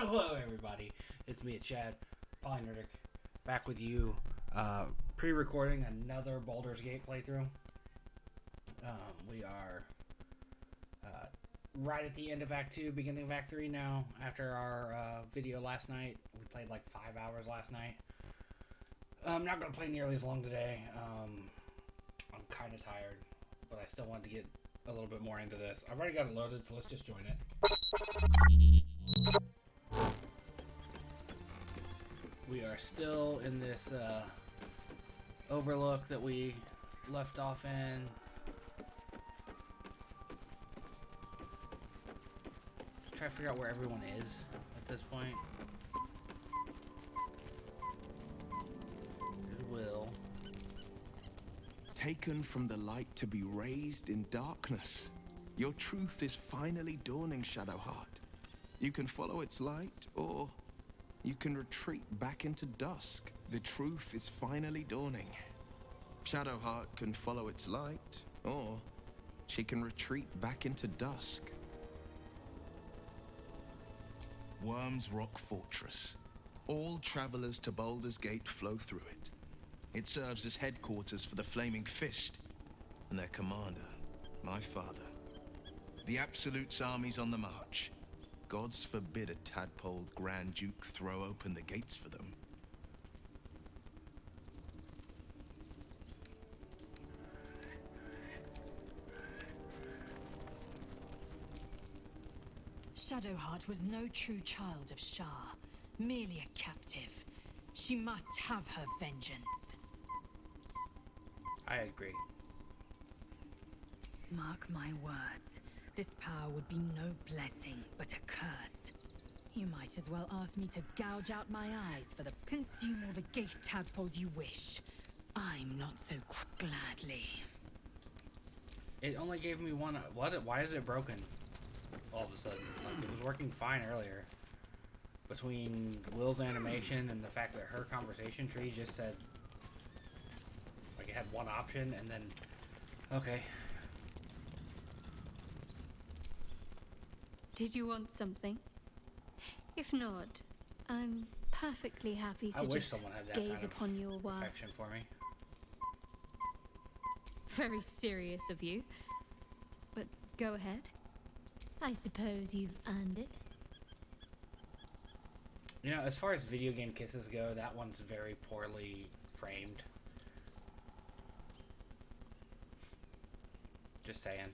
Hello, everybody. It's me, Chad, Polynerdic, back with you, pre-recording another Baldur's Gate playthrough. We are right at the end of Act 2, beginning of Act 3 now, after our video last night. We played like 5 hours last night. I'm not going to play nearly as long today. I'm kind of tired, but I still wanted to get a little bit more into this. I've already got it loaded, so let's just join it. We are still in this overlook that we left off in. Just try to figure out where everyone is at this point. Goodwill. Taken from the light to be raised in darkness. Your truth is finally dawning, Shadowheart. You can follow its light, or you can retreat back into dusk. The truth is finally dawning. Shadowheart can follow its light, or she can retreat back into dusk. Worm's Rock Fortress. All travelers to Baldur's Gate flow through it. It serves as headquarters for the Flaming Fist and their commander, my father. The Absolute's army's on the march. Gods forbid a tadpole Grand Duke throw open the gates for them. Shadowheart was no true child of Shah, merely a captive. She must have her vengeance. I agree. Mark my words, this power would be no blessing, but a curse. You might as well ask me to gouge out my eyes for the consume all the gate tadpoles you wish. I'm not so gladly. It only gave me one. Why is it broken all of a sudden? Like, it was working fine earlier. Between Will's animation and the fact that her conversation tree just said, like, it had one option and then, okay. Did you want something? If not, I'm perfectly happy I to wish just someone had that gaze kind of upon your work. affection for me. Very serious of you. But go ahead. I suppose you've earned it. You know, as far as video game kisses go, that one's very poorly framed. Just saying.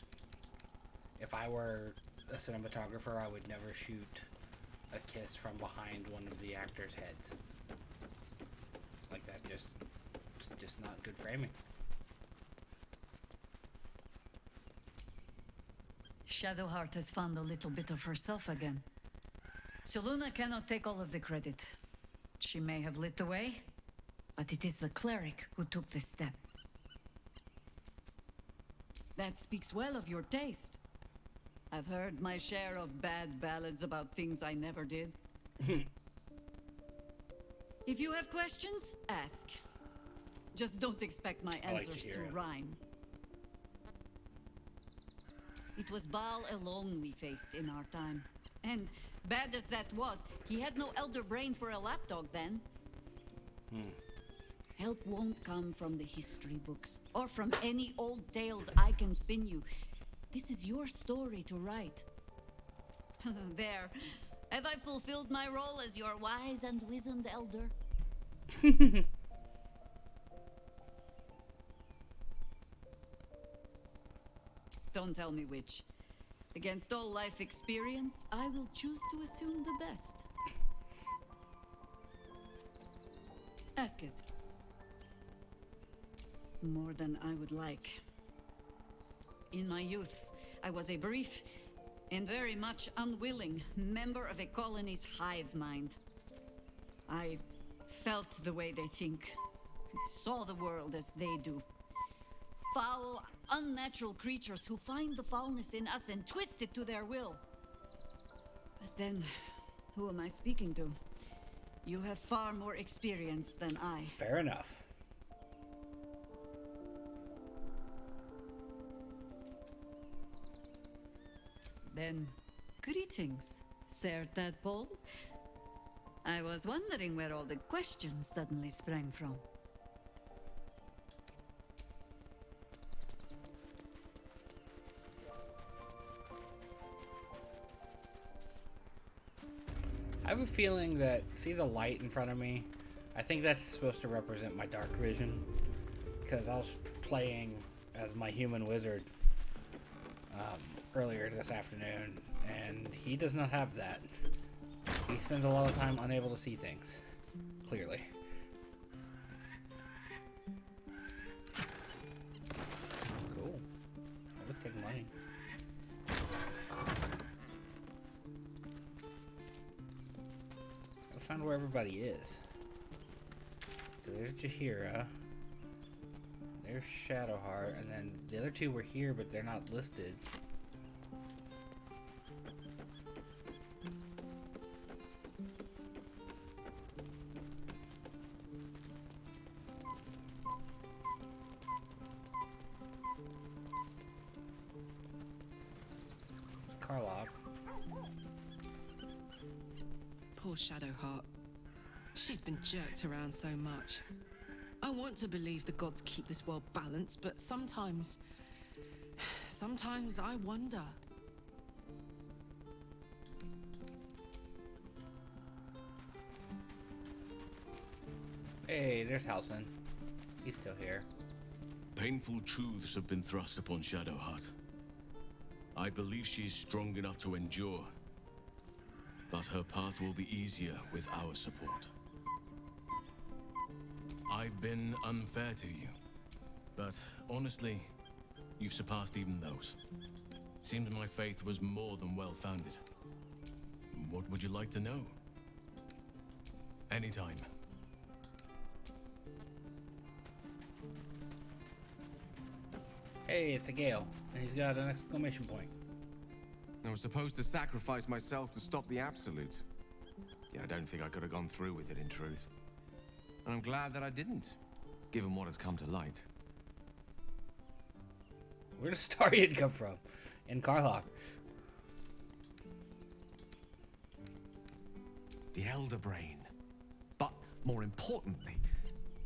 If I were a cinematographer, I would never shoot a kiss from behind one of the actors' heads. Like that, it's just not good framing. Shadowheart has found a little bit of herself again. Soluna cannot take all of the credit. She may have lit the way, but it is the cleric who took this step. That speaks well of your taste. I've heard my share of bad ballads about things I never did. If you have questions, ask. Just don't expect my answers to rhyme. It was Baal alone we faced in our time. And bad as that was, he had no elder brain for a lapdog then. Help won't come from the history books, or from any old tales I can spin you. This is your story to write. There. Have I fulfilled my role as your wise and wizened elder? Don't tell me which. Against all life experience, I will choose to assume the best. Ask it. More than I would like. In my youth, I was a brief and very much unwilling member of a colony's hive mind. I felt the way they think, saw the world as they do. Foul, unnatural creatures who find the foulness in us and twist it to their will. But then, who am I speaking to? You have far more experience than I. Fair enough. Then, greetings, Sir Tadpole. I was wondering where all the questions suddenly sprang from. I have a feeling that, see the light in front of me? I think that's supposed to represent my dark vision. Because I was playing as my human wizard earlier this afternoon, and he does not have that. He spends a lot of time unable to see things, clearly. Cool. Let's take money. Let's find where everybody is. So there's Jaheira. There's Shadowheart, and then the other two were here, but they're not listed. Karlach. Poor Shadowheart. She's been jerked around so much. I want to believe the gods keep this world balanced, but sometimes I wonder. Hey, there's Halsin. He's still here. Painful truths have been thrust upon Shadowheart. I believe she is strong enough to endure, but her path will be easier with our support. I've been unfair to you, but honestly, you've surpassed even those. Seems my faith was more than well-founded. What would you like to know? Anytime. Hey, it's a Gale, and he's got an exclamation point. I was supposed to sacrifice myself to stop the Absolute. Yeah, I don't think I could have gone through with it, in truth. And I'm glad that I didn't, given what has come to light. Where does Starion come from? In Karlach. The Elder Brain. But, more importantly,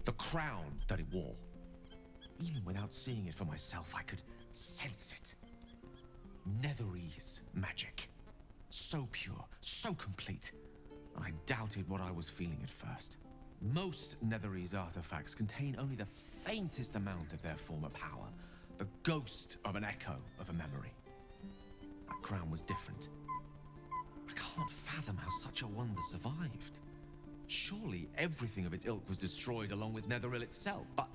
the crown that it wore. Even without seeing it for myself, I could sense it. Netherese magic. So pure, so complete. I doubted what I was feeling at first. Most Netherese artifacts contain only the faintest amount of their former power. The ghost of an echo of a memory. That crown was different. I can't fathom how such a wonder survived. Surely everything of its ilk was destroyed along with Netheril itself, but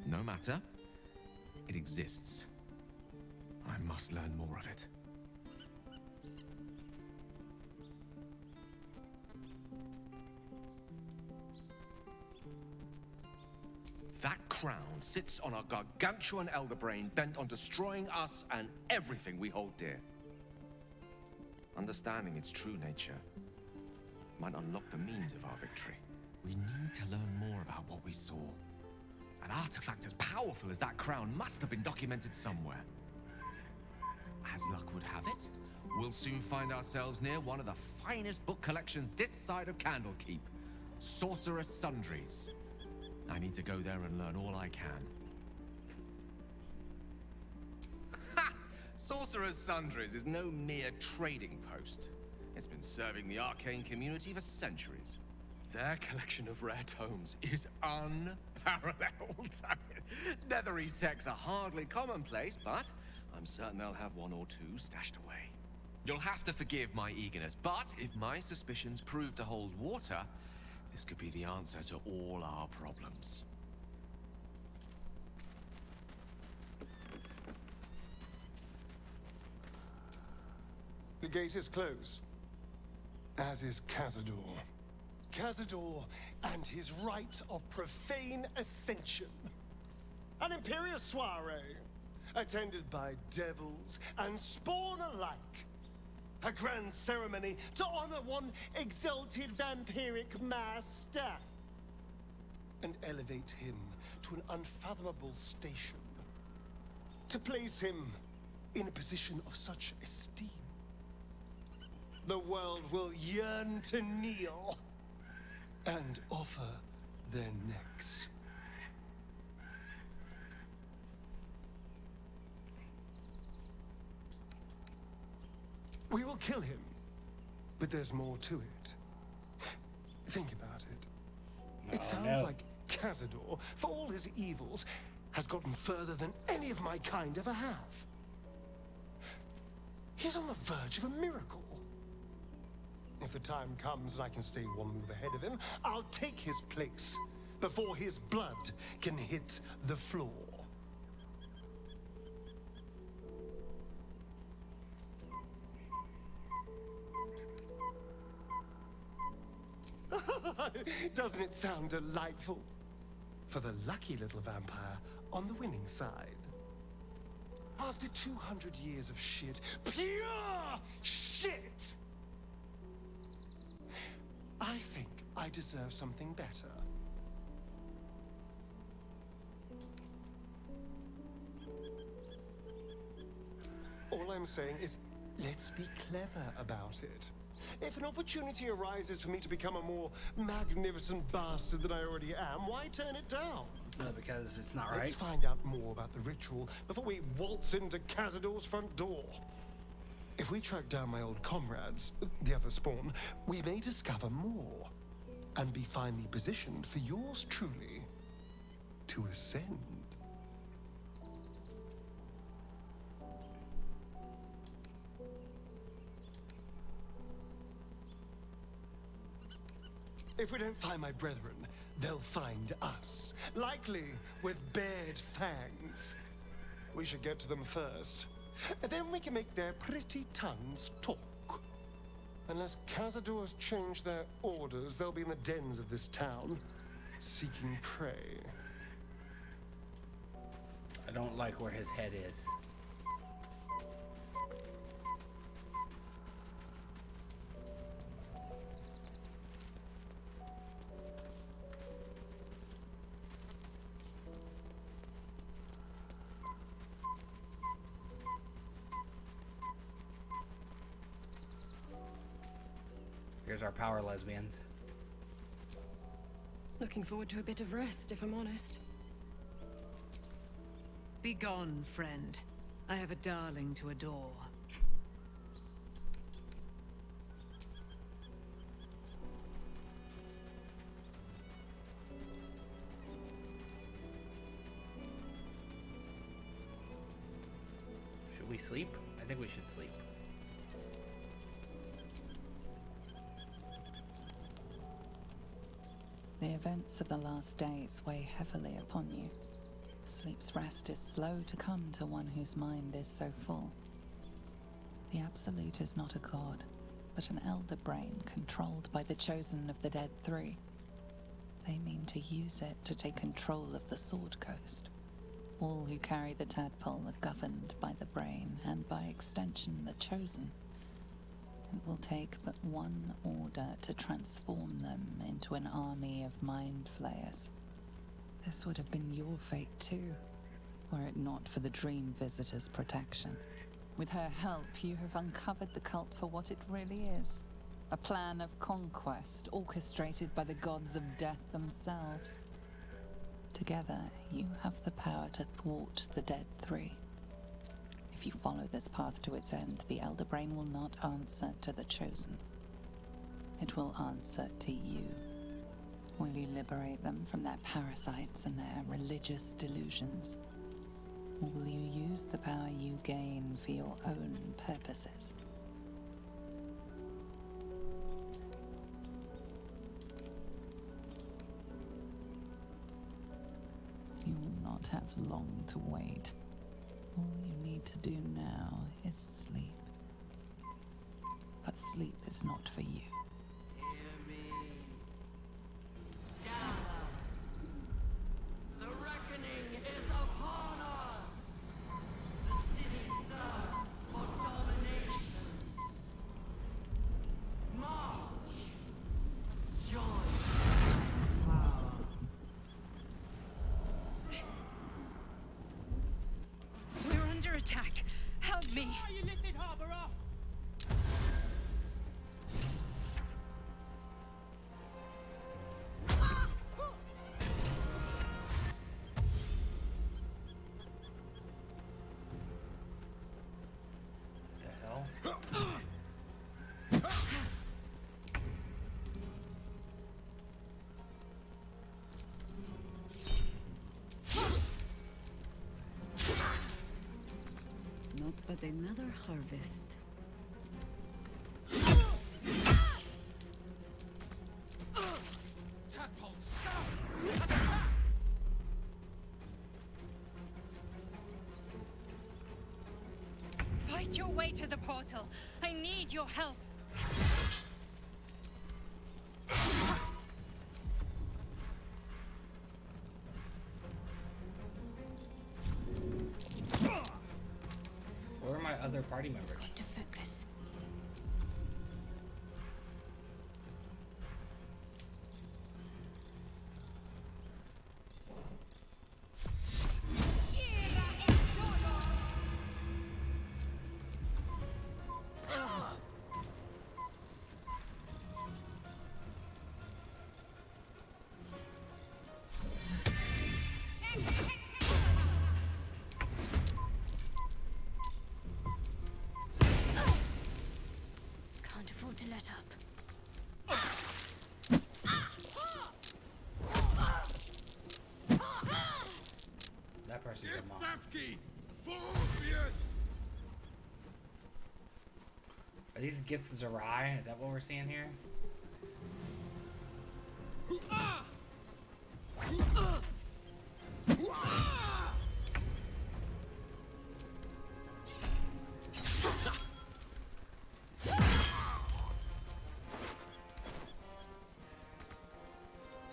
no matter. It exists. I must learn more of it. That crown sits on a gargantuan elder brain bent on destroying us and everything we hold dear. Understanding its true nature might unlock the means of our victory. We need to learn more about what we saw. An artifact as powerful as that crown must have been documented somewhere. As luck would have it, we'll soon find ourselves near one of the finest book collections this side of Candlekeep, Sorcerer's Sundries. I need to go there and learn all I can. Ha! Sorcerer's Sundries is no mere trading post. It's been serving the arcane community for centuries. Their collection of rare tomes is unparalleled. Netherese texts are hardly commonplace, but I'm certain they'll have one or two stashed away. You'll have to forgive my eagerness, but if my suspicions prove to hold water, this could be the answer to all our problems. The gate is closed, as is Cazador. Cazador and his rite of profane ascension. An imperious soiree, attended by devils and spawn alike. A grand ceremony to honor one exalted vampiric master. And elevate him to an unfathomable station. To place him in a position of such esteem. the world will yearn to kneel and offer their necks. We will kill him, but there's more to it. Think about it. It sounds like Cazador, for all his evils, has gotten further than any of my kind ever have. He's on the verge of a miracle. If the time comes and I can stay one move ahead of him, I'll take his place before his blood can hit the floor. Doesn't it sound delightful? For the lucky little vampire on the winning side. After 200 years of shit, pure shit! I think I deserve something better. All I'm saying is, let's be clever about it. If an opportunity arises for me to become a more magnificent bastard than I already am, why turn it down? Because it's not right. Let's find out more about the ritual before we waltz into Cazador's front door. If we track down my old comrades, the other spawn, we may discover more and be finally positioned for yours truly to ascend. If we don't find my brethren, they'll find us, likely with bared fangs. We should get to them first. Then we can make their pretty tongues talk. Unless Cazador's changed their orders, they'll be in the dens of this town, seeking prey. I don't like where his head is. Here's our power lesbians. Looking forward to a bit of rest, if I'm honest. Be gone, friend. I have a darling to adore. Should we sleep? I think we should sleep. The events of the last days weigh heavily upon you. Sleep's rest is slow to come to one whose mind is so full. The Absolute is not a god, but an elder brain controlled by the chosen of the Dead Three. They mean to use it to take control of the Sword Coast. All who carry the tadpole are governed by the brain, and by extension the chosen. It will take but one order to transform them into an army of mind flayers. This would have been your fate too, were it not for the Dream Visitor's protection. With her help, you have uncovered the cult for what it really is. A plan of conquest orchestrated by the gods of death themselves. Together, you have the power to thwart the Dead Three. If you follow this path to its end, the Elder Brain will not answer to the Chosen. It will answer to you. Will you liberate them from their parasites and their religious delusions? Or will you use the power you gain for your own purposes? You will not have long to wait. All you need to do now is sleep. But sleep is not for you. Hear me. Gather. The reckoning is upon us. The city thirsts for domination. March. Join power. We're under attack. Help me. Not but another harvest. Fight your way to the portal. I need your help. Where are my other party members? Got to focus. Can't afford to let up. That person's a mom. Are these gifts awry? Is that what we're seeing here?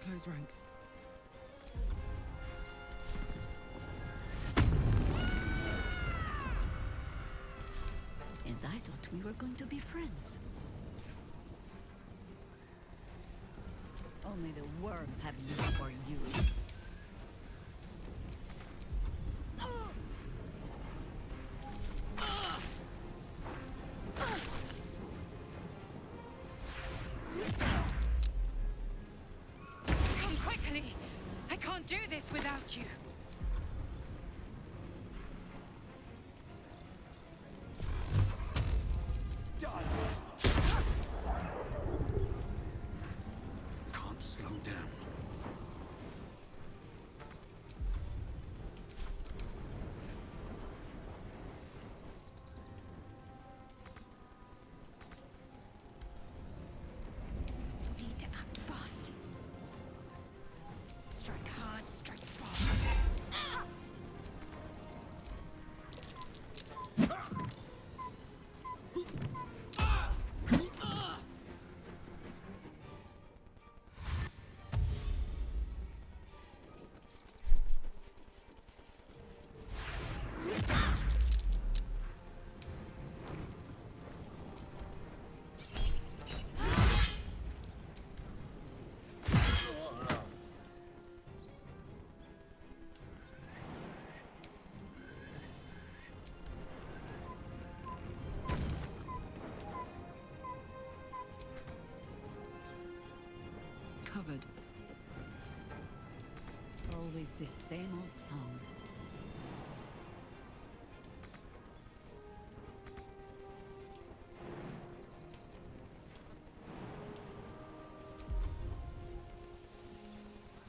Close ranks. And I thought we were going to be friends. Only the worms have use for you. Come quickly! I can't do this without you. Can't slow down. Need to act fast. Strike hard, strike fast. Covered. Always the same old song.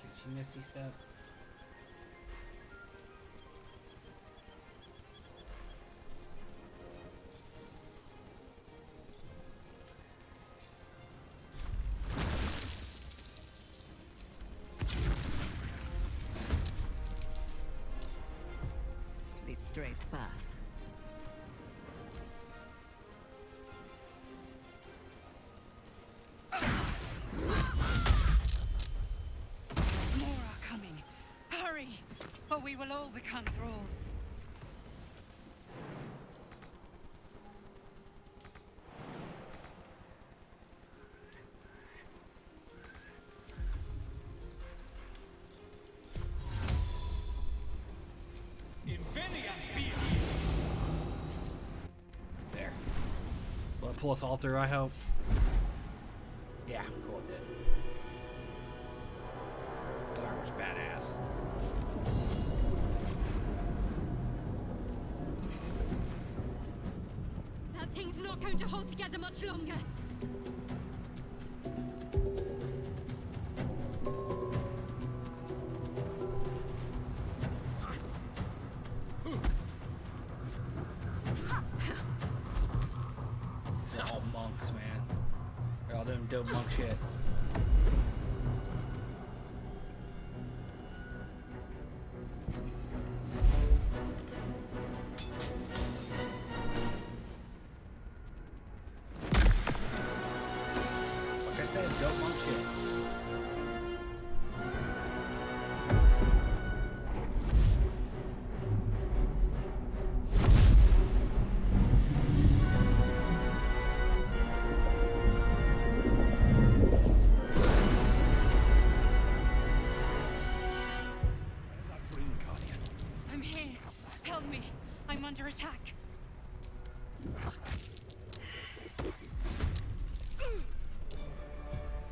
Did she misty step? The straight path. More are coming. Hurry, or we will all become thralls. There. Will it pull us all through, I hope? Yeah, cool, it did. That armor's badass. That thing's not going to hold together much longer. monks, man. They're all doing dope monk shit. Like I said, dope monk shit. I'm here. Help me. I'm under attack.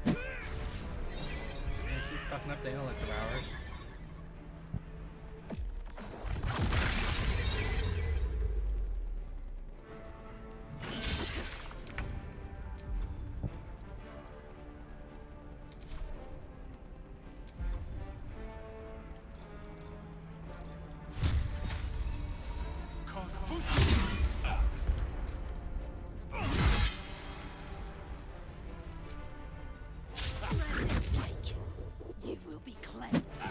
Man, she's fucking up the intellect of ours. You will be cleansed.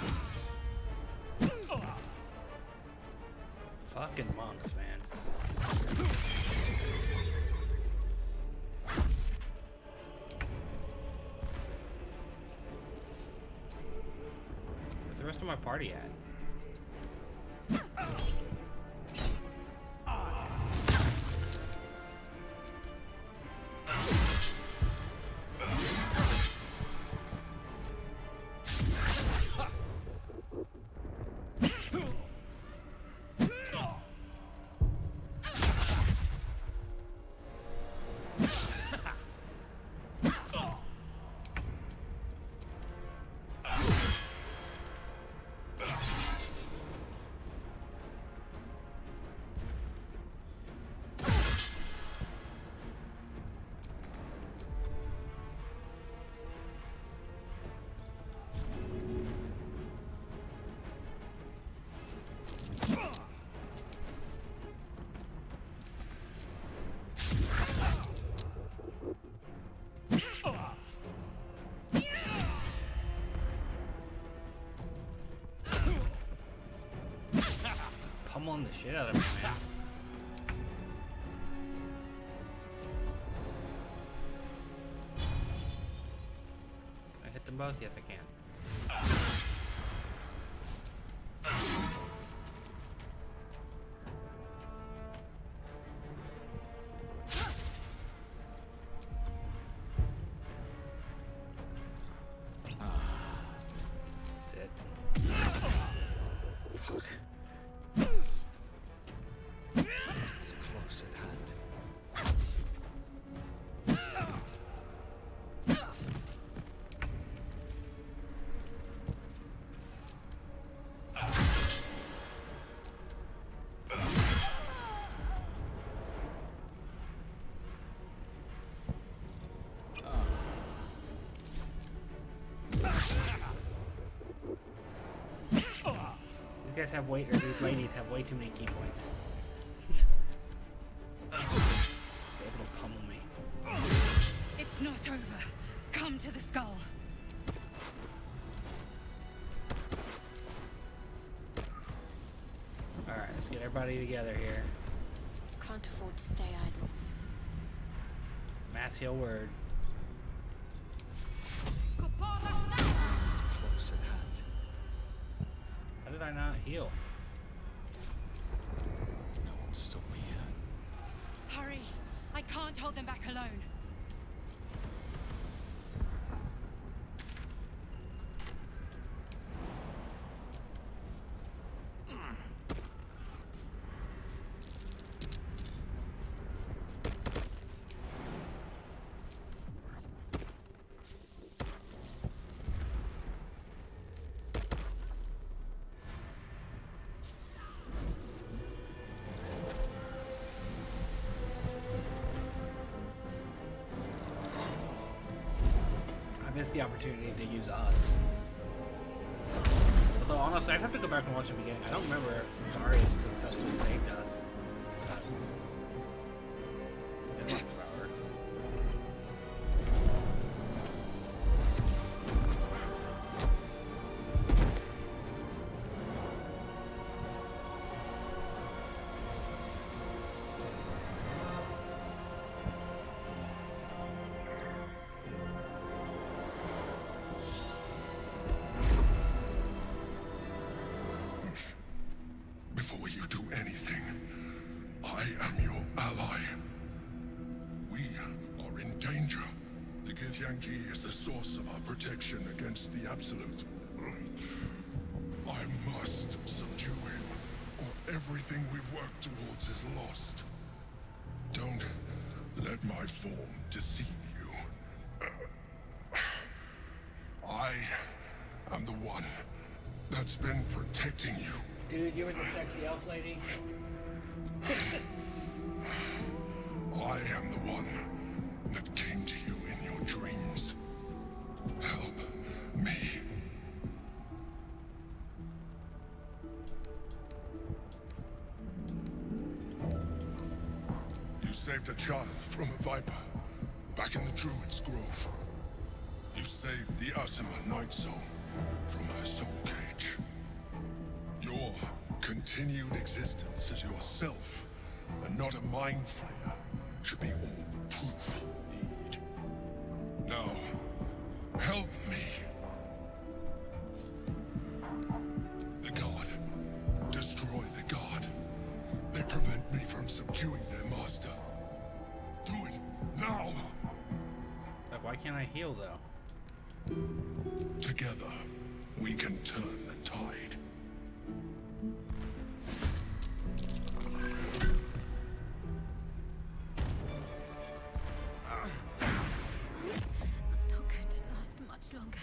Fucking monks, man. Where's the rest of my party at? Pummeling the shit out of me, man. Can I hit them both? Yes, I can. That's it. Fuck. Close at hand. These guys have way, or these ladies have way too many key points. He's able to pummel me. It's not over. Come to the skull. Alright, let's get everybody together here. Can't afford to stay idle. Mass heal word. Close at hand. How did I not heal? No one stood me here. Hurry. I can't hold them back alone. Missed the opportunity to use us. Although honestly, I'd have to go back and watch the beginning. I don't remember if Zarya successfully saved us. Been like an hour. Genghi is the source of our protection against the Absolute. I must subdue him, or everything we've worked towards is lost. Don't let my form deceive you. I am the one that's been protecting you. Dude, you were the sexy elf lady. I am the one that came to you in your dreams. Help me. You saved a child from a viper back in the Druid's Grove. You saved the Asima Night Soul from her soul cage. Your continued existence as yourself, and not a mind flayer, should be all the proof you need. Now, help me. The God. Destroy the God. They prevent me from subduing their master. Do it now. Like, why can't I heal though? Together, we can turn the tide. Not going to last much longer.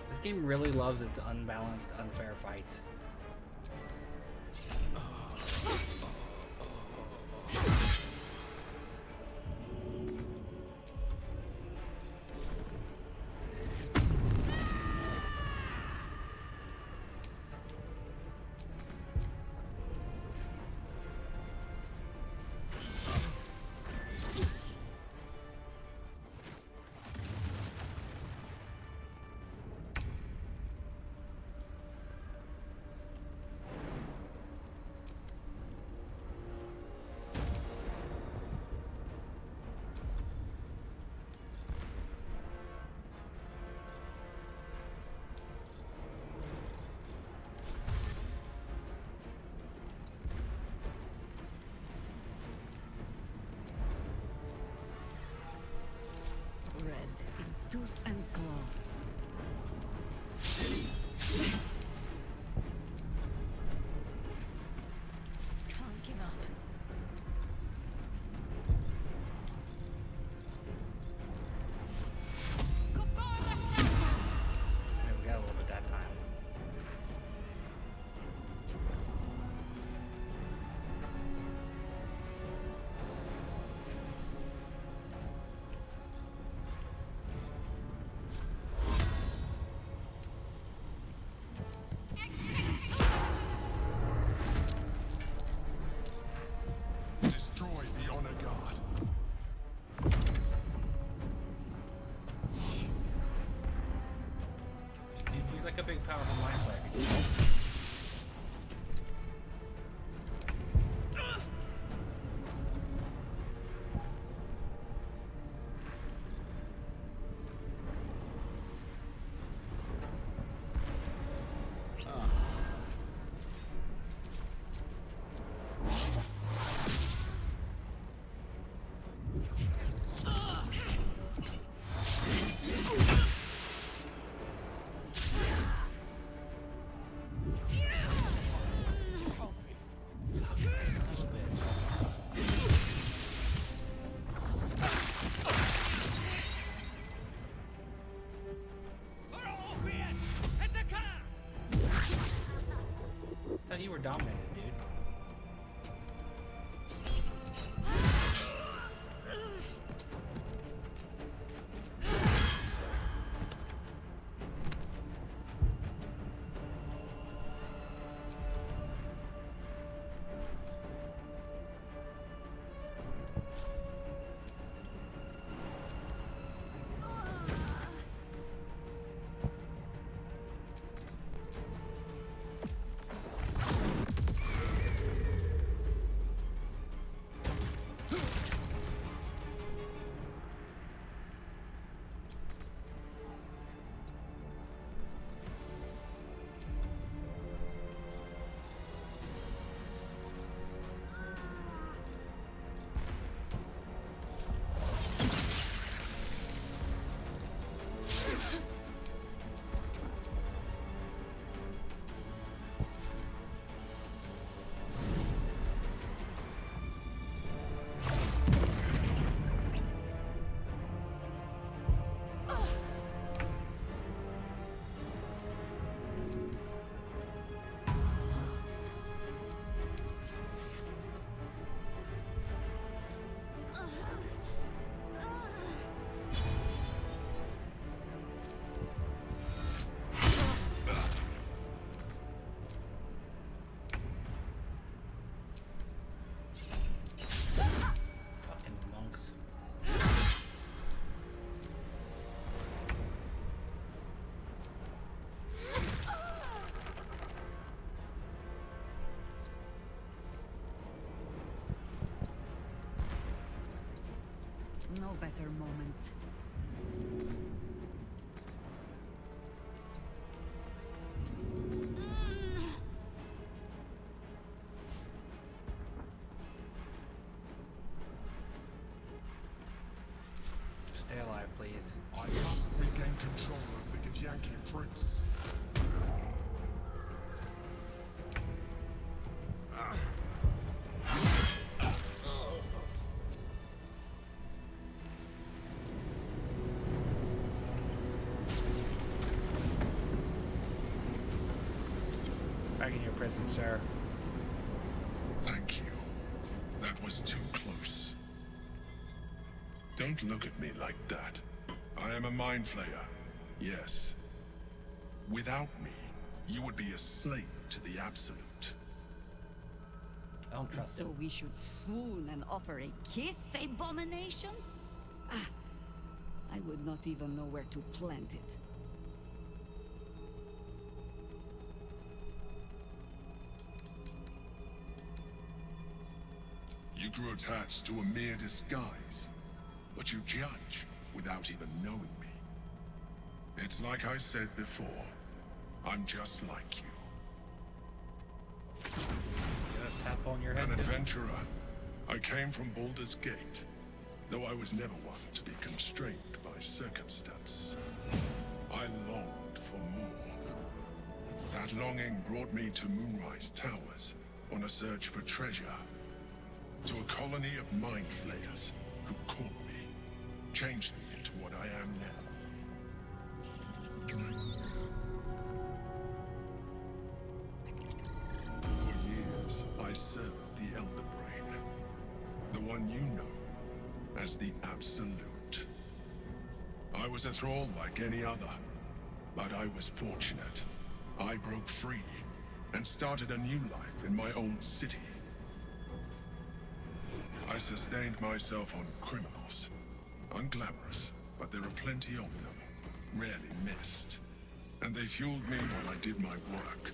This game really loves its unbalanced, unfair fights. Red in tooth and claw. Can't give up. Man, we got a little bit that time. Destroy the Honor Guard. He's like a big, powerful mind flayer. Thought you were dominated, dude. No better moment. Stay alive, please. I must regain control of the Githyanki prince. Back in your prison, sir. Thank you. That was too close. Don't look at me like that. I am a mind flayer. Yes. Without me, you would be a slave to the Absolute. I don't trust So him. we should swoon and offer a kiss, abomination? Ah, I would not even know where to plant it. You grew attached to a mere disguise, but you judge without even knowing me. It's like I said before, I'm just like you. You have a tap on your head. An dude. adventurer. I came from Baldur's Gate, though I was never one to be constrained by circumstance. I longed for more. That longing brought me to Moonrise Towers on a search for treasure. To a colony of mind flayers who caught me, changed me into what I am now. For years, I served the Elder Brain, the one you know as the Absolute. I was a thrall like any other, but I was fortunate. I broke free and started a new life in my old city. I sustained myself on criminals. Unglamorous, but there are plenty of them. Rarely missed. And they fueled me while I did my work.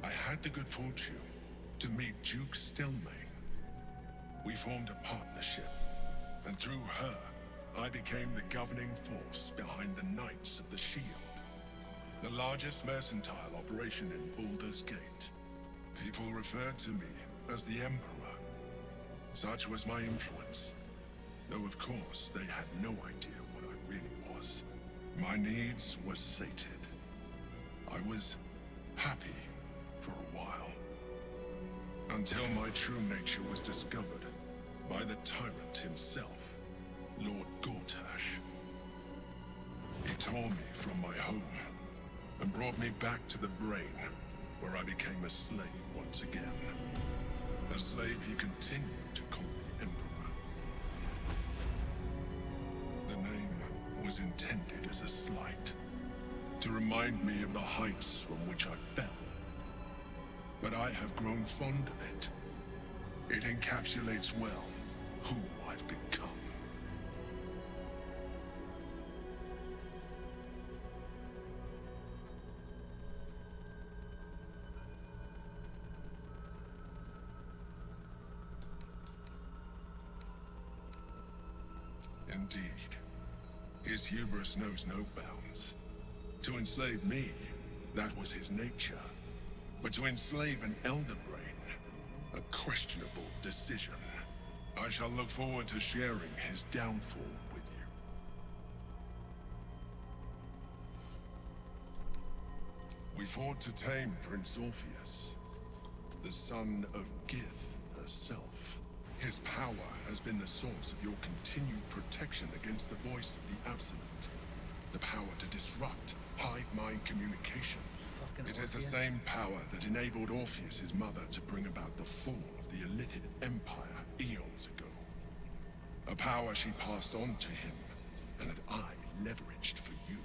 I had the good fortune to meet Duke Stelmane. We formed a partnership, and through her, I became the governing force behind the Knights of the Shield. The largest mercantile operation in Baldur's Gate. People referred to me as the Emperor. Such was my influence. Though of course, they had no idea what I really was. My needs were sated. I was happy for a while. Until my true nature was discovered by the tyrant himself, Lord Gortash. He tore me from my home and brought me back to the Brain, where I became a slave once again. A slave he continued to call me Emperor. The name was intended as a slight, to remind me of the heights from which I fell. But I have grown fond of it. It encapsulates well who I've become. Indeed. His hubris knows no bounds. To enslave me, that was his nature. But to enslave an Elder Brain, a questionable decision. I shall look forward to sharing his downfall with you. We fought to tame Prince Orpheus, the son of Gith herself. His power has been the source of your continued protection against the voice of the Absolute. The power to disrupt hive mind communication. It is the same power that enabled Orpheus's mother to bring about the fall of the Illithid Empire eons ago. A power she passed on to him, and that I leveraged for you.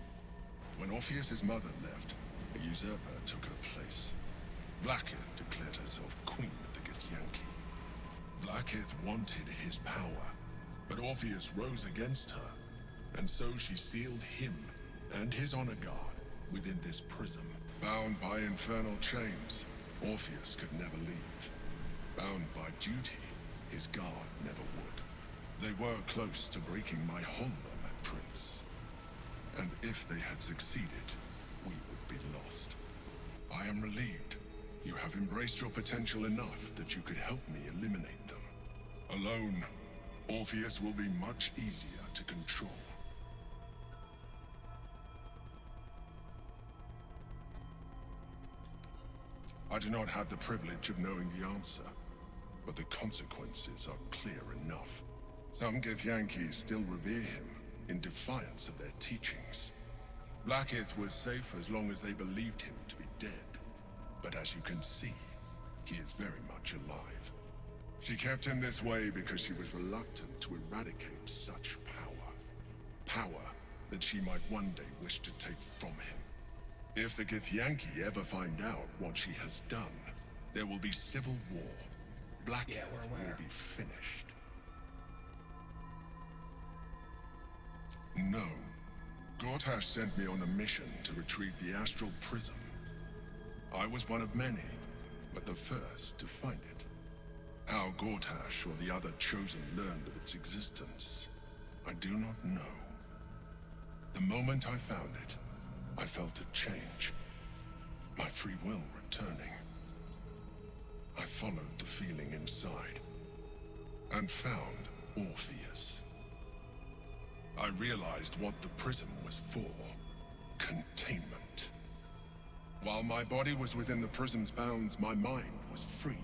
When Orpheus's mother left, a usurper took her place. Vlaakith declared herself queen of the Githyanki. Vlaakith wanted his power, but Orpheus rose against her, and so she sealed him and his honor guard within this prison. Bound by infernal chains, Orpheus could never leave. Bound by duty, His guard never would. They were close to breaking my honor, my prince. And if they had succeeded, we would be lost. I am relieved. You have embraced your potential enough that you could help me eliminate them. Alone, Orpheus will be much easier to control. I do not have the privilege of knowing the answer, but the consequences are clear enough. Some Githyanki still revere him in defiance of their teachings. Blackith was safe as long as they believed him to be dead. But as you can see, he is very much alive. She kept him this way because she was reluctant to eradicate such power. Power that she might one day wish to take from him. If the Githyanki ever find out what she has done, there will be civil war. Blackith will be finished. No. Gortash sent me on a mission to retrieve the astral prism. I was one of many, but the first to find it. How Gortash or the other chosen learned of its existence, I do not know. The moment I found it, I felt a change. My free will returning. I followed the feeling inside, and found Orpheus. I realized what the prism was for. Containment. While my body was within the prison's bounds, my mind was free.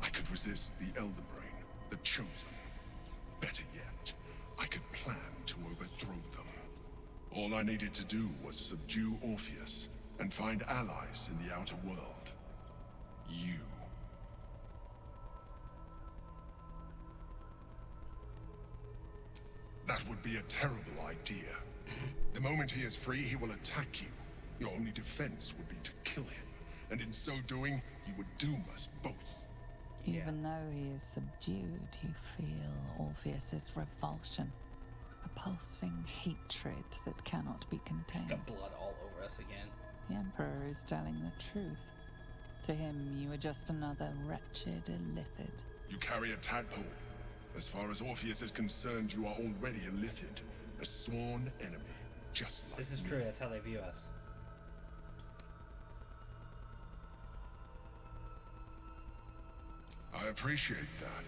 I could resist the Elder Brain, the Chosen. Better yet, I could plan to overthrow them. All I needed to do was subdue Orpheus and find allies in the outer world. You. That would be a terrible idea. The moment he is free, he will attack you. Your only defense would be to kill him, and in so doing, he would doom us both. Even though he is subdued, you feel Orpheus's revulsion. A pulsing hatred that cannot be contained. The blood all over us again. The Emperor is telling the truth. To him, you are just another wretched illithid. You carry a tadpole. As far as Orpheus is concerned, you are already a Lithid, a sworn enemy, just like This is me. true, that's how they view us. I appreciate that,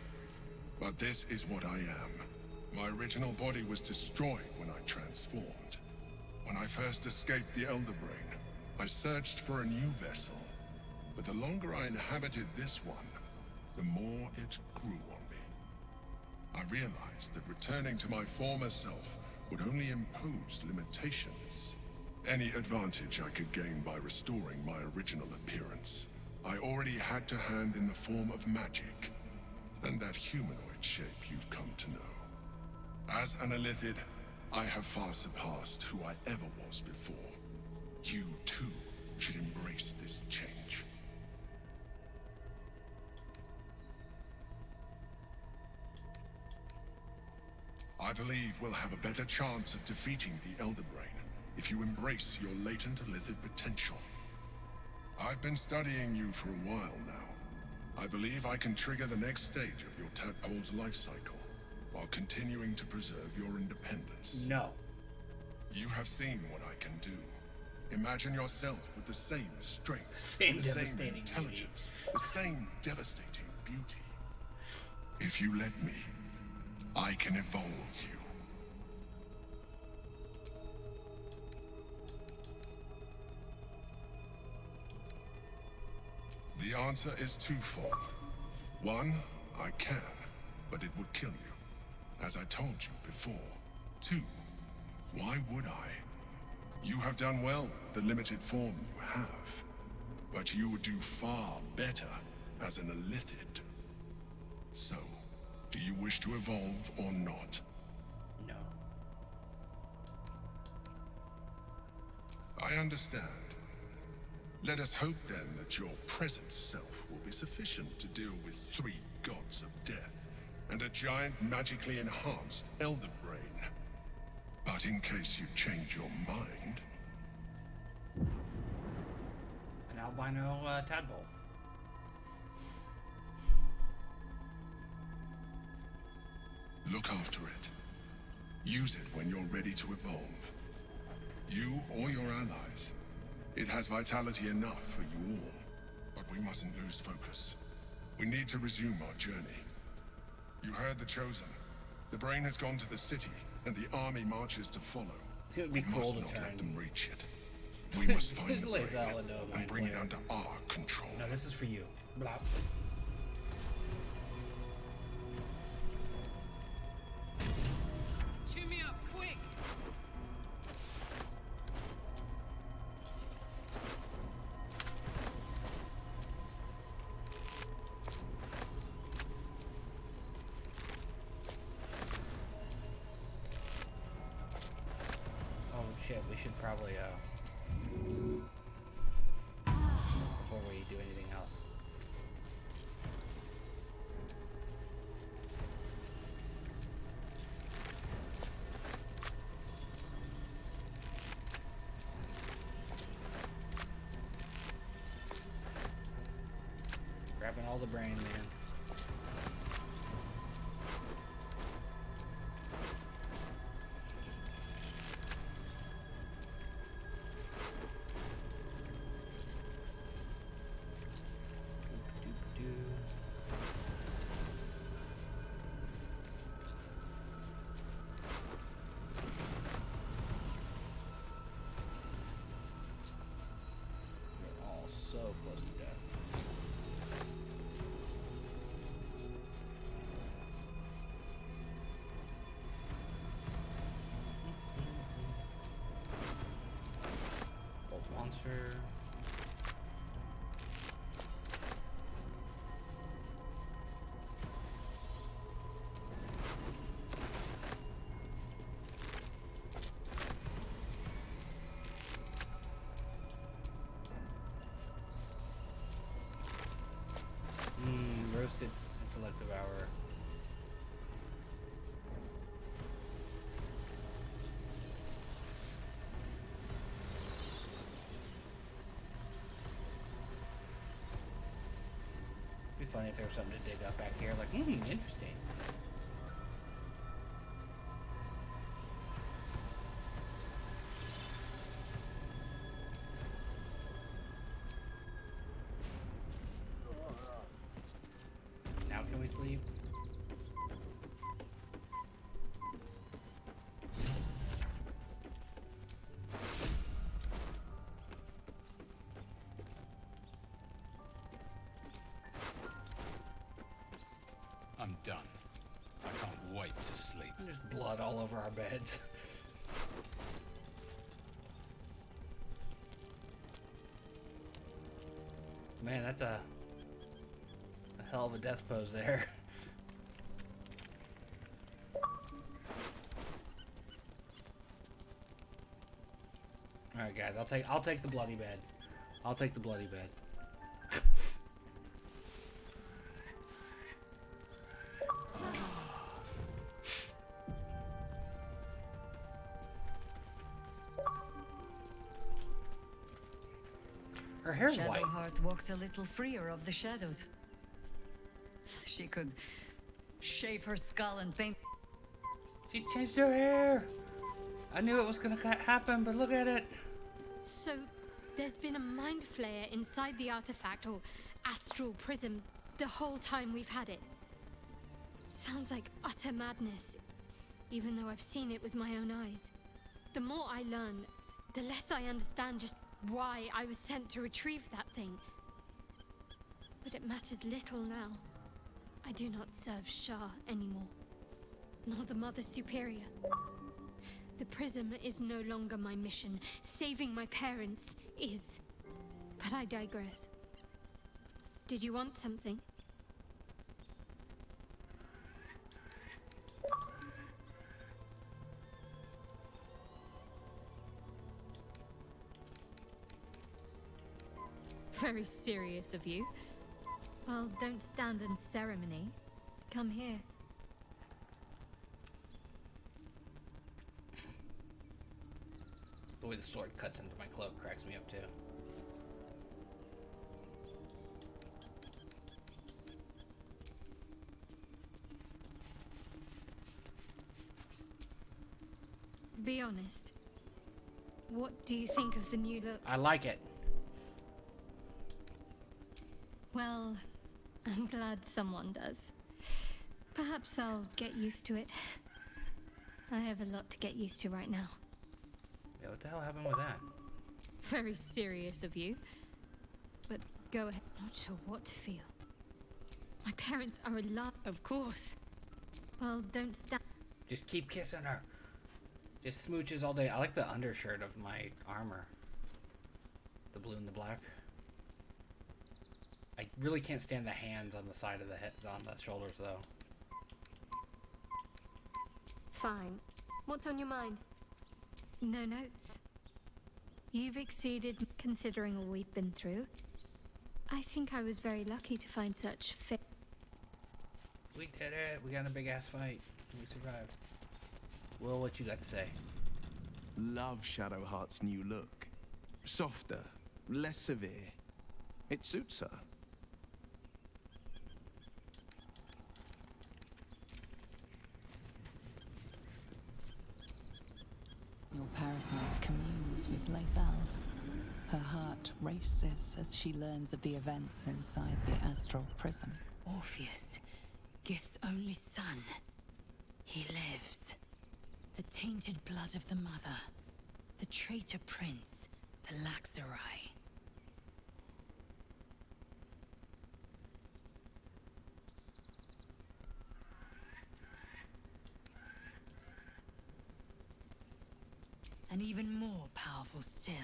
but this is what I am. My original body was destroyed when I transformed. When I first escaped the Elder Brain, I searched for a new vessel, but the longer I inhabited this one, the more it grew on me. I realized that returning to my former self would only impose limitations. Any advantage I could gain by restoring my original appearance, I already had to hand in the form of magic, and that humanoid shape you've come to know. As an illithid, I have far surpassed who I ever was before. You, too, should embrace this change. I believe we'll have a better chance of defeating the Elder Brain if you embrace your latent illithid potential. I've been studying you for a while now. I believe I can trigger the next stage of your tadpole's life cycle, while continuing to preserve your independence. No. You have seen what I can do. Imagine yourself with the same strength, Same the same devastating intelligence, the same devastating beauty. If you let me, I can evolve you. The answer is twofold. One, I can, but it would kill you, as I told you before. Two, why would I? You have done well with the limited form you have, but you would do far better as an illithid. So, do you wish to evolve or not? No. I understand. Let us hope then that your present self will be sufficient to deal with 3 gods of death and a giant magically enhanced Elder Brain. But in case you change your mind... An albino tadpole. Look after it. Use it when you're ready to evolve. You or your allies. It has vitality enough for you all. But we mustn't lose focus. We need to resume our journey. You heard the Chosen. The brain has gone to the city, and the army marches to follow. It would be We cool must to not turn. let them reach it. We must find the brain Lays out into a and mind bring it flayer. under our control. No, this is for you. Blah. Cheer me up, quick! Oh shit, we should probably before we do anything else. Grabbing all the brain, man. We're all so close to death. Bolt monster. Roasted intellect devourer. Be funny if there was something to dig up back here. Like, interesting. Now can we sleep? I'm done. I can't wait to sleep. There's blood all over our beds. Man, that's a hell of a death pose there. All right, guys, I'll take the bloody bed. I'll take the bloody bed. Her hair's white. Shadowheart walks a little freer of the shadows. She could shave her skull and paint. She changed her hair. I knew it was gonna happen, but look at it. So, there's been a mind flayer inside the artifact, or astral prism, the whole time we've had it. Sounds like utter madness, even though I've seen it with my own eyes. The more I learn, the less I understand just why I was sent to retrieve that thing. But it matters little now. I do not serve Shah anymore, nor the Mother Superior. The prism is no longer my mission. Saving my parents is. But I digress. Did you want something? Very serious of you. Well, don't stand in ceremony. Come here. The way the sword cuts into my cloak cracks me up too. Be honest. What do you think of the new look? I like it. Well, I'm glad someone does. Perhaps I'll get used to it. I have a lot to get used to right now. Yeah, what the hell happened with that? Very serious of you. But go ahead. Not sure what to feel. My parents are alive. Of course. Well, don't stop. Just keep kissing her. Just smooches all day. I like the undershirt of my armor. The blue and the black. I really can't stand the hands on the side of the head, on the shoulders, though. Fine. What's on your mind? No notes. You've exceeded considering all we've been through. I think I was very lucky to find such fit. We did it. We got in a big ass fight. We survived. Will, what you got to say? Love Shadowheart's new look. Softer, less severe. It suits her. Your parasite communes with Lae'zel's. Her heart races as she learns of the events inside the astral prism. Orpheus, Gith's only son. He lives. The tainted blood of the mother. The traitor prince. The Laxarai. And even more powerful still.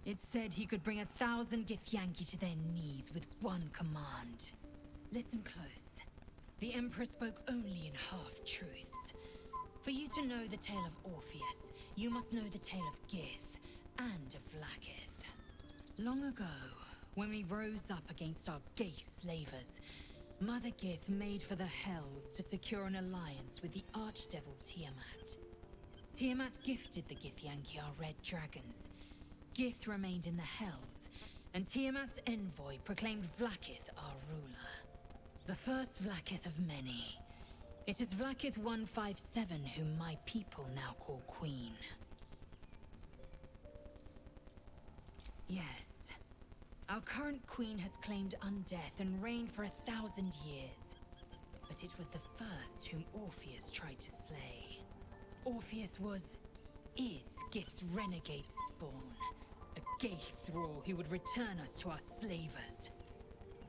It said he could bring 1,000 Githyanki to their knees with one command. Listen close. The Emperor spoke only in half-truths. For you to know the tale of Orpheus, you must know the tale of Gith and of Vlaakith. Long ago, when we rose up against our gay slavers, Mother Gith made for the Hells to secure an alliance with the Archdevil Tiamat. Tiamat gifted the Githyanki our red dragons. Gith remained in the Hells, and Tiamat's envoy proclaimed Vlaakith our ruler. The first Vlaakith of many. It is Vlaakith 157 whom my people now call Queen. Yes. Our current queen has claimed undeath and reigned for 1,000 years. But it was the first whom Orpheus tried to slay. Orpheus is Gith's renegade spawn. A gay thrall who would return us to our slavers.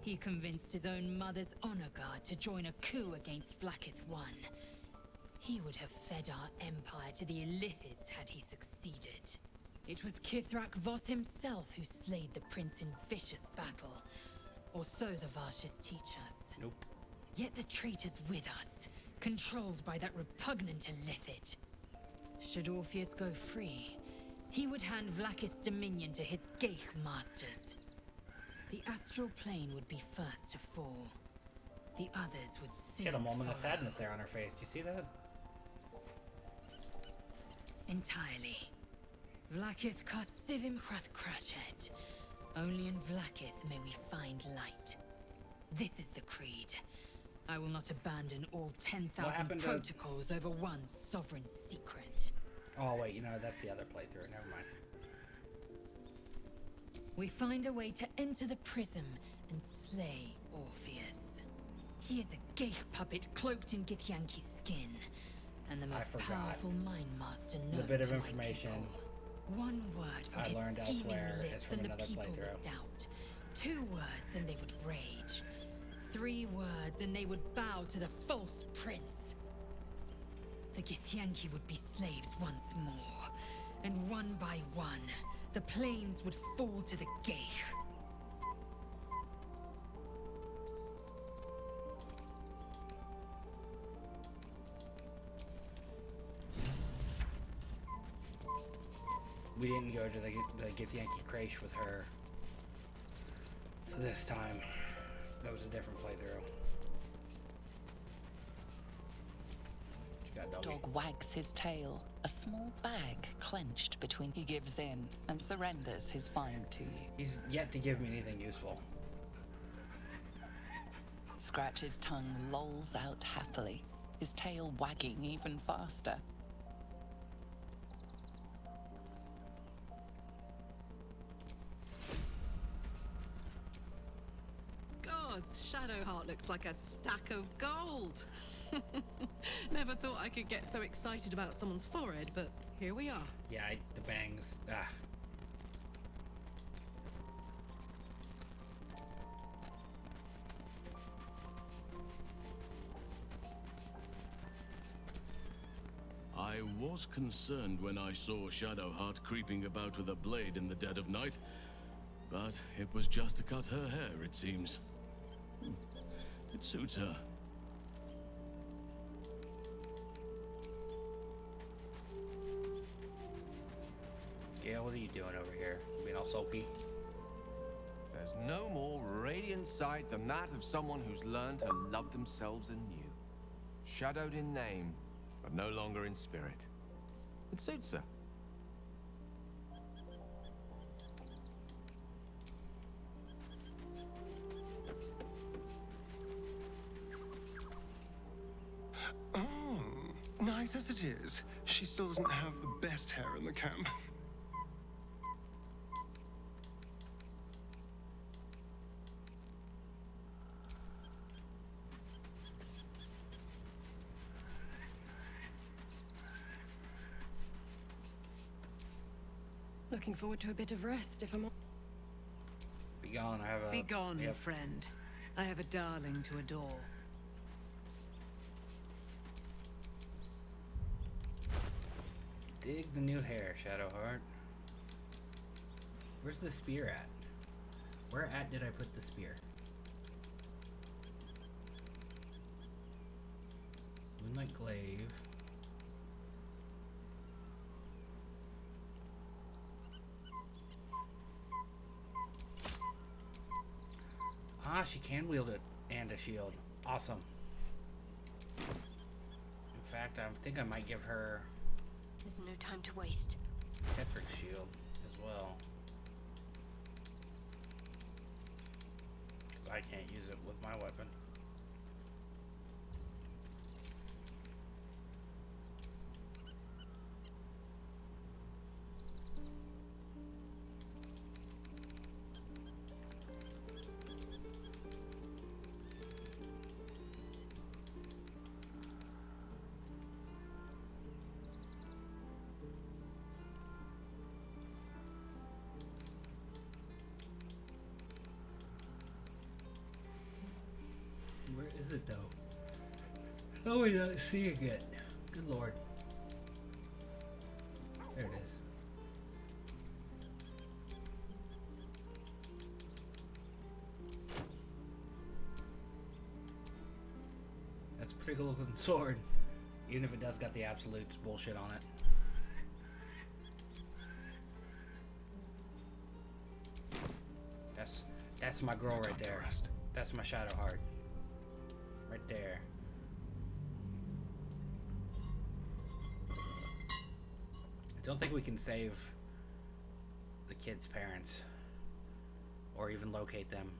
He convinced his own mother's honor guard to join a coup against Vlaakith I. He would have fed our empire to the Illithids had he succeeded. It was Kithrak Voss himself who slayed the prince in vicious battle. Or so the Varshas teach us. Nope. Yet the traitor's with us, controlled by that repugnant Illithid. Should Orpheus go free, he would hand Vlaakith's dominion to his Geich masters. The astral plane would be first to fall. The others would soon She had a moment of follow. sadness there on her face. Do you see that? Entirely. Vlaakith Karsivim Hrath Krashet. Only in Vlaakith may we find light. This is the creed. I will not abandon all 10,000 happened to- protocols over one sovereign secret. Oh, wait, you know, that's the other playthrough. Never mind. We find a way to enter the prism and slay Orpheus. He is a Geich puppet cloaked in Githyanki skin, and the most forgot powerful mind master known the bit of to my information people. One word from I his learned scheming elsewhere is lips from and the another people playthrough. would doubt. 2 words and they would rage. 3 words and they would bow to the false prince. The Githyanki would be slaves once more, and one by one, the plains would fall to the Geich. We didn't go to the Githyanki Crash with her this time. That was a different playthrough. What you got, doggy? Dog wags his tail, a small bag clenched between. He gives in and surrenders his find to you. He's yet to give me anything useful. Scratch's tongue lolls out happily, his tail wagging even faster. gods, Shadowheart looks like a stack of gold. Never thought I could get so excited about someone's forehead, but here we are. Yeah, the bangs. Ah. I was concerned when I saw Shadowheart creeping about with a blade in the dead of night, but it was just to cut her hair, it seems. It suits her. Yeah, what are you doing over here? Being all sulky? There's no more radiant sight than that of someone who's learned to love themselves anew. Shadowed in name, but no longer in spirit. It suits her. Oh, nice as it is, she still doesn't have the best hair in the camp. Looking forward to a bit of rest, if I'm... Be gone, I have a... Be gone, Yep. friend. I have a darling to adore. Dig the new hair, Shadowheart. Where's the spear at? Where at did I put the spear? Moonlight Glaive. Ah, she can wield it and a shield. Awesome. In fact, I think I might give her There's no time to waste. Petrick's shield as well. I can't use it with my weapon. Where is it though? Oh, we're not seeing it. Good lord. There it is. That's a pretty good looking sword. Even if it does got the absolutes bullshit on it. That's my girl right there. That's my Shadowheart. Right there. I don't think we can save the kids' parents or even locate them.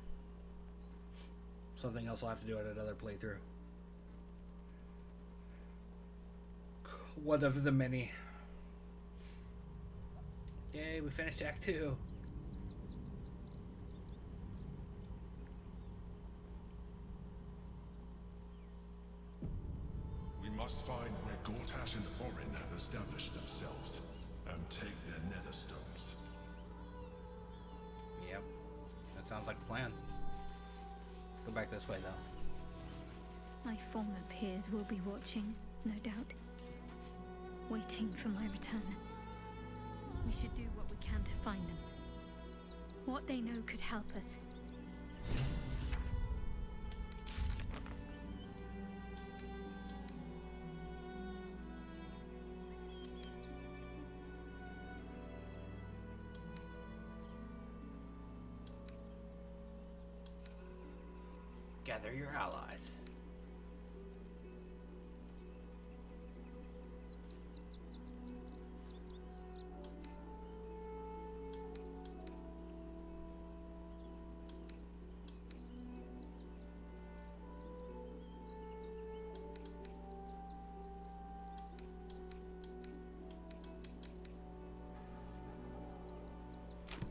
Something else I'll have to do at another playthrough. One of the many. Yay, we finished Act 2. We must find where Gortash and Orin have established themselves and take their nether stones. Yep. That sounds like a plan. Let's go back this way, though. My former peers will be watching, no doubt. Waiting for my return. We should do what we can to find them. What they know could help us. Gather your allies.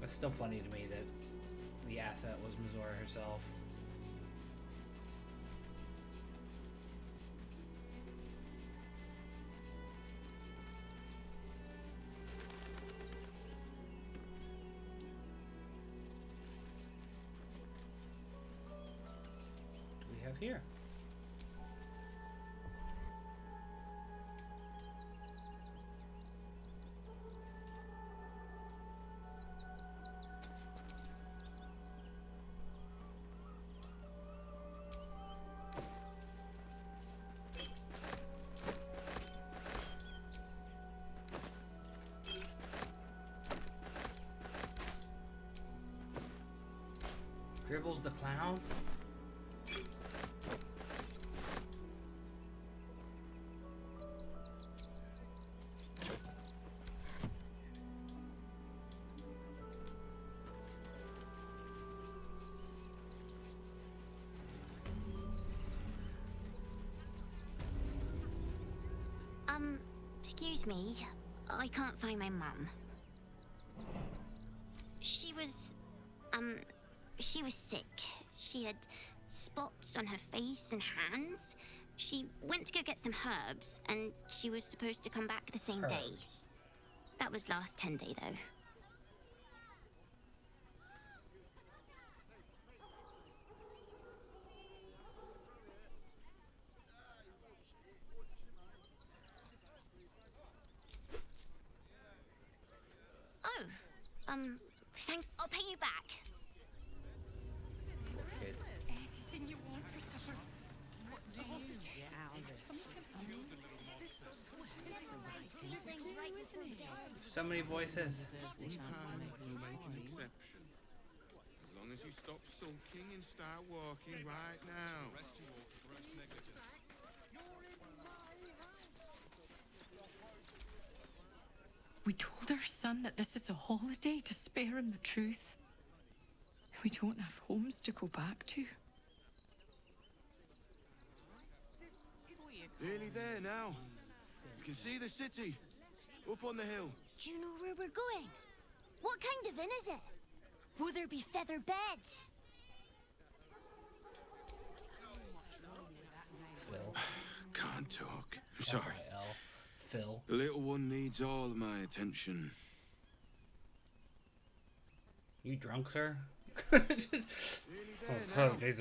It's still funny to me that the asset was Mizora herself. here. Dribbles the clown? Excuse me. I can't find my mum. She was sick. She had spots on her face and hands. She went to go get some herbs, and she was supposed to come back the same day. That was last 10 day, though. I'll pay you back. Anything you want for supper? What do you get out of this? So many voices. Sometimes we'll make an exception. As long as you stop sulking and start walking right now. We told our son that this is a holiday to spare him the truth. We don't have homes to go back to. Nearly there now. You can see the city. Up on the hill. Do you know where we're going? What kind of inn is it? Will there be feather beds? Phil. Can't talk. I'm sorry. Phil. The little one needs all of my attention. You drunk, sir? Needs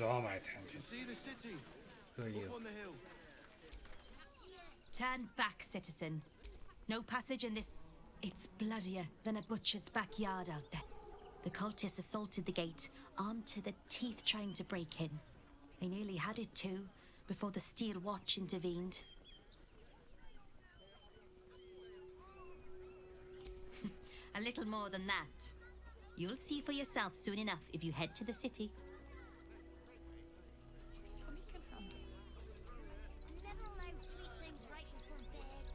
all my attention. See the city. Who are you? Up on the hill. Turn back, citizen. No passage in this. It's bloodier than a butcher's backyard out there. The cultists assaulted the gate, armed to the teeth trying to break in. They nearly had it too, before the Steel Watch intervened. A little more than that. You'll see for yourself soon enough if you head to the city. Never allowed sweet things right before bed.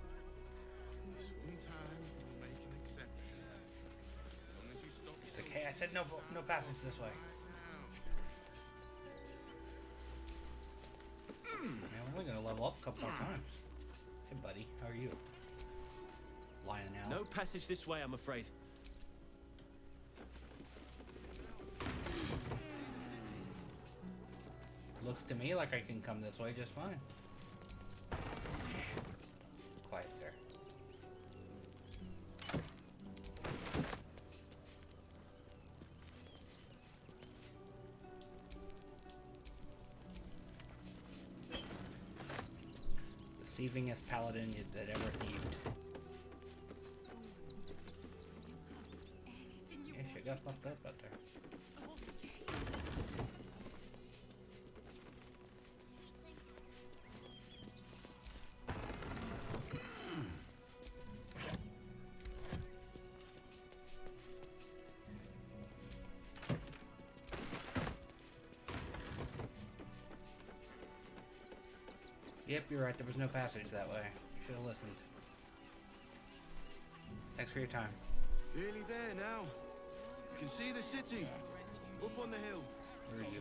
Sometimes we'll make an exception. As long as you stop. It's okay. I said no passage this way. Man, we're only gonna level up a couple more times. Hey, buddy, how are you? Lying out. No passage this way, I'm afraid. Looks to me like I can come this way just fine. Quiet, sir. The thievingest paladin that ever thieved. Yeah, shit got fucked up out there. Yep, you're right. There was no passage that way. Should have listened. Thanks for your time. Nearly there now. You can see the city. Up on the hill. Where are you?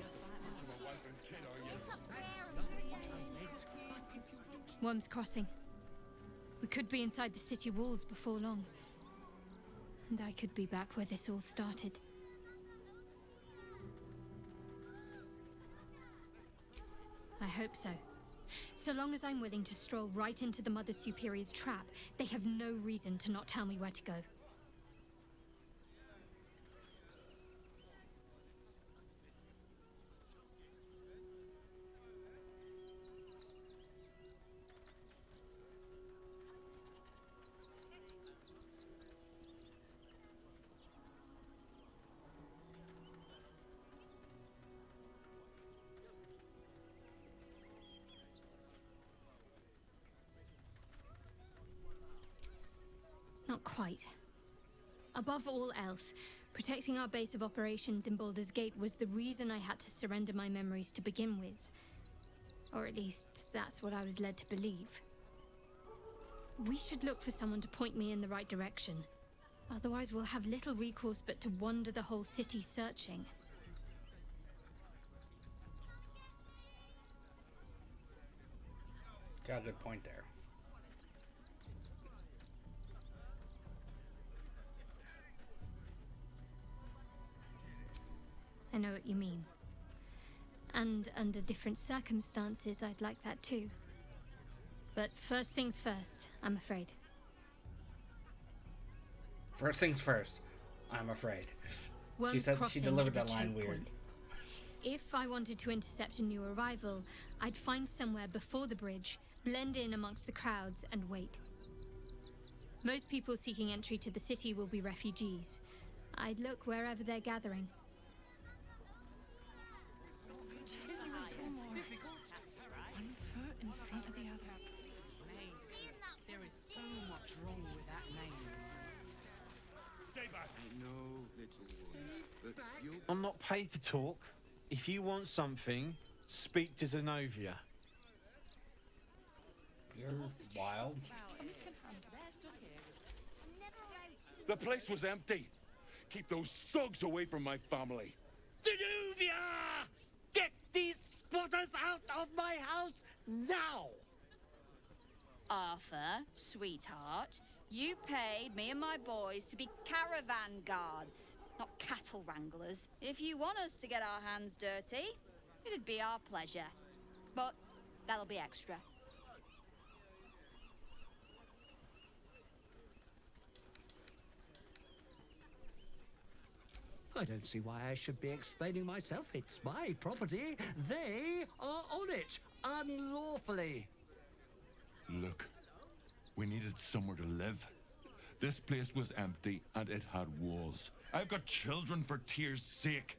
Worm's Crossing. We could be inside the city walls before long. And I could be back where this all started. I hope so. So long as I'm willing to stroll right into the Mother Superior's trap, they have no reason to not tell me where to go. quite. Above all else, protecting our base of operations in Baldur's Gate was the reason I had to surrender my memories to begin with. Or at least, that's what I was led to believe. We should look for someone to point me in the right direction. Otherwise, we'll have little recourse but to wander the whole city searching. Got a good point there. I know what you mean. And under different circumstances, I'd like that too. But first things first, I'm afraid. First things first, I'm afraid. Worm's She said she Crossing delivered is a that line choke weird. point. If I wanted to intercept a new arrival, I'd find somewhere before the bridge, blend in amongst the crowds, and wait. Most people seeking entry to the city will be refugees. I'd look wherever they're gathering. One foot in front of the other. There is so much wrong with that name. Stay back. I know, little one, but you. I'm not paid to talk. If you want something, speak to Zenobia. You're wild. The place was empty. Keep those thugs away from my family. Danuvia! Get these squatters out of my house now! Arthur, sweetheart, you paid me and my boys to be caravan guards, not cattle wranglers. If you want us to get our hands dirty, it'd be our pleasure. But that'll be extra. I don't see why I should be explaining myself. It's my property. They are on it, unlawfully. Look, we needed somewhere to live. This place was empty and it had walls. I've got children for tears' sake.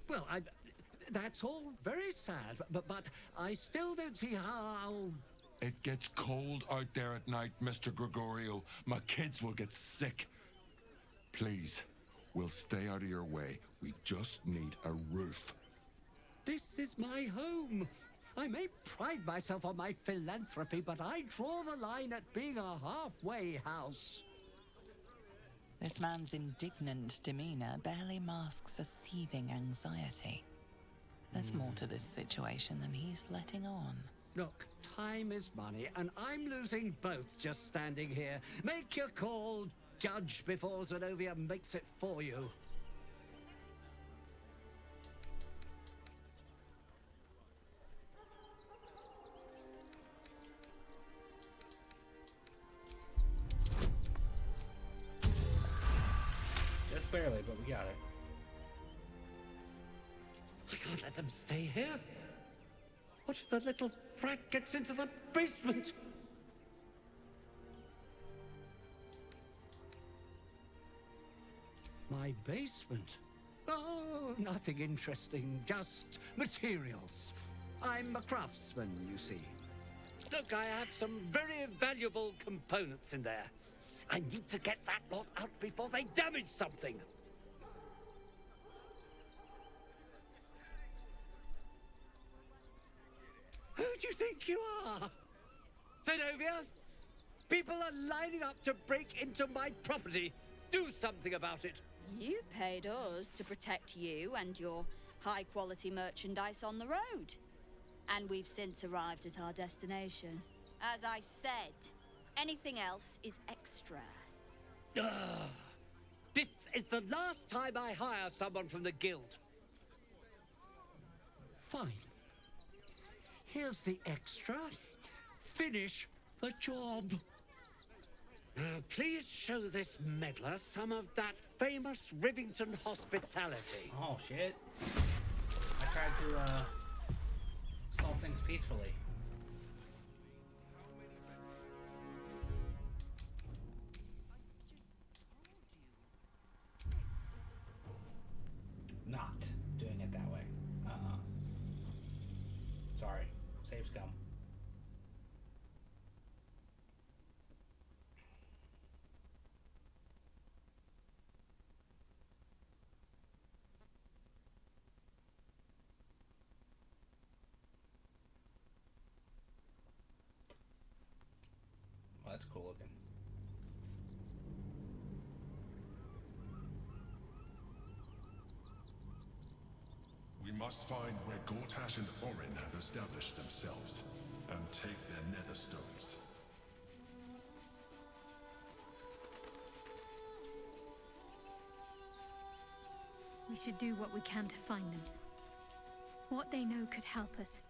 Well, that's all very sad, but I still don't see how... It gets cold out there at night, Mr. Gregorio. My kids will get sick. Please, we'll stay out of your way. We just need a roof. This is my home. I may pride myself on my philanthropy, but I draw the line at being a halfway house. This man's indignant demeanor barely masks a seething anxiety. There's more to this situation than he's letting on. Look, time is money, and I'm losing both just standing here. Make your call, judge, before Zenobia makes it for you. Just barely, but we got it. I can't let them stay here. What if the little brat gets into the basement? My basement? Oh, nothing interesting, just materials. I'm a craftsman, you see. Look, I have some very valuable components in there. I need to get that lot out before they damage something. Who do you think you are? Zenobia? People are lining up to break into my property. Do something about it. You paid us to protect you and your high-quality merchandise on the road. And we've since arrived at our destination. As I said, anything else is extra. This is the last time I hire someone from the guild. Fine. Here's the extra. Finish the job. Now, please show this meddler some of that famous Rivington hospitality. Oh, shit. I tried to, solve things peacefully. scum. Well, that's cool looking. We must find where Gortash and Orin have established themselves, and take their nether stones. We should do what we can to find them. What they know could help us.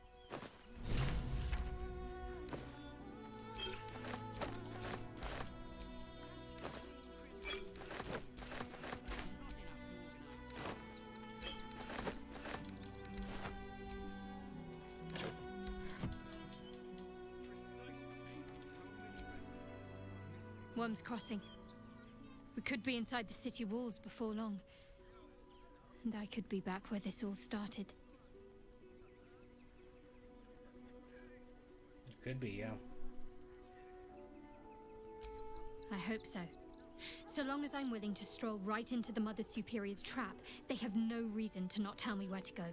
Worm's Crossing. We could be inside the city walls before long. And I could be back where this all started. It could be, yeah. I hope so. So long as I'm willing to stroll right into the Mother Superior's trap, they have no reason to not tell me where to go.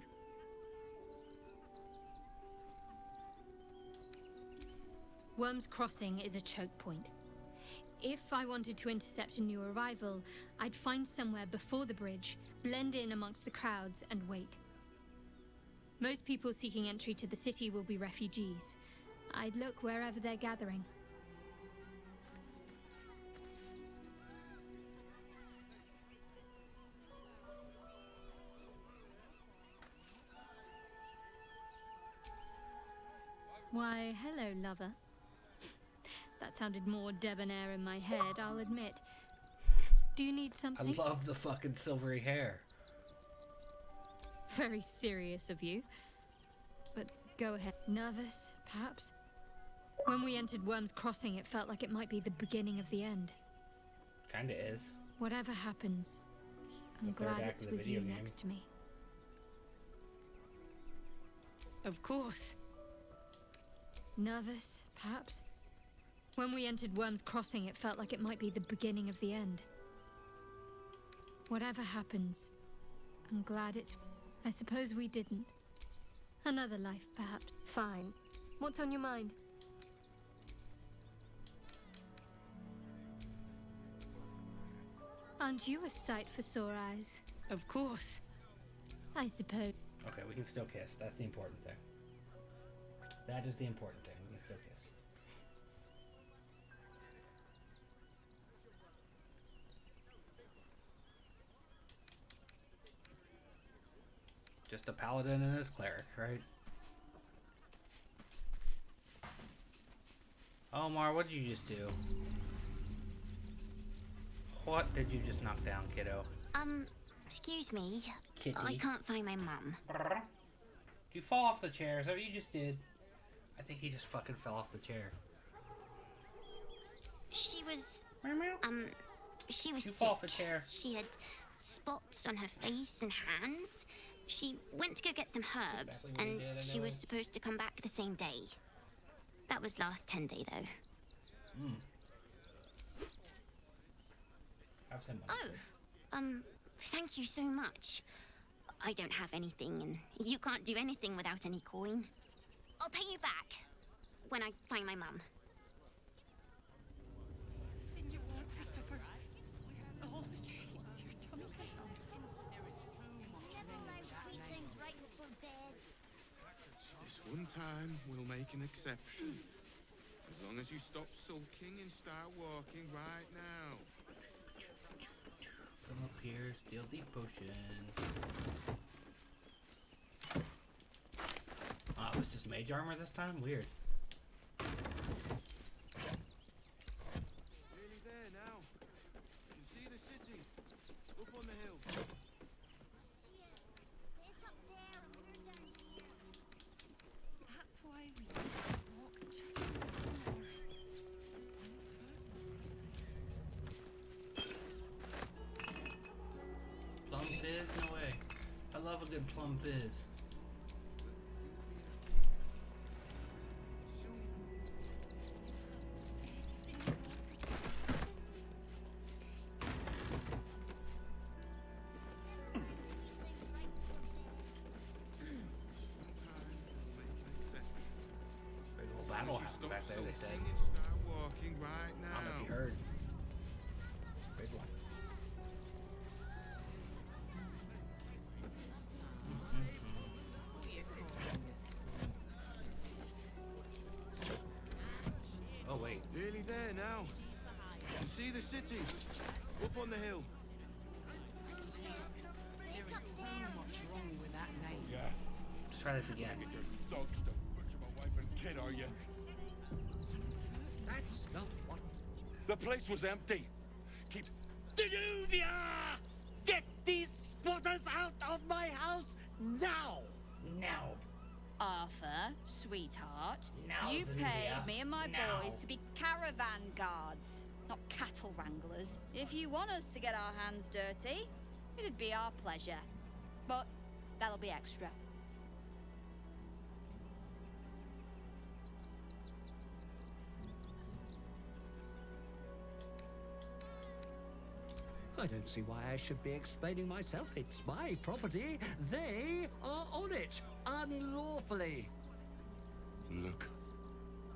Worm's Crossing is a choke point. If I wanted to intercept a new arrival, I'd find somewhere before the bridge, blend in amongst the crowds, and wait. Most people seeking entry to the city will be refugees. I'd look wherever they're gathering. Why, hello, lover. That sounded more debonair in my head, I'll admit. Do you need something? I love the fucking silvery hair. Very serious of you. But go ahead. Nervous, perhaps? When we entered Worm's Crossing, it felt like it might be the beginning of the end. Kinda is. Whatever happens, I'm The third glad act it's of the with video you game. next to me. Of course. Nervous, perhaps? When we entered Worm's Crossing, it felt like it might be the beginning of the end. Whatever happens, I'm glad it's... I suppose we didn't. Another life, perhaps. Fine. What's on your mind? Aren't you a sight for sore eyes? Of course. I suppose. Okay, we can still kiss. That's the important thing. That is the important thing. We can still kiss. Just a paladin and his cleric, right? Omar, what did you just do? What did you just knock down, kiddo? Excuse me. Kitty. I can't find my mum. Did you fall off the chair? Is that what you just did? I think he just fucking fell off the chair. She was... she was You sick. fall off a chair. She had spots on her face and hands. She went to go get some herbs, exactly what and he did, she anyway. was supposed to come back the same day. That was last 10 day, though. Have some money. Oh, thank you so much. I don't have anything, and you can't do anything without any coin. I'll pay you back when I find my mum. Everything you want for supper. All the treats your tummy can Never allow sweet things right before bed. This one time, we'll make an exception. As long as you stop sulking and start walking right now. Come up here, steal the potion. Oh, it was just mage armor this time? Weird. Nearly there now. You can see the city. Up on the hill. It's up there, and we're down here. That's why we walk just a little more. Plum fizz? No way. I love a good plum fizz. there, they said. king and start walking right now. I don't know if you heard. Big one. Oh, wait. Nearly there now. You see the city? Up on the hill. There is so much wrong with that name. Yeah. Let's try this again. You dirty dogs to butcher my wife and kid, are you? That's not what... The place was empty. Keep... Danuvia! Get these squatters out of my house now! Now. Arthur, sweetheart, Now, you Zenobia. paid me and my Now. boys to be caravan guards, not cattle wranglers. If you want us to get our hands dirty, it'd be our pleasure. But that'll be extra. I don't see why I should be explaining myself. It's my property. They are on it, unlawfully. Look,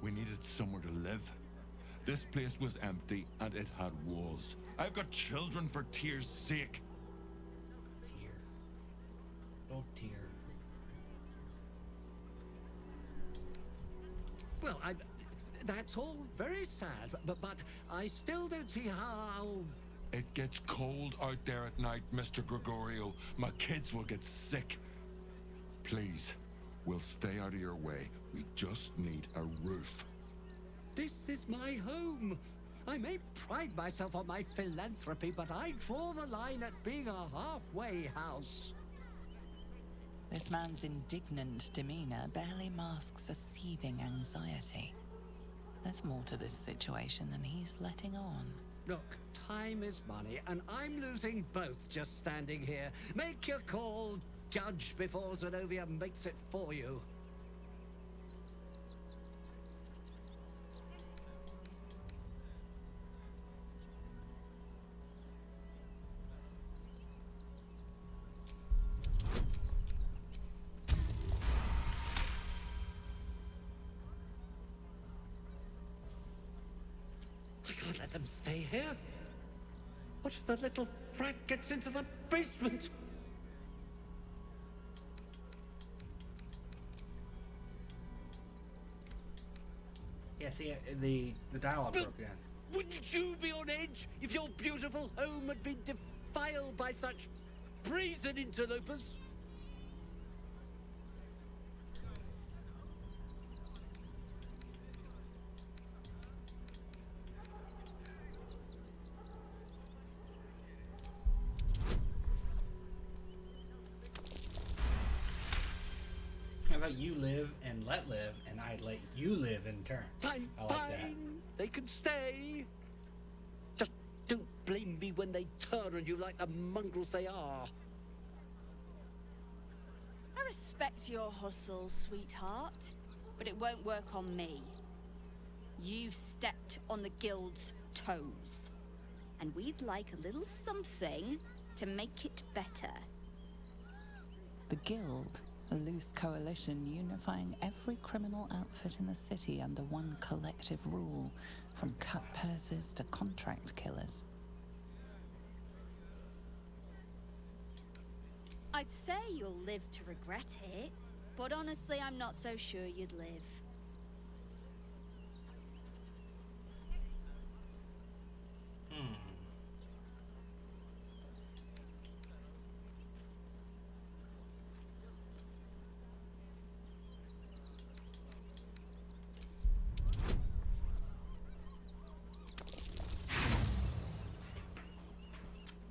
we needed somewhere to live. This place was empty and it had walls. I've got children for tears' sake. Tear. Oh, tear. Well, that's all very sad, but I still don't see how... It gets cold out there at night, Mr. Gregorio. My kids will get sick. Please, we'll stay out of your way. We just need a roof. This is my home. I may pride myself on my philanthropy, but I draw the line at being a halfway house. This man's indignant demeanor barely masks a seething anxiety. There's more to this situation than he's letting on. Look, time is money, and I'm losing both just standing here. Make your call, judge, before Zenobia makes it for you. I can't let them stay here. What if the little brat gets into the basement? Yeah, see, the dialogue broke again. Wouldn't you be on edge if your beautiful home had been defiled by such brazen interlopers? How about you live and let live, and I let you live in turn? Fine, I like fine. that. They can stay. Just don't blame me when they turn on you like the mongrels they are. I respect your hustle, sweetheart, but it won't work on me. You've stepped on the guild's toes, and we'd like a little something to make it better. The Guild, a loose coalition unifying every criminal outfit in the city under one collective rule, from cut purses to contract killers. I'd say you'll live to regret it, but honestly, I'm not so sure you'd live.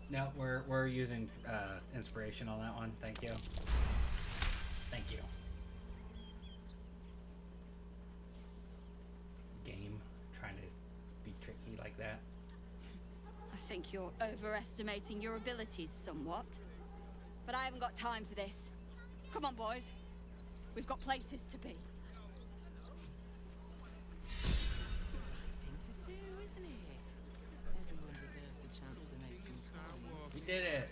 No, we're using inspiration on that one. Thank you. Thank you. Game trying to be tricky like that. I think you're overestimating your abilities somewhat. But I haven't got time for this. Come on, boys. We've got places to be. We did it.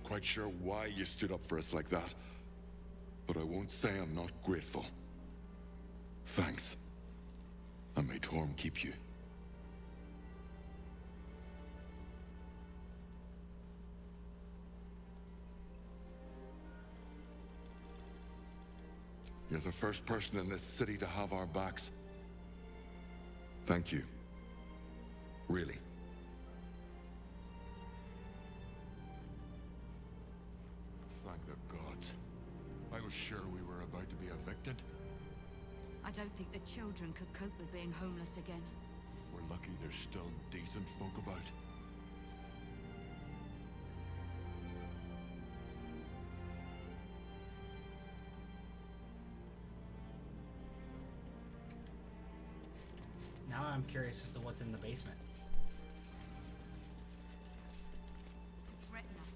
quite sure why you stood up for us like that, but I won't say I'm not grateful. Thanks. And may Torm keep you. You're the first person in this city to have our backs. Thank you. Really. Thank the gods. I was sure we were about to be evicted. I don't think the children could cope with being homeless again. We're lucky there's still decent folk about. Now I'm curious as to what's in the basement. To threaten us.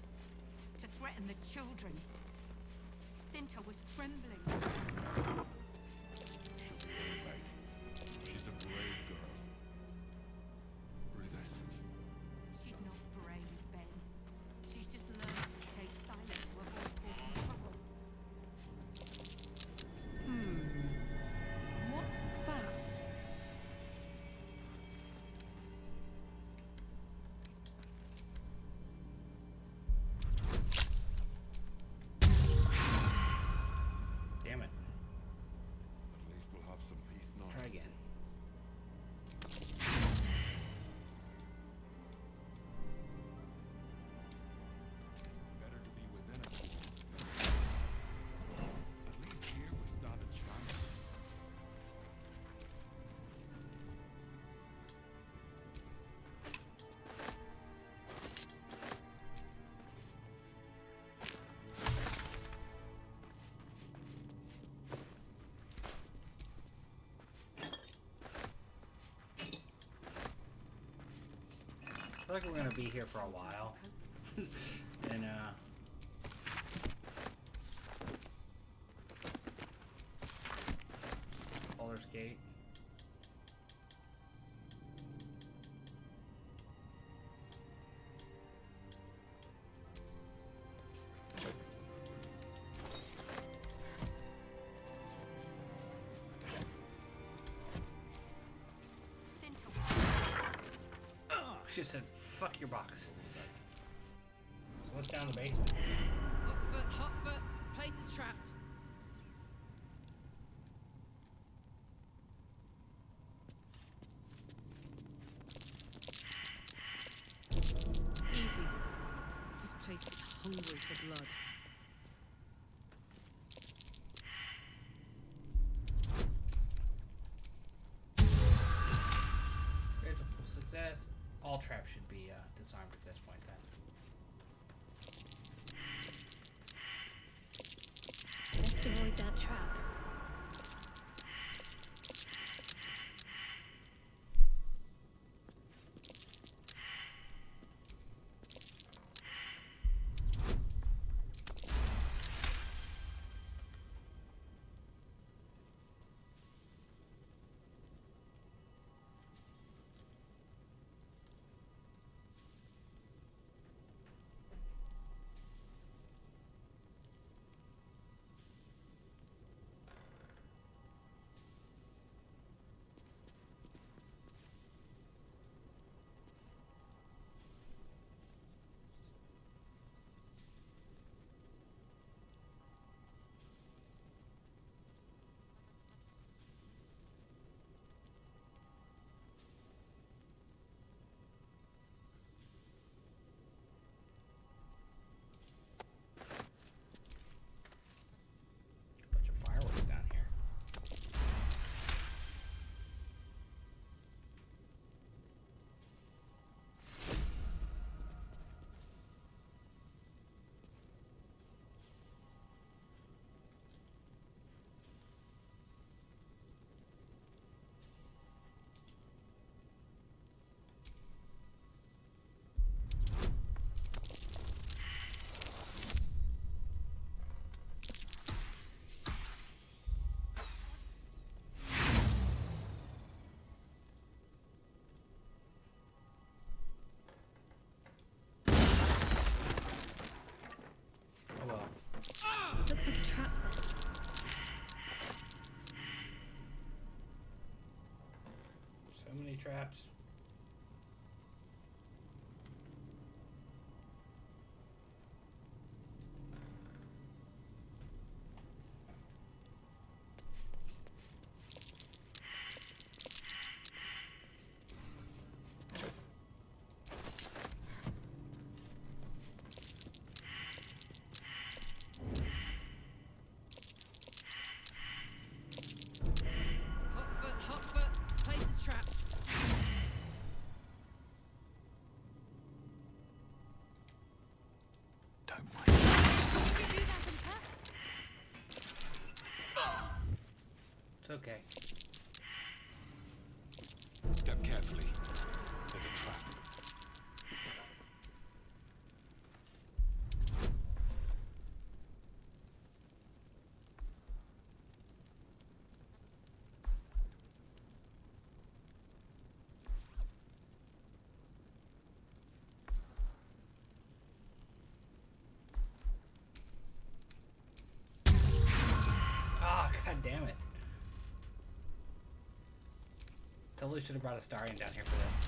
To threaten the children. Cinta was trembling. She'll be all right. She's a brave girl. Through this. She's not brave, Ben. She's just learned to stay silent to avoid causing trouble. What's that? Damn it. At least we'll have some peace now. Try again. Better to be within a sphere. At least here we stand a chance. I feel like we're gonna be here for a while. And Baldur's Gate. She said, fuck your box. So what's down the basement? Hot foot. Place is trapped. Easy. This place is hungry for blood. Critical success. All traps should be disarmed at this point then. Best avoid that trap. It's okay. Step carefully. There's a trap. Ah, god damn it. Totally should have brought a Starian down here for this.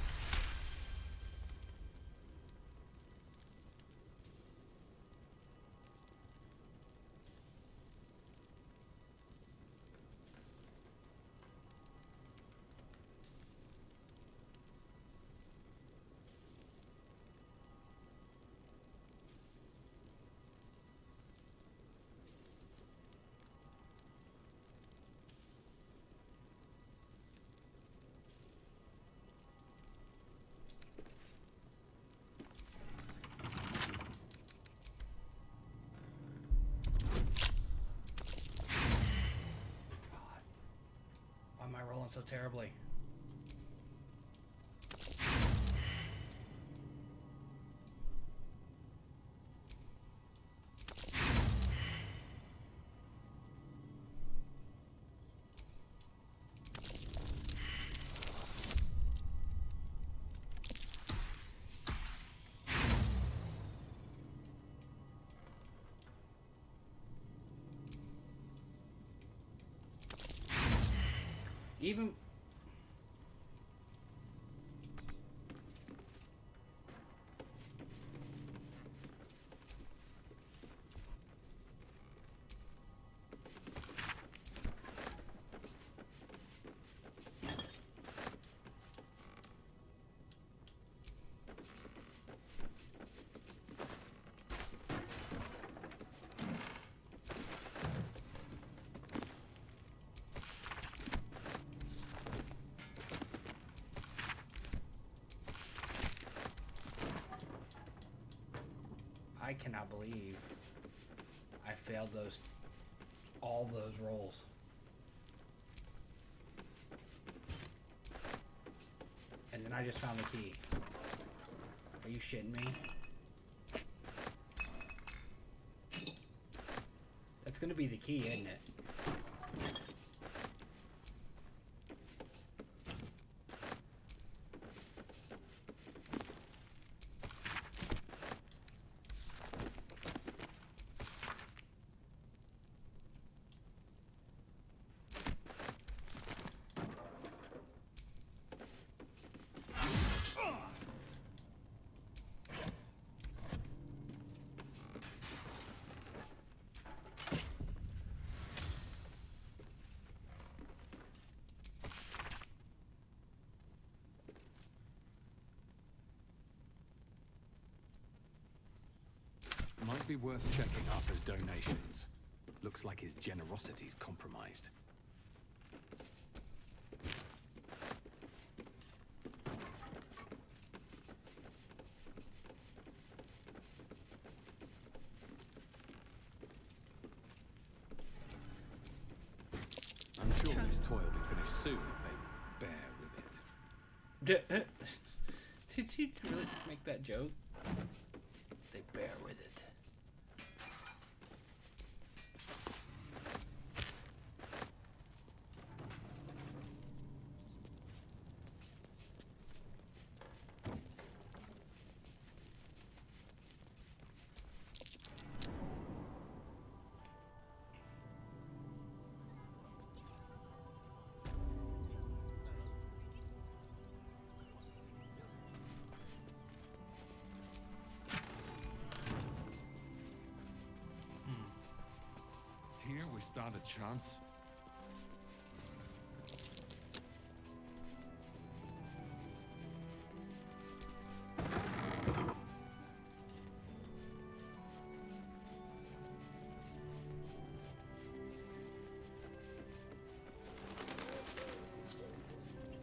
Why am I rolling so terribly? Even I cannot believe I failed all those rolls. And then I just found the key. Are you shitting me? That's gonna be the key, isn't it? Might be worth checking Arthur's donations. Looks like his generosity's compromised. I'm sure this toy will be finished soon if they bear with it. Did you really make that joke? They bear with it. Here we stand a chance.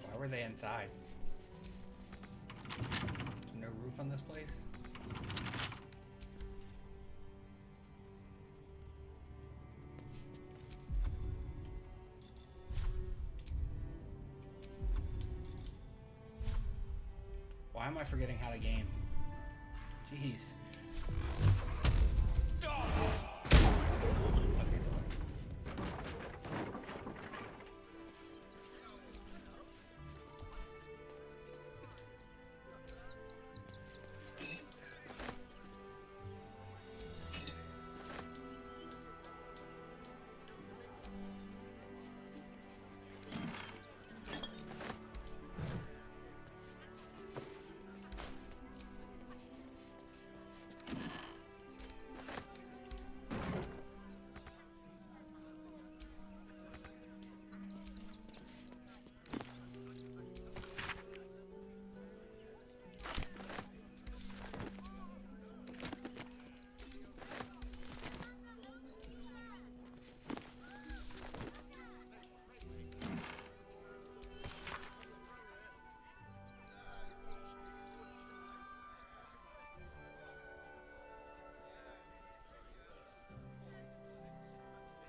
Why were they inside? No roof on this place? am I forgetting how to game? Jeez.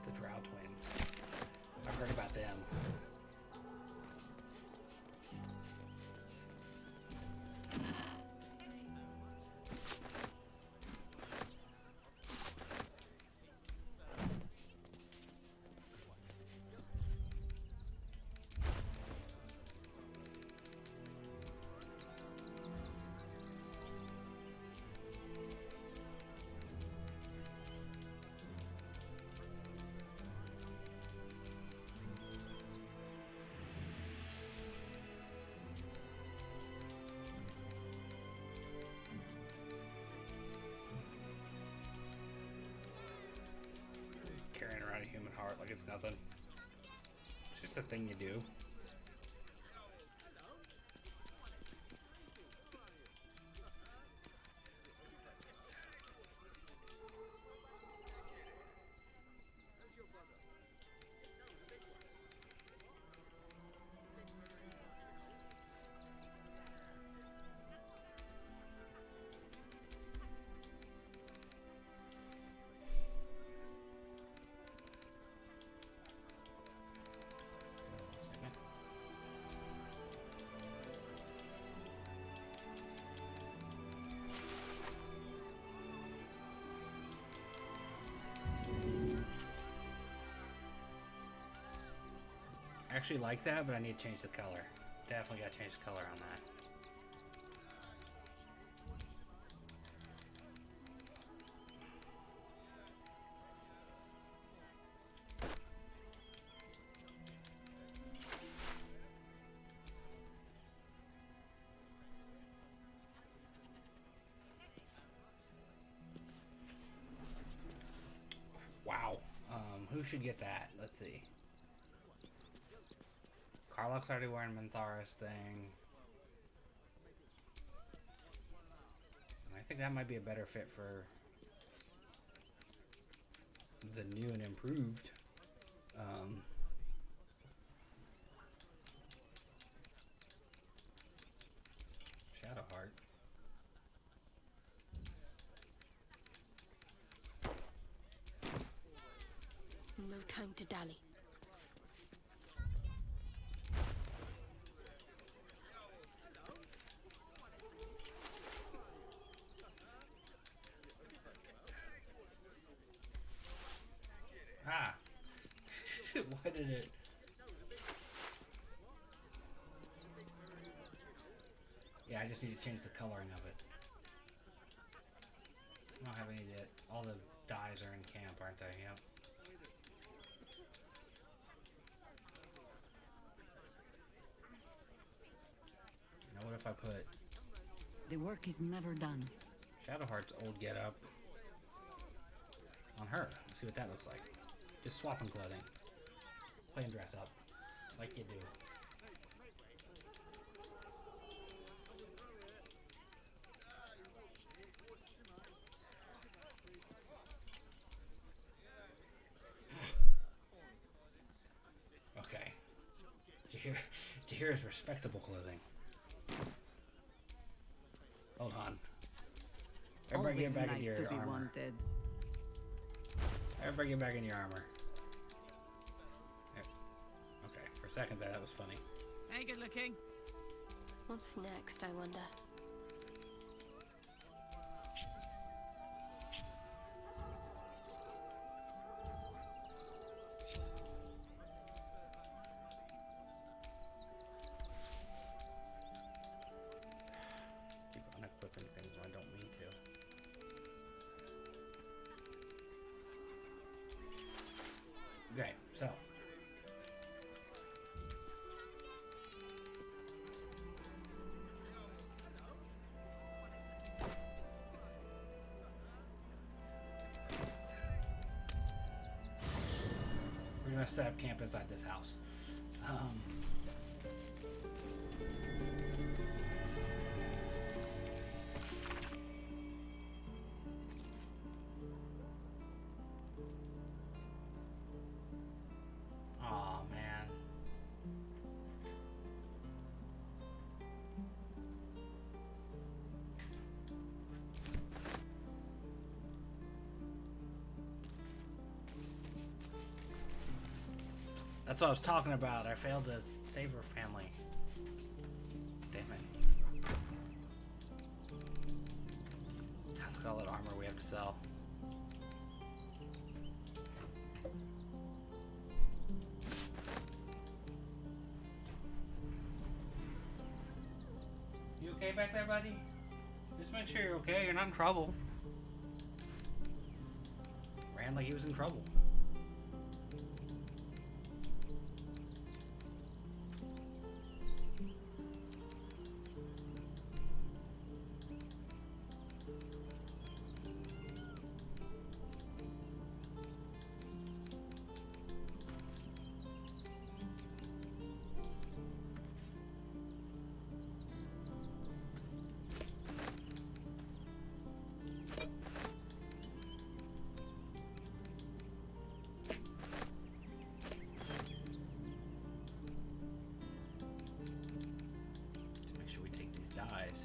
The Drow twins. I've heard about them. Carrying around a human heart like it's nothing. It's just a thing you do. I actually like that, but I need to change the color. Definitely got to change the color on that. Wow. Who should get that? Let's see. Carlock's already wearing Minthar's thing. And I think that might be a better fit for the new and improved. Shadowheart. No time to dally. Ah. Why did it? Yeah, I just need to change the coloring of it. I don't have any of that. All the dyes are in camp, aren't they? Yep. Now what if I put The work is never done. Shadowheart's old getup on her? Let's see what that looks like. Just swapping clothing. Playing dress up. Like you do. Okay. Jahira's respectable clothing. Hold on. Everybody get back into your armor. Wanted. Everybody get back in your armor. Okay, for a second there, that was funny. Hey, good looking. What's next, I wonder? Okay, so. We're gonna set up camp inside this house. Aw, man. That's what I was talking about. I failed to save her family. Damn it. That's all that armor we have to sell. You okay back there, buddy? Just make sure you're okay. You're not in trouble. Ran like he was in trouble. Dies.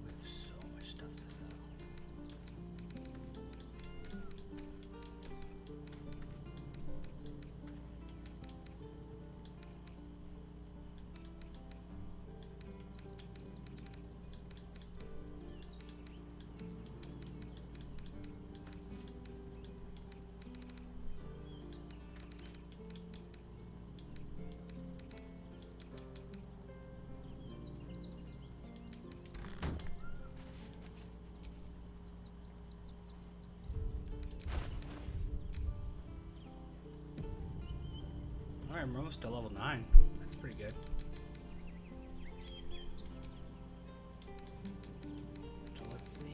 We have so much stuff to sell. Alright, we're almost to level 9. That's pretty good. So let's see.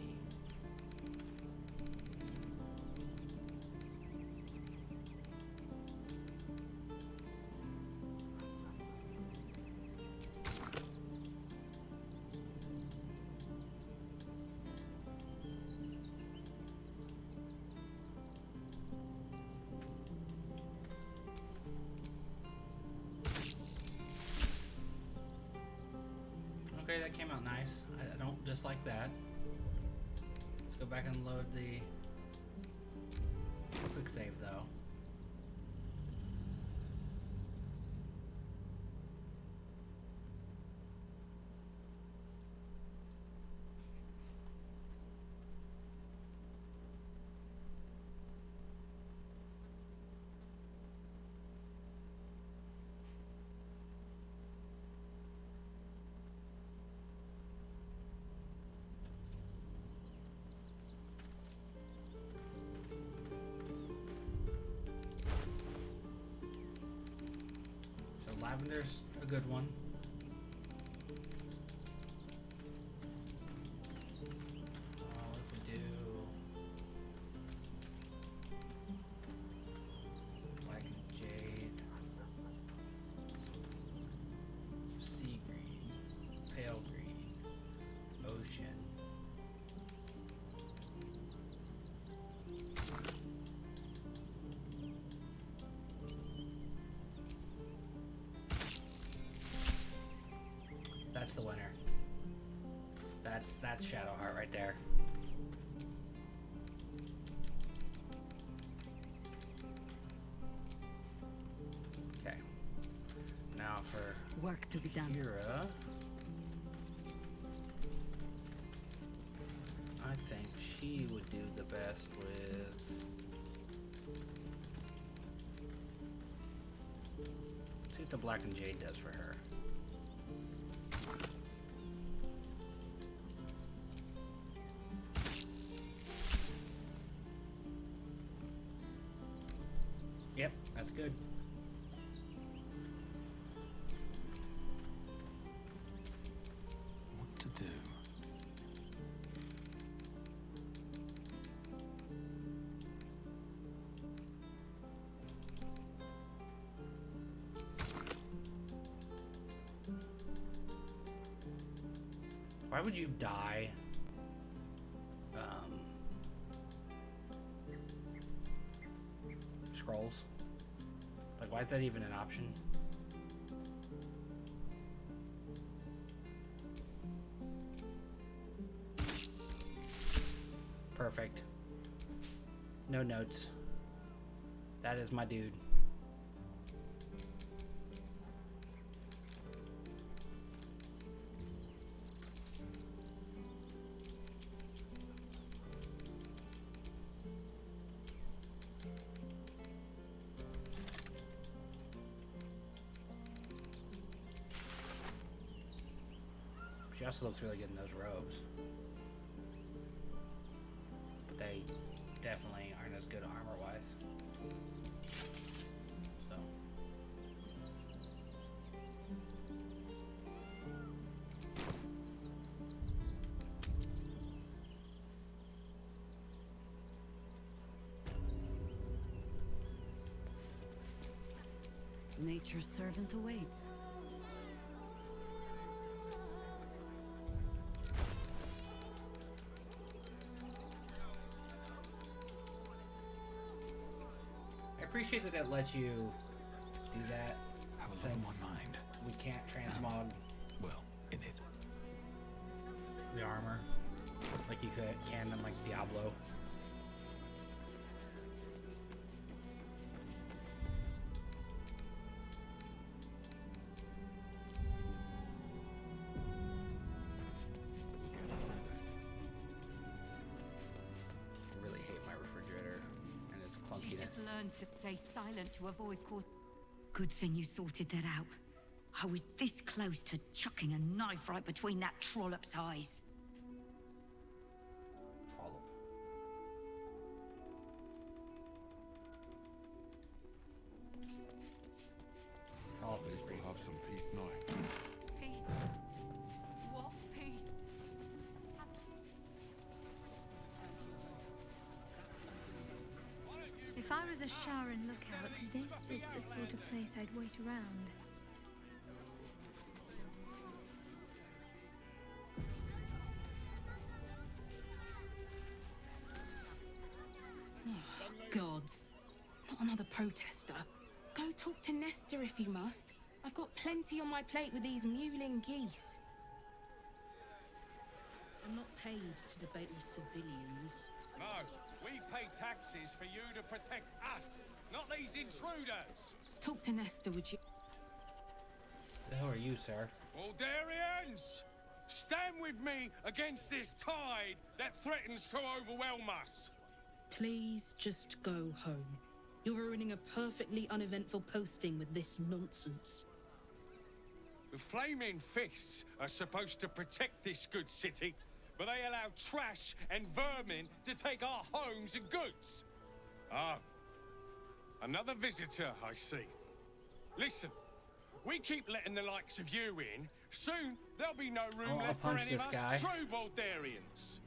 Okay, that came out nice. I don't dislike that. Let's go back and load the quick save though. Lavender's a good one. What if we do black and jade, sea green, pale green, ocean. That's the winner. That's Shadowheart right there. Okay. Now for work to be done. Kira. I think she would do the best with... Let's see what the Black and Jade does for her. Yep, that's good. What to do? Why would you die? Scrolls? Like, why is that even an option? Perfect. No notes. That is my dude. She also looks really good in those robes. But they definitely aren't as good armor-wise. So. Nature's servant awaits. I appreciate that it lets you do that. Have a lot on since my mind. we can't transmog Well, in it. the armor like you can in like Diablo. I really hate my refrigerator and its She's clunkiness. just learned to stay silent to avoid cause. Good thing you sorted that out. I was this close to chucking a knife right between that trollop's eyes. Trollop. Trollop is pretty. We'll have some peace now. Peace. What peace? If I was a Sharan lookout, this is the sort of place I'd wait around. Gods. Not another protester. Go talk to Nestor if you must. I've got plenty on my plate with these mewling geese. I'm not paid to debate with civilians. No, we pay taxes for you to protect us, not these intruders. Talk to Nestor, would you? The hell are you, sir? Aldarians! Stand with me against this tide that threatens to overwhelm us. Please just go home. You're ruining a perfectly uneventful posting with this nonsense. The Flaming Fists are supposed to protect this good city, but they allow trash and vermin to take our homes and goods. Oh, another visitor, I see. Listen, we keep letting the likes of you in. Soon, there'll be no room I'll left for punch any of this us guy. true Baldarians.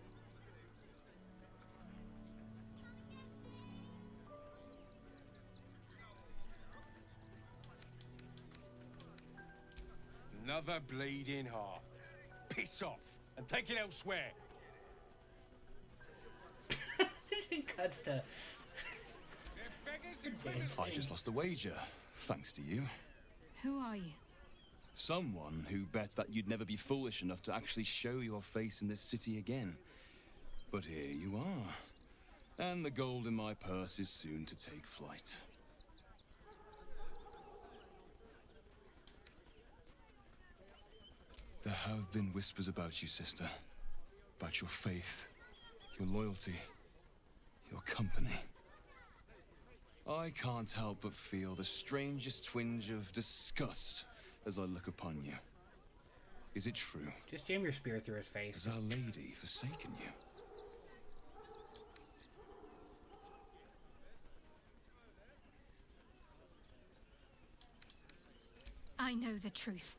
Another bleeding heart. Piss off and take it elsewhere. It cuts to. I just lost a wager, thanks to you. Who are you? Someone who bet that you'd never be foolish enough to actually show your face in this city again. But here you are. And the gold in my purse is soon to take flight. There have been whispers about you, sister. About your faith, your loyalty. your company. I can't help but feel the strangest twinge of disgust as I look upon you. Is it true? Just jam your spear through his face. Has Our Lady forsaken you? I know the truth.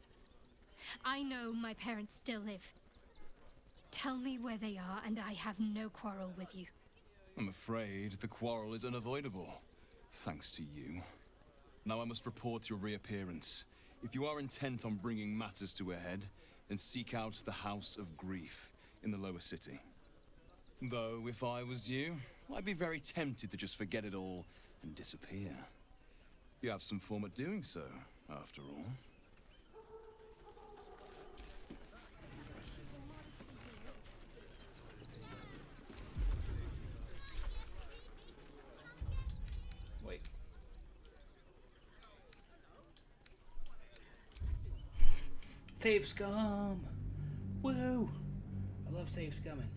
I know my parents still live. Tell me where they are, and I have no quarrel with you. I'm afraid the quarrel is unavoidable, thanks to you. Now I must report your reappearance. If you are intent on bringing matters to a head, then seek out the House of Grief in the lower city. Though, if I was you, I'd be very tempted to just forget it all and disappear. You have some form at doing so, after all. Wait. Save scum! Woo! I love save scumming.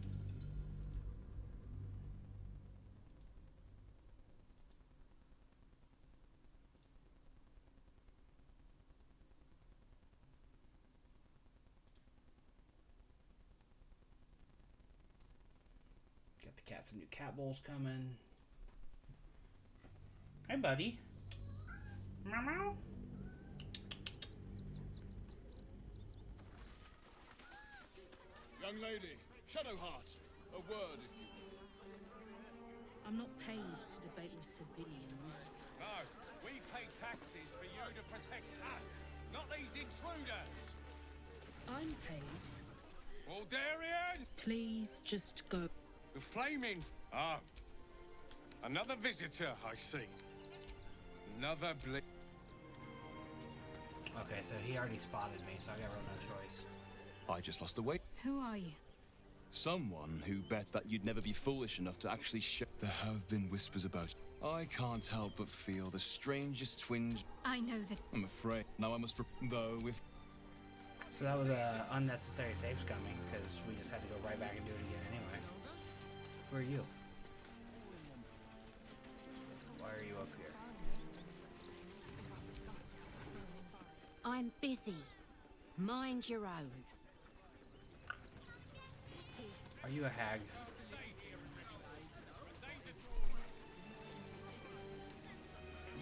Got the cat some new cat bowls coming. Hey, buddy. Meow meow. Young lady, Shadowheart, a word if you will. I'm not paid to debate with civilians. No, we pay taxes for you to protect us, not these intruders. I'm paid. Baldurian! Please just go. The flaming... Oh. Another visitor, I see. Another Okay, so he already spotted me, so I got no choice. I just lost the weight. Who are you? Someone who bets that you'd never be foolish enough to actually show. There have been whispers about you. I can't help but feel the strangest twinge. I know that. I'm afraid. Now I must. Though, if. So that was a unnecessary save scumming, because we just had to go right back and do it again anyway. Who are you? Why are you up here? I'm busy. Mind your own. Are you a hag?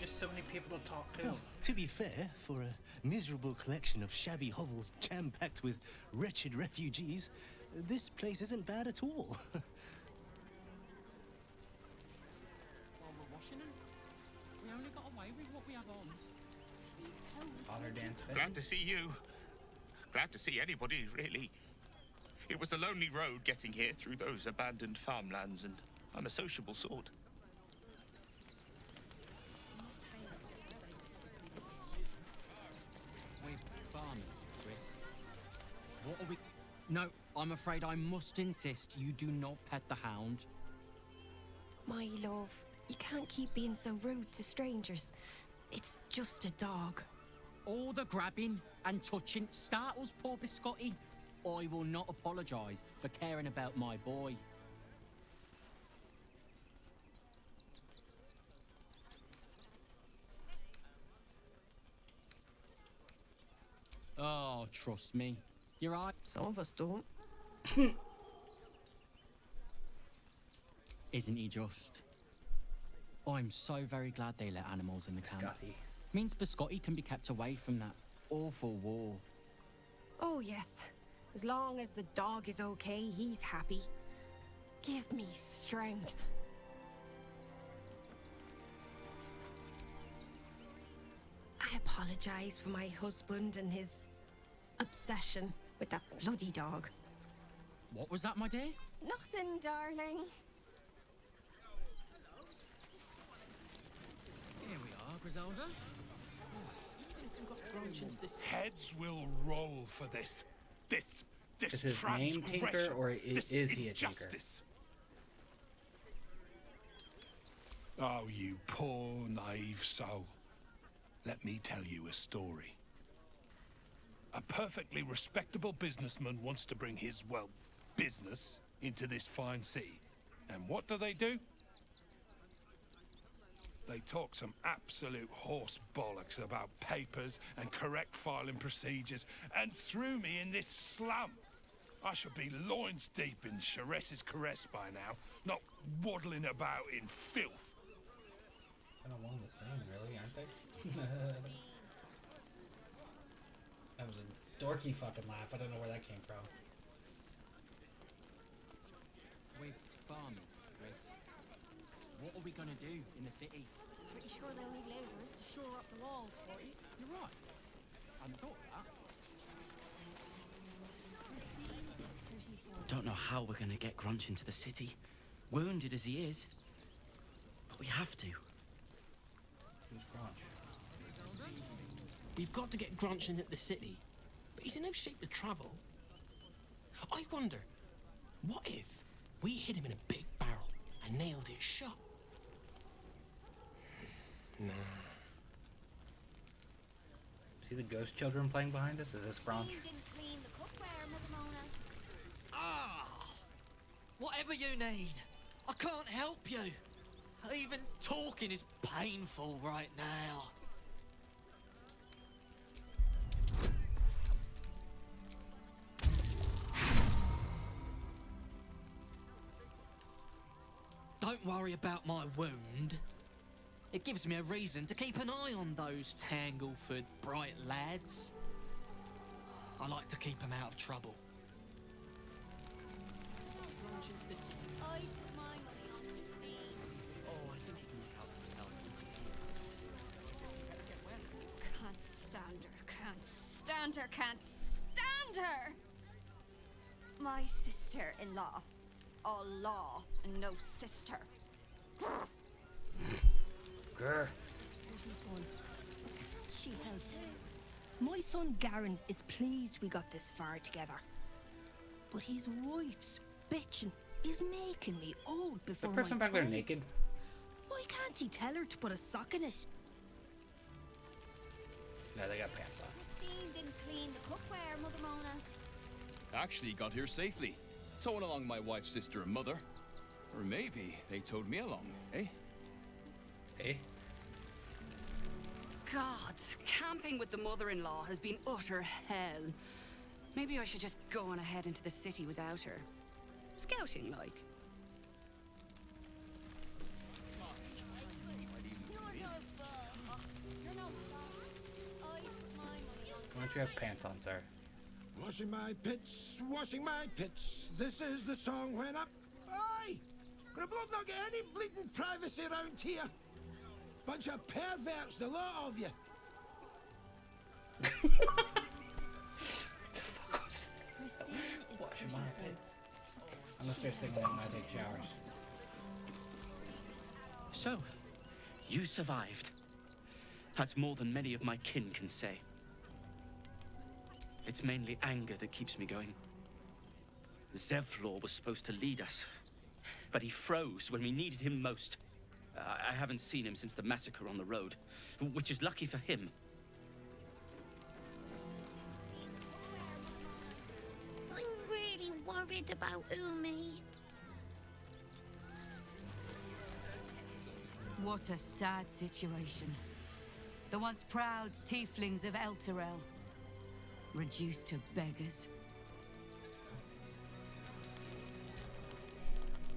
Just so many people to talk to. Well, to be fair, for a miserable collection of shabby hovels jam-packed with wretched refugees, this place isn't bad at all. While we're washing them, we only got away with what we have on. Otter dance fit. Glad to see you. Glad to see anybody, really. It was a lonely road getting here through those abandoned farmlands, and I'm a sociable sort. We're farmers, Chris. What are we... No, I'm afraid I must insist you do not pet the hound. My love, you can't keep being so rude to strangers. It's just a dog. All the grabbing and touching startles poor Biscotti. I will not apologise for caring about my boy. Oh, trust me. You're right. Some of us don't. Isn't he just? I'm so very glad they let animals in the camp. Biscotti. Means Biscotti can be kept away from that awful war. Oh, yes. As long as the dog is okay, he's happy. Give me strength. I apologize for my husband and his obsession with that bloody dog. What was that, my dear? Nothing, darling. Here we are, Griselda. Heads will roll for this. This Is his name Tinker, or is he a tinker? injustice. Oh, you poor, naive soul. Let me tell you a story. A perfectly respectable businessman wants to bring his, well, business into this fine city. And what do? They talk some absolute horse bollocks about papers and correct filing procedures and threw me in this slum. I should be loins deep in Sharess's caress by now, not waddling about in filth. Kind of one the same, really, aren't they? That was a dorky fucking laugh. I don't know where that came from. With farmers, Chris, what are we gonna do in the city? Pretty sure they'll need labourers to shore up the walls for you. You're right. I hadn't thought of that. Don't know how we're gonna get Grunch into the city, wounded as he is, but we have to. Who's Grunch? We've got to get Grunch into the city, but he's in no shape to travel. I wonder, what if we hid him in a big barrel and nailed it shut? Nah. See the ghost children playing behind us? Is this Grunch? Ah! Whatever you need, I can't help you. Even talking is painful right now. Don't worry about my wound. It gives me a reason to keep an eye on those Tangleford bright lads. I like to keep them out of trouble. I put my money on Christine. Oh, I think he can help himself. Can't stand her, can't stand her, can't stand her! My sister-in-law. All law and no sister. Grr. Grr. She helps. My son Garen is pleased we got this far together. But his wife's bitching is making me old The before person my back there time. naked? Why can't he tell her to put a sock in it? No, they got pants on. Christine didn't clean the cookware, Mother Mona. Actually got here safely. Towing along my wife's sister and mother. Or maybe they towed me along, eh? Eh? God, camping with the mother-in-law has been utter hell. Maybe I should just go on ahead into the city without her. Scouting, like. Why don't you have pants on, sir? Washing my pits, this is the song when up. Aye! Gonna bloke not get any bleeding privacy around here. Bunch of perverts, the lot of you. Washing my pits. I'm gonna start singing that when I take showers. So, you survived. That's more than many of my kin can say. It's mainly anger that keeps me going. Zevlor was supposed to lead us, but he froze when we needed him most. I haven't seen him since the massacre on the road, which is lucky for him. I'm really worried about Umi. What a sad situation. The once proud tieflings of Elturel, reduced to beggars.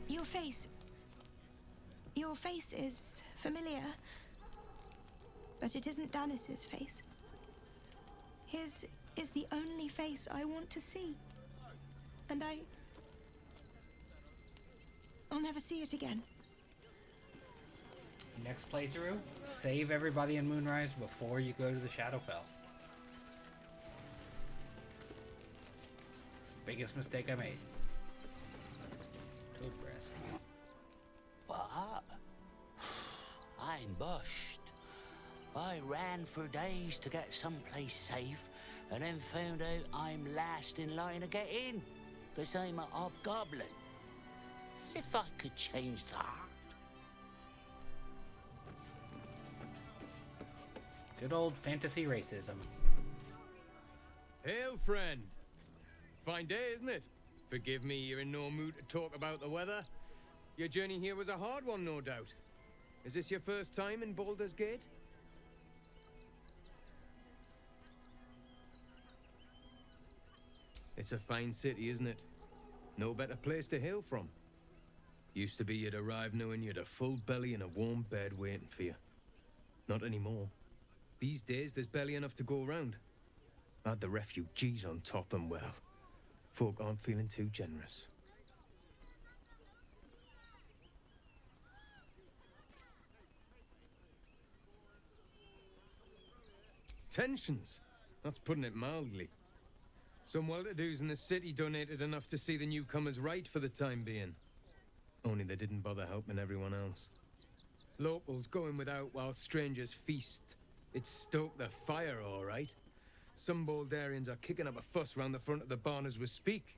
Your face is familiar, but it isn't Danis's face. His is the only face I want to see. And I'll never see it again. Next playthrough, save everybody in Moonrise before you go to the Shadowfell. Biggest mistake I made. Toad breath. What? I'm bushed. I ran for days to get someplace safe and then found out I'm last in line to get in, because I'm a hobgoblin. As if I could change that. Good old fantasy racism. Hail, friend. Fine day, isn't it? Forgive me, you're in no mood to talk about the weather. Your journey here was a hard one, no doubt. Is this your first time in Baldur's Gate? It's a fine city, isn't it? No better place to hail from. Used to be you'd arrive knowing you'd a full belly and a warm bed waiting for you. Not anymore. These days, there's barely enough to go around. Add the refugees on top and, well, folk aren't feeling too generous. Tensions? That's putting it mildly. Some well-to-dos in the city donated enough to see the newcomers right for the time being. Only they didn't bother helping everyone else. Locals going without while strangers feast. It stoked the fire, all right. Some Baldurians are kicking up a fuss round the front of the barn as we speak.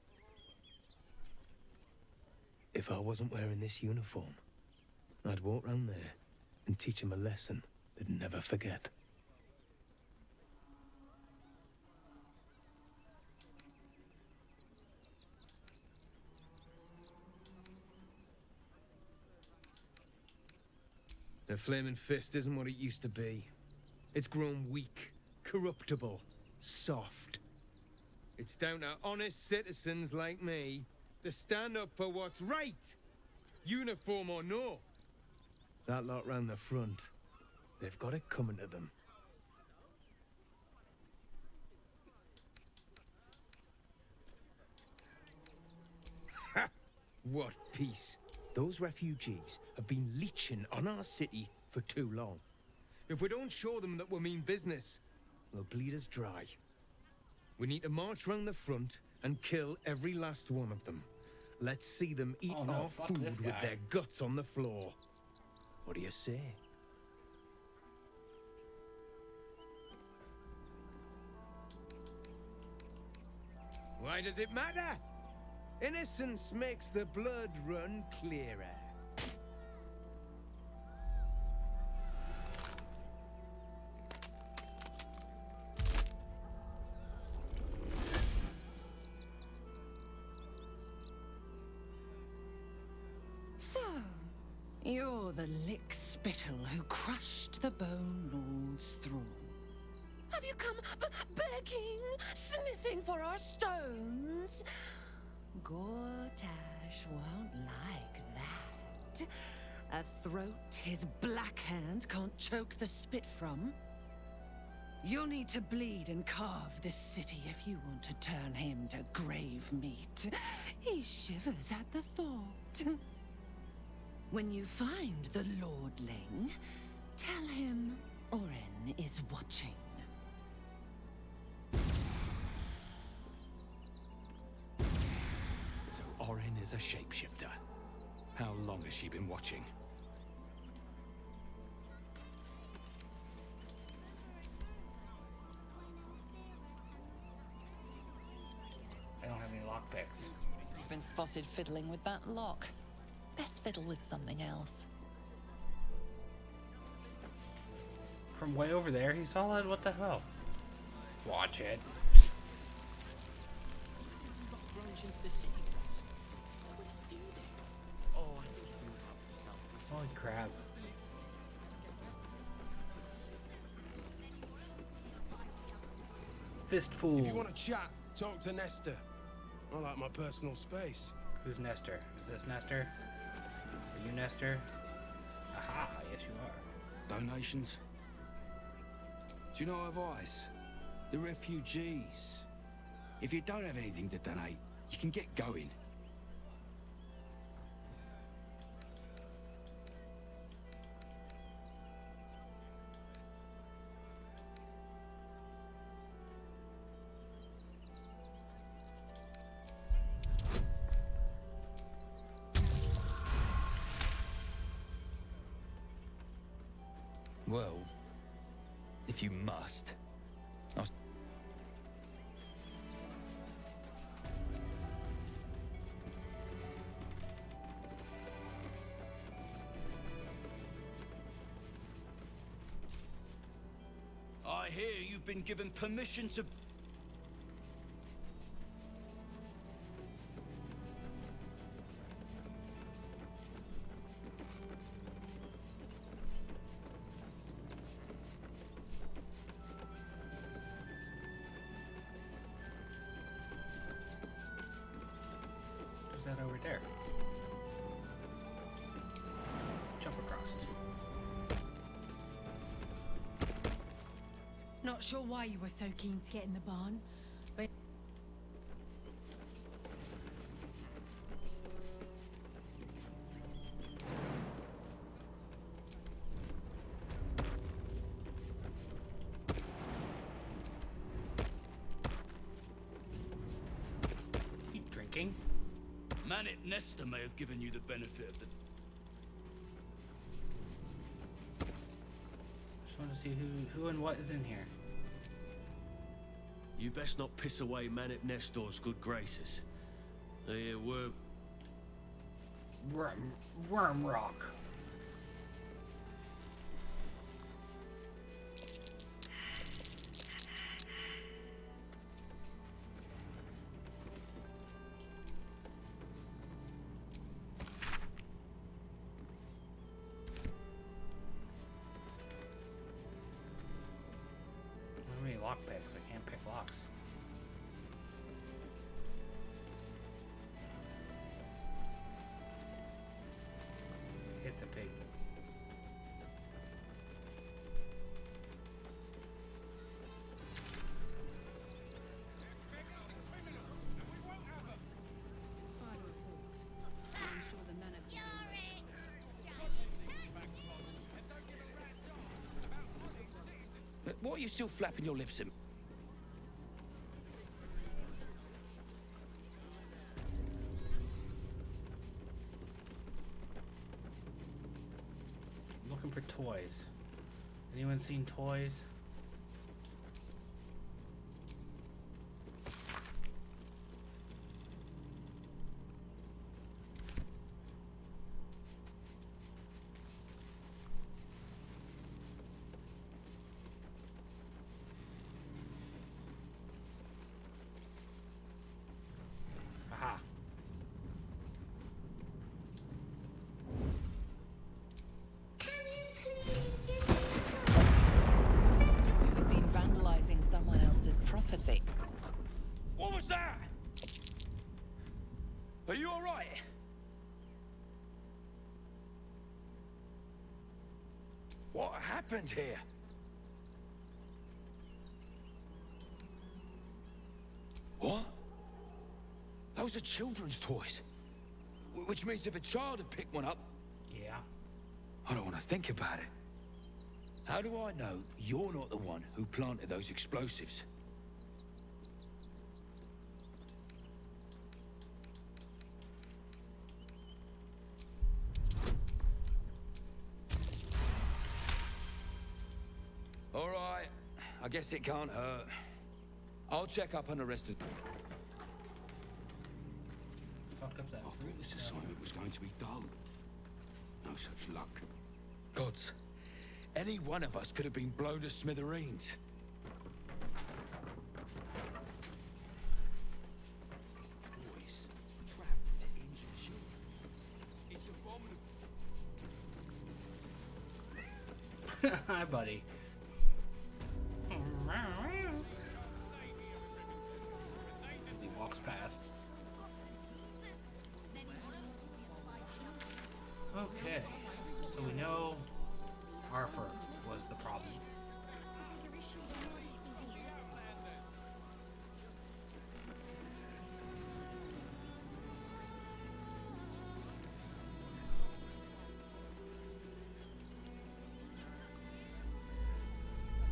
If I wasn't wearing this uniform, I'd walk round there and teach them a lesson they'd never forget. The Flaming Fist isn't what it used to be. It's grown weak, corruptible, soft. It's down to honest citizens like me to stand up for what's right, uniform or no. That lot round the front, they've got it coming to them. Ha! What peace. Those refugees have been leeching on our city for too long. If we don't show them that we mean business, they'll bleed us dry. We need to march round the front and kill every last one of them. Let's see them eat our food with their guts on the floor. What do you say? Why does it matter? Innocence makes the blood run clearer. So, you're the lick-spittle who crushed the Bone Lord's thrall. Have you come begging, sniffing for our stones? Gortash won't like that. A throat his black hand can't choke the spit from. You'll need to bleed and carve this city if you want to turn him to grave meat. He shivers at the thought. When you find the Lordling, tell him Oren is watching. So Oren is a shapeshifter. How long has she been watching? I don't have any lockpicks. You've been spotted fiddling with that lock. Best fiddle with something else. From way over there, he saw that? What the hell? Watch it. Holy crap. Fistful. If you want to chat, talk to Nestor. I like my personal space. Who's Nestor? Is this Nestor? Are you Nestor? Aha, yes you are. Donations? Do you know advice? The refugees. If you don't have anything to donate, you can get going. Well, if you must. I hear you've been given permission to... is that over there? Jump across. Not sure why you were so keen to get in the barn, but... You drinking? Manet Nesta may have given you the benefit of the... Just want to see who and what is in here. You best not piss away Manet Nestor's good graces. We're... Worm Rock. How many lockpicks? I can't pick locks. It's a pig. What are you still flapping your lips at? Looking for toys. Anyone seen toys? Aha. We were seen vandalizing someone else's property. What was that? Are you all right? What happened here? What? Those are children's toys. Which means if a child had picked one up... Yeah. I don't want to think about it. How do I know you're not the one who planted those explosives? All right. I guess it can't hurt. I'll check up on the rest of... Fuck up that. I thought this assignment was going to be dull. No such luck. Gods, any one of us could have been blown to smithereens. Boys, trapped to injure children. It's abominable. Hi, buddy. As he walks past. Okay, so we know Arthur was the problem.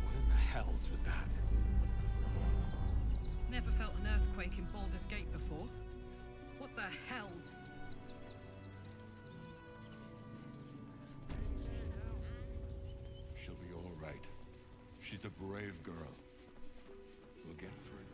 What in the hells was that? Never felt an earthquake in Baldur's Gate before. What the hell's... She'll be all right. She's a brave girl. We'll get through.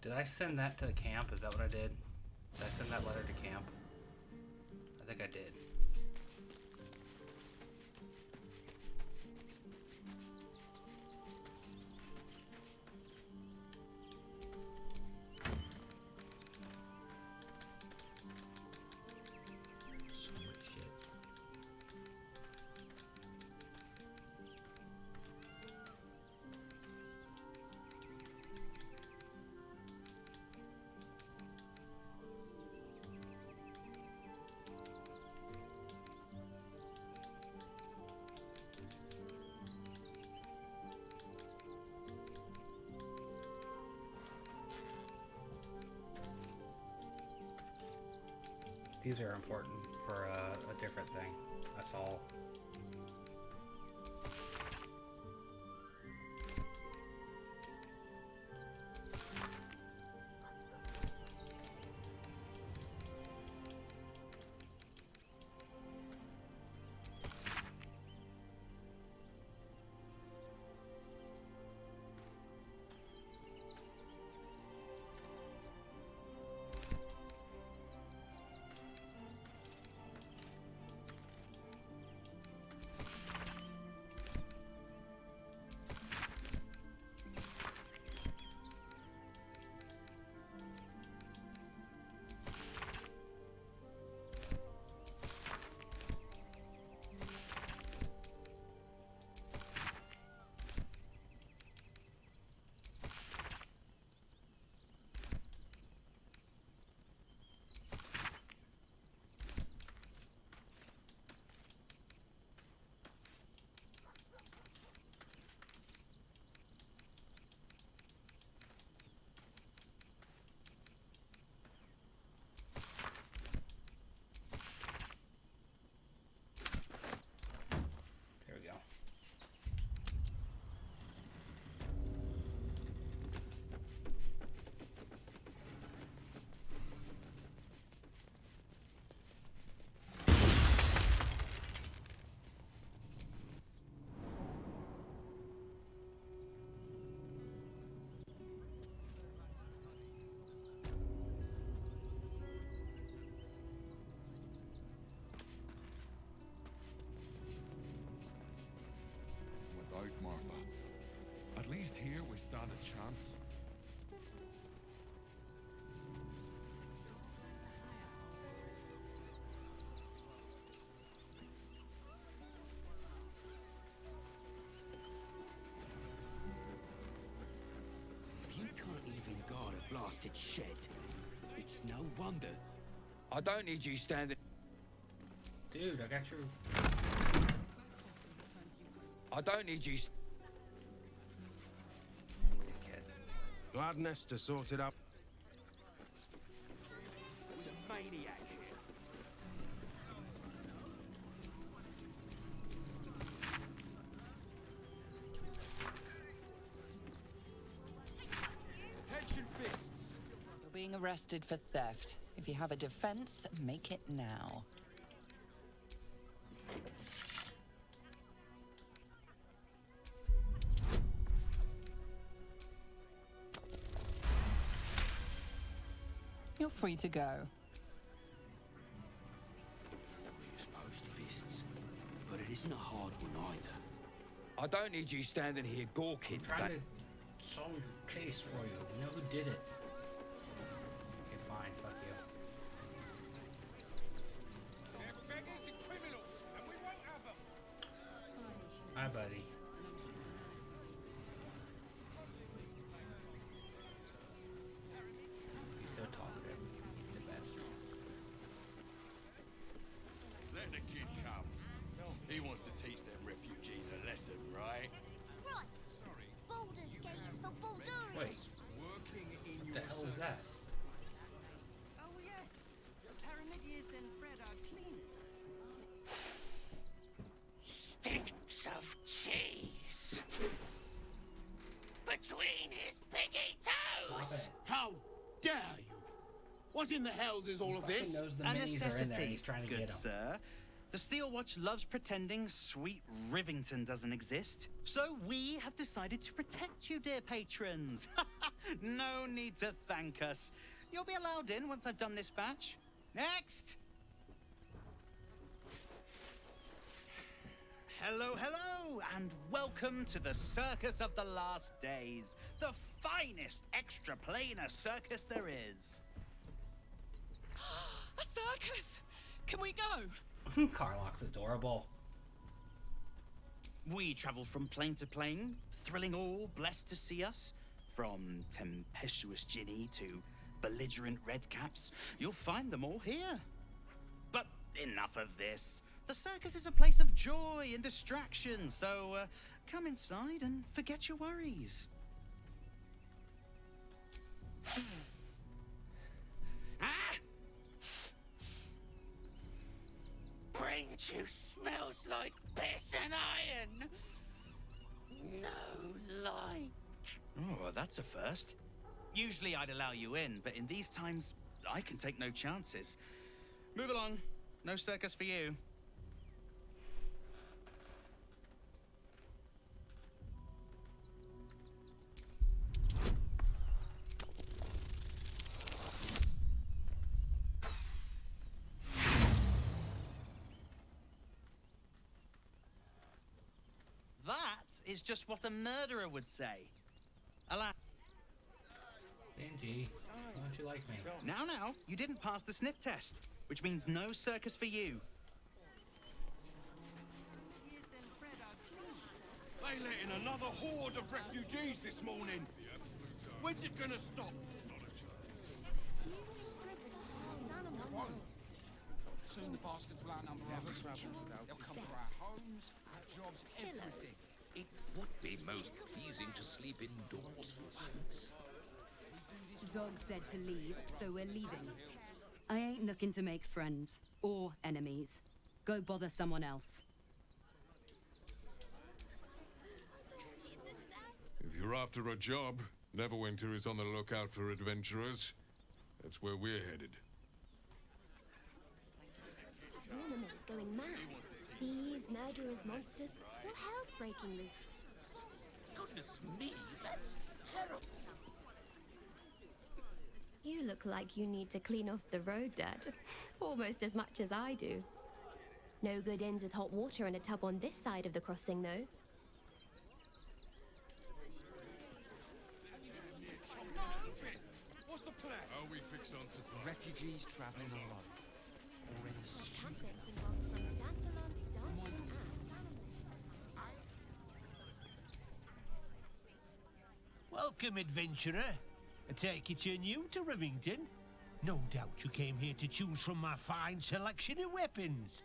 Did I send that to camp? Is that what I did? Did I send that letter to camp? I think I did. So much shit. These are important for a different thing. That's all. Without Martha, at least here we stand a chance. If you can't even guard a blasted shed, it's no wonder. I don't need you standing. Dude, I got your... I don't need you. Glad Nesta sorted out. With a maniac here. Attention, fists. You're being arrested for theft. If you have a defense, make it now. You're free to go. We supposed fists, but it isn't a hard one either. I don't need you standing here gawking. I'm trying to solve your case for you. You know who did it. Okay, fine. Fuck you. They're beggars and criminals, and we won't have them. Hi, buddy. He's so talkative. He's the best. Let the kid come. He wants to teach them refugees a lesson, right? Right. Sorry. Baldur's Gate is for Baldurians. Wait. What the hell is that? Oh, yes. Paramidius and Fred are cleaners. Stinks of cheese. Between his piggy toes. How dare you? What in the hells is all of this? Knows the A minis are in there. necessity, He's trying to good get them. sir. The Steel Watch loves pretending sweet Rivington doesn't exist. So we have decided to protect you, dear patrons. No need to thank us. You'll be allowed in once I've done this batch. Next! Hello, hello, and welcome to the Circus of the Last Days, the finest extra-planar circus there is. A circus! Can we go? Carlock's adorable. We travel from plane to plane, thrilling all blessed to see us. From tempestuous Ginny to belligerent redcaps, you'll find them all here. But enough of this. The circus is a place of joy and distraction, so come inside and forget your worries. Brain juice smells like piss and iron. No light. Oh, that's a first. Usually I'd allow you in, but in these times, I can take no chances. Move along. No circus for you. That is just what a murderer would say. Benji, don't you like me? Now, you didn't pass the sniff test, which means no circus for you. They let in another horde of refugees this morning. When's it gonna stop? Soon the bastards will outnumber us. They'll come for our homes, our jobs, everything. It would be most pleasing to sleep indoors for once. Zog said to leave, so we're leaving. I ain't looking to make friends or enemies. Go bother someone else. If you're after a job, Neverwinter is on the lookout for adventurers. That's where we're headed. This Rulerman is going mad. Thieves, murderers, monsters, all hell's breaking loose. Goodness me, that's terrible. You look like you need to clean off the road dirt, almost as much as I do. No good inns with hot water and a tub on this side of the crossing, though. What's the plan? Are we fixed on supply? Refugees travelling alone. Or in a street. Welcome, adventurer. I take it you're new to Rivington. No doubt you came here to choose from my fine selection of weapons.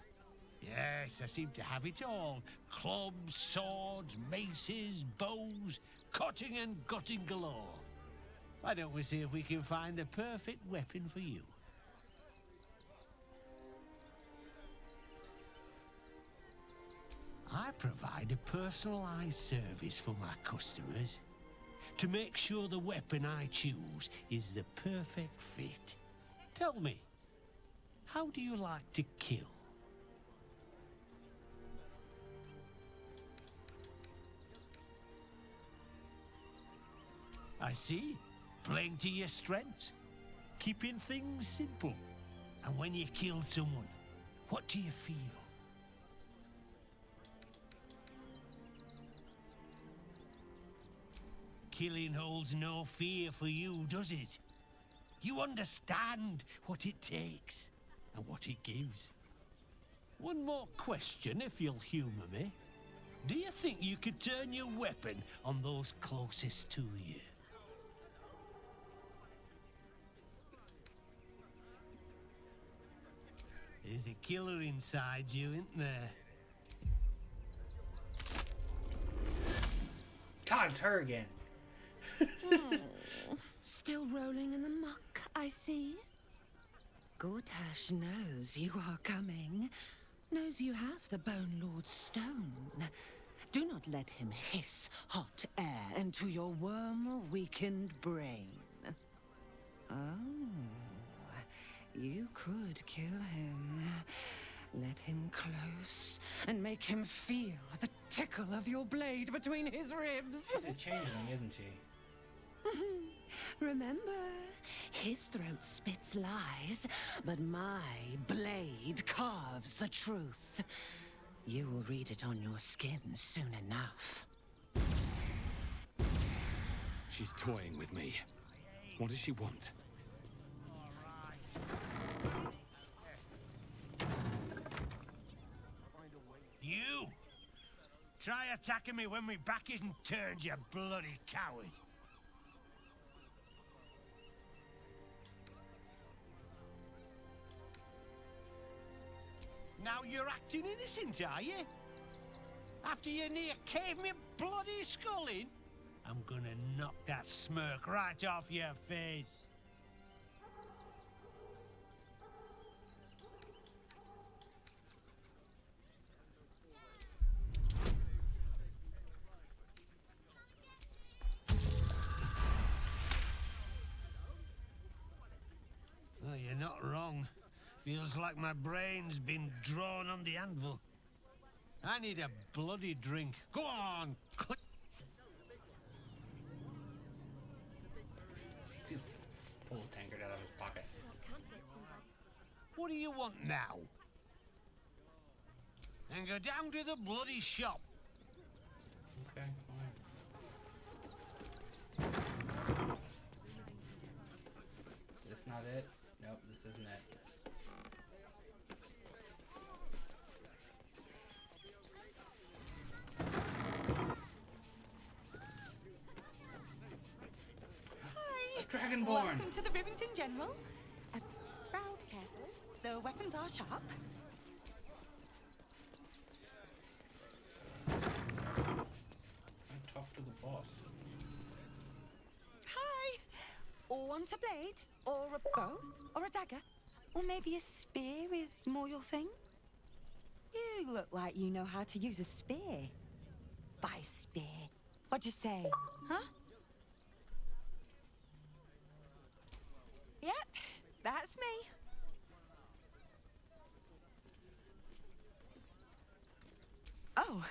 Yes, I seem to have it all. Clubs, swords, maces, bows, cutting and gutting galore. Why don't we see if we can find the perfect weapon for you? I provide a personalized service for my customers to make sure the weapon I choose is the perfect fit. Tell me, how do you like to kill? I see. Playing to your strengths. Keeping things simple. And when you kill someone, what do you feel? Killing holds no fear for you, does it? You understand what it takes and what it gives. One more question, if you'll humor me. Do you think you could turn your weapon on those closest to you? There's a killer inside you, isn't there? God, it's her again. Still rolling in the muck, I see. Gortash knows you are coming. Knows you have the Bone Lord's stone. Do not let him hiss hot air into your worm-weakened brain. Oh, you could kill him. Let him close and make him feel the tickle of your blade between his ribs. She's a changeling, isn't she? Remember, his throat spits lies, but my blade carves the truth. You will read it on your skin soon enough. She's toying with me. What does she want? You! Try attacking me when my back isn't turned, you bloody coward! Now you're acting innocent, are you? After you near caved me bloody skull in? I'm gonna knock that smirk right off your face. Oh, you're not wrong. Feels like my brain's been drawn on the anvil. I need a bloody drink. Go on, click. Pull a tankard out of his pocket. What do you want now? And go down to the bloody shop. Okay, fine. Is this not it? Nope, this isn't it. Dragonborn! Welcome to the Rivington General. Browse careful. The weapons are sharp. Talk to the boss. Hi! Want a blade? Or a bow? Or a dagger? Or maybe a spear is more your thing? You look like you know how to use a spear. By spear. What'd you say? Huh? Yep, that's me. Oh,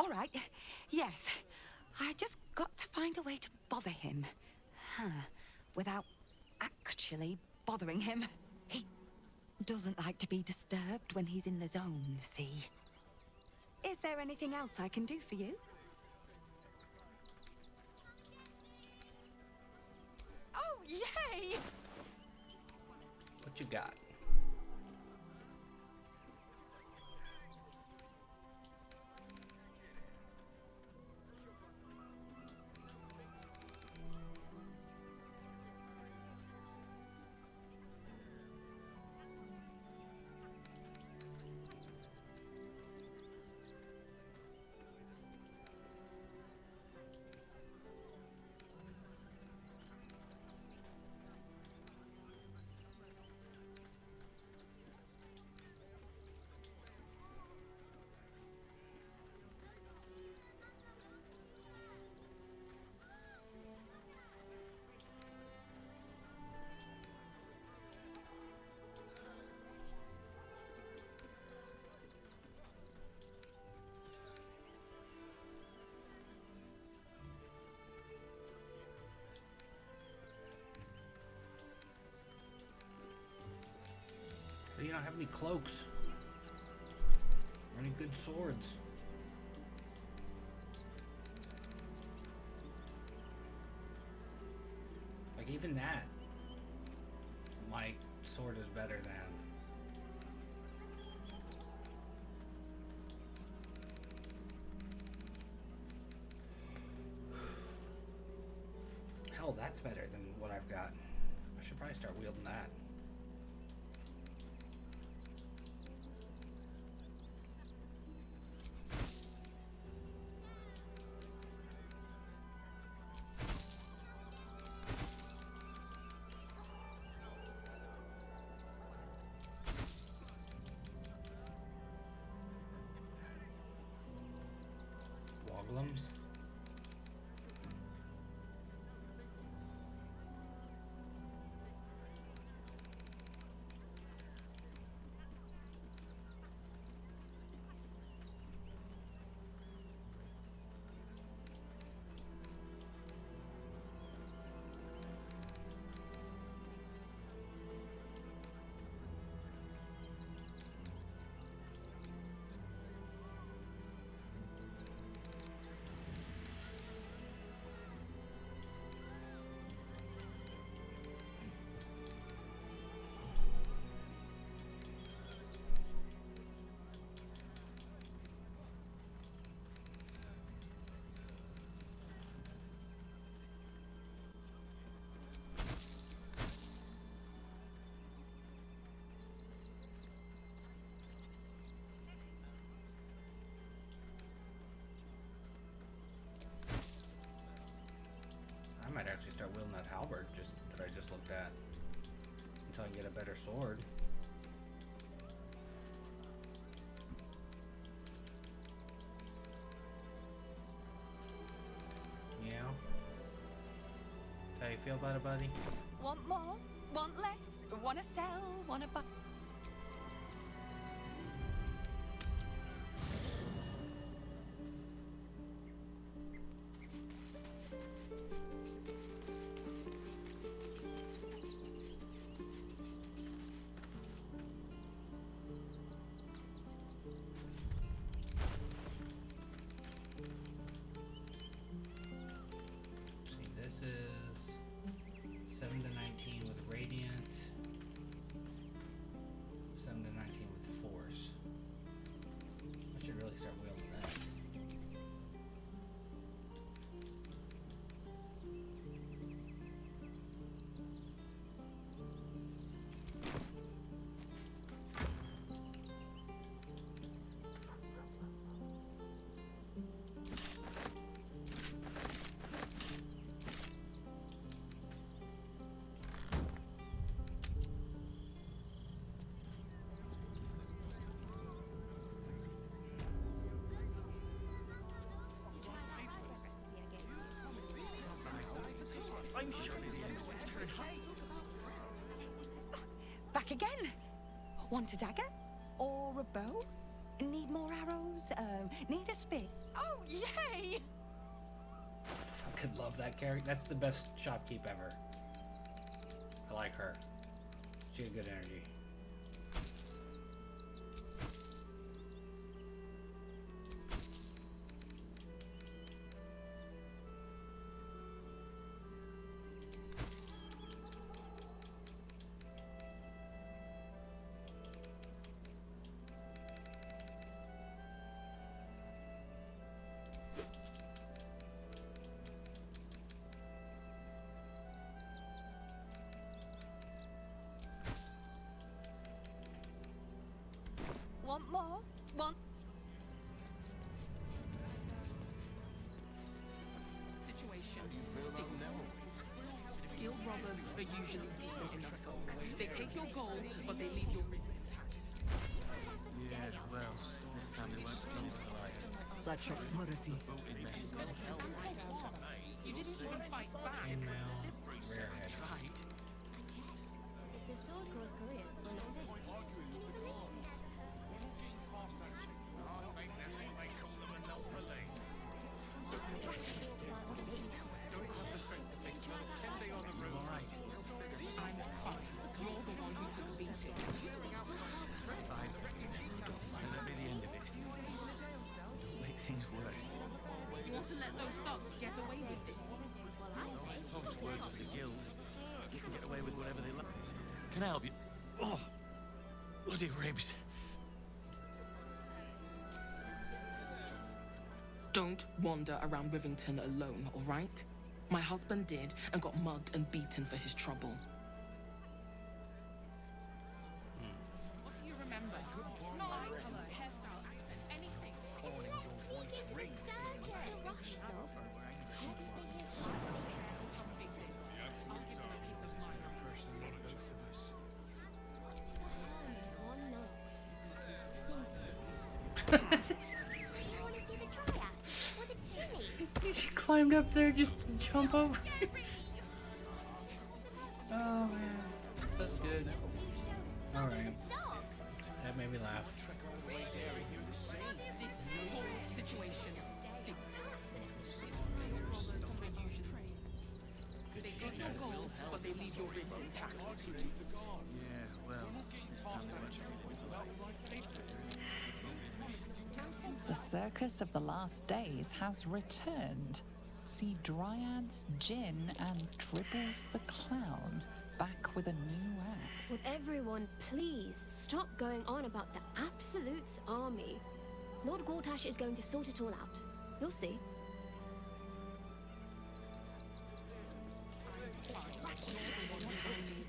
all right. Yes, I just got to find a way to bother him. Without actually bothering him. He doesn't like to be disturbed when he's in the zone, see? Is there anything else I can do for you? Oh, yay! What you got? You don't have any cloaks or any good swords. Like even that, my sword is better than. Hell, that's better than what I've got. I should probably start wielding that. Woglums. wielding that halberd that I just looked at until I can get a better sword. Yeah. How you feel about it, buddy? Want more? Want less? Wanna sell? Wanna buy? See, this is 7 to 19 with Radiant, 7 to 19 with Force. I should really start wielding this. I'm sure Back again. Want a dagger? Or a bow? Need more arrows? Need a spear? Oh, yay! Fucking love that character. That's the best shopkeep ever. I like her. She had good energy. Want more? Want... Situation stinks. Guild robbers are usually decent enough folk. They take your gold, but they leave your rings intact. Yeah, well, this time they won't feel right. Such authority. You didn't even fight back. Rarehead. Right. It's the sword cross careers. I'm fine. You're the one who took the beating. Fine. That'll be the end of it. Don't make things worse. You want to let those thugs get away with this? Post words for the guild. You can get away with whatever they like. Can I help you? Oh, bloody ribs. Don't wander around Rivington alone, all right? My husband did and got mugged and beaten for his trouble. What do you remember? No eye color, hairstyle, accent, anything. He climbed up there just to jump over. Oh man, that's good. All right, that made me laugh. This whole situation stinks. They take your gold, but they leave your ribs intact. Yeah, well, this time they won't. The Circus of the Last Days has returned. See Dryads, Jin, and Dribbles the Clown back with a new act. Would everyone please stop going on about the Absolute's army? Lord Gortash is going to sort it all out. You'll see.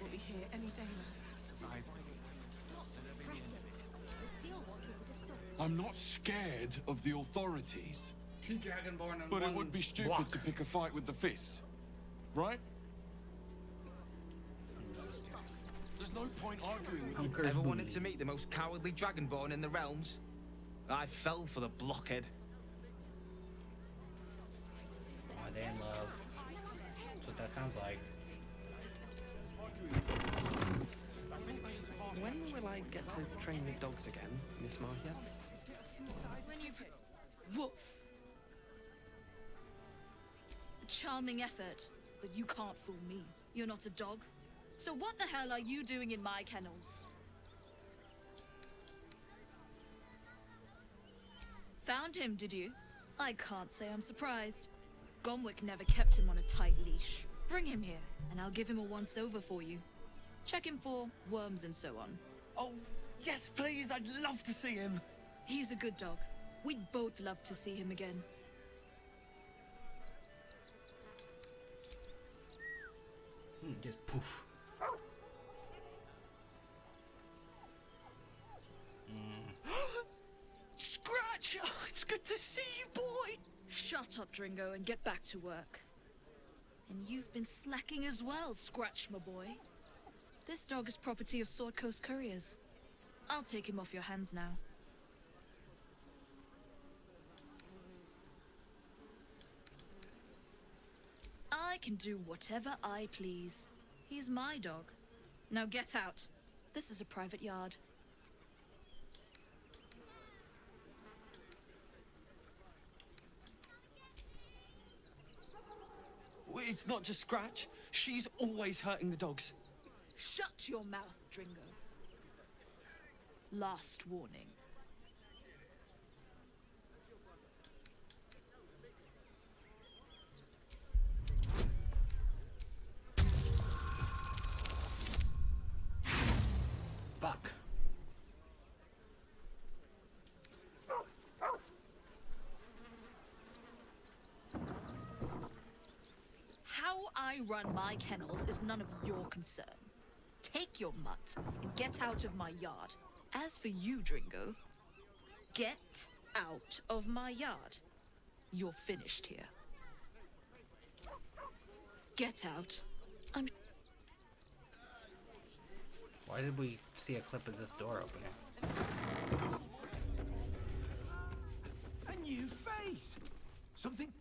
We'll be here any day now. I'm not scared of the authorities. Two Dragonborn and But one it would be stupid block. to pick a fight with the fists. Right? point arguing with Hunker's Ever wanted booty. to meet the most cowardly dragonborn in the realms? I fell for the blockhead. Why they in love? That's what that sounds like. When will I get to train the dogs again, Miss Marcia? When you... Woof! A charming effort, but you can't fool me. You're not a dog. So what the hell are you doing in my kennels? Found him, did you? I can't say I'm surprised. Gomwick never kept him on a tight leash. Bring him here, and I'll give him a once-over for you. Check him for worms and so on. Oh, yes, please. I'd love to see him. He's a good dog. We'd both love to see him again. Just poof. Scratch! Oh, it's good to see you, boy! Shut up, Dringo, and get back to work. And you've been slacking as well, Scratch, my boy. This dog is property of Sword Coast Couriers. I'll take him off your hands now. I can do whatever I please. He's my dog. Now get out. This is a private yard. It's not just Scratch. She's always hurting the dogs. Shut your mouth, Dringo. Last warning. Fuck. How I run my kennels is none of your concern. Take your mutt and get out of my yard. As for you, Dringo, get out of my yard. You're finished here. Get out. I'm... Why did we see a clip of this door opening? A new face! Something...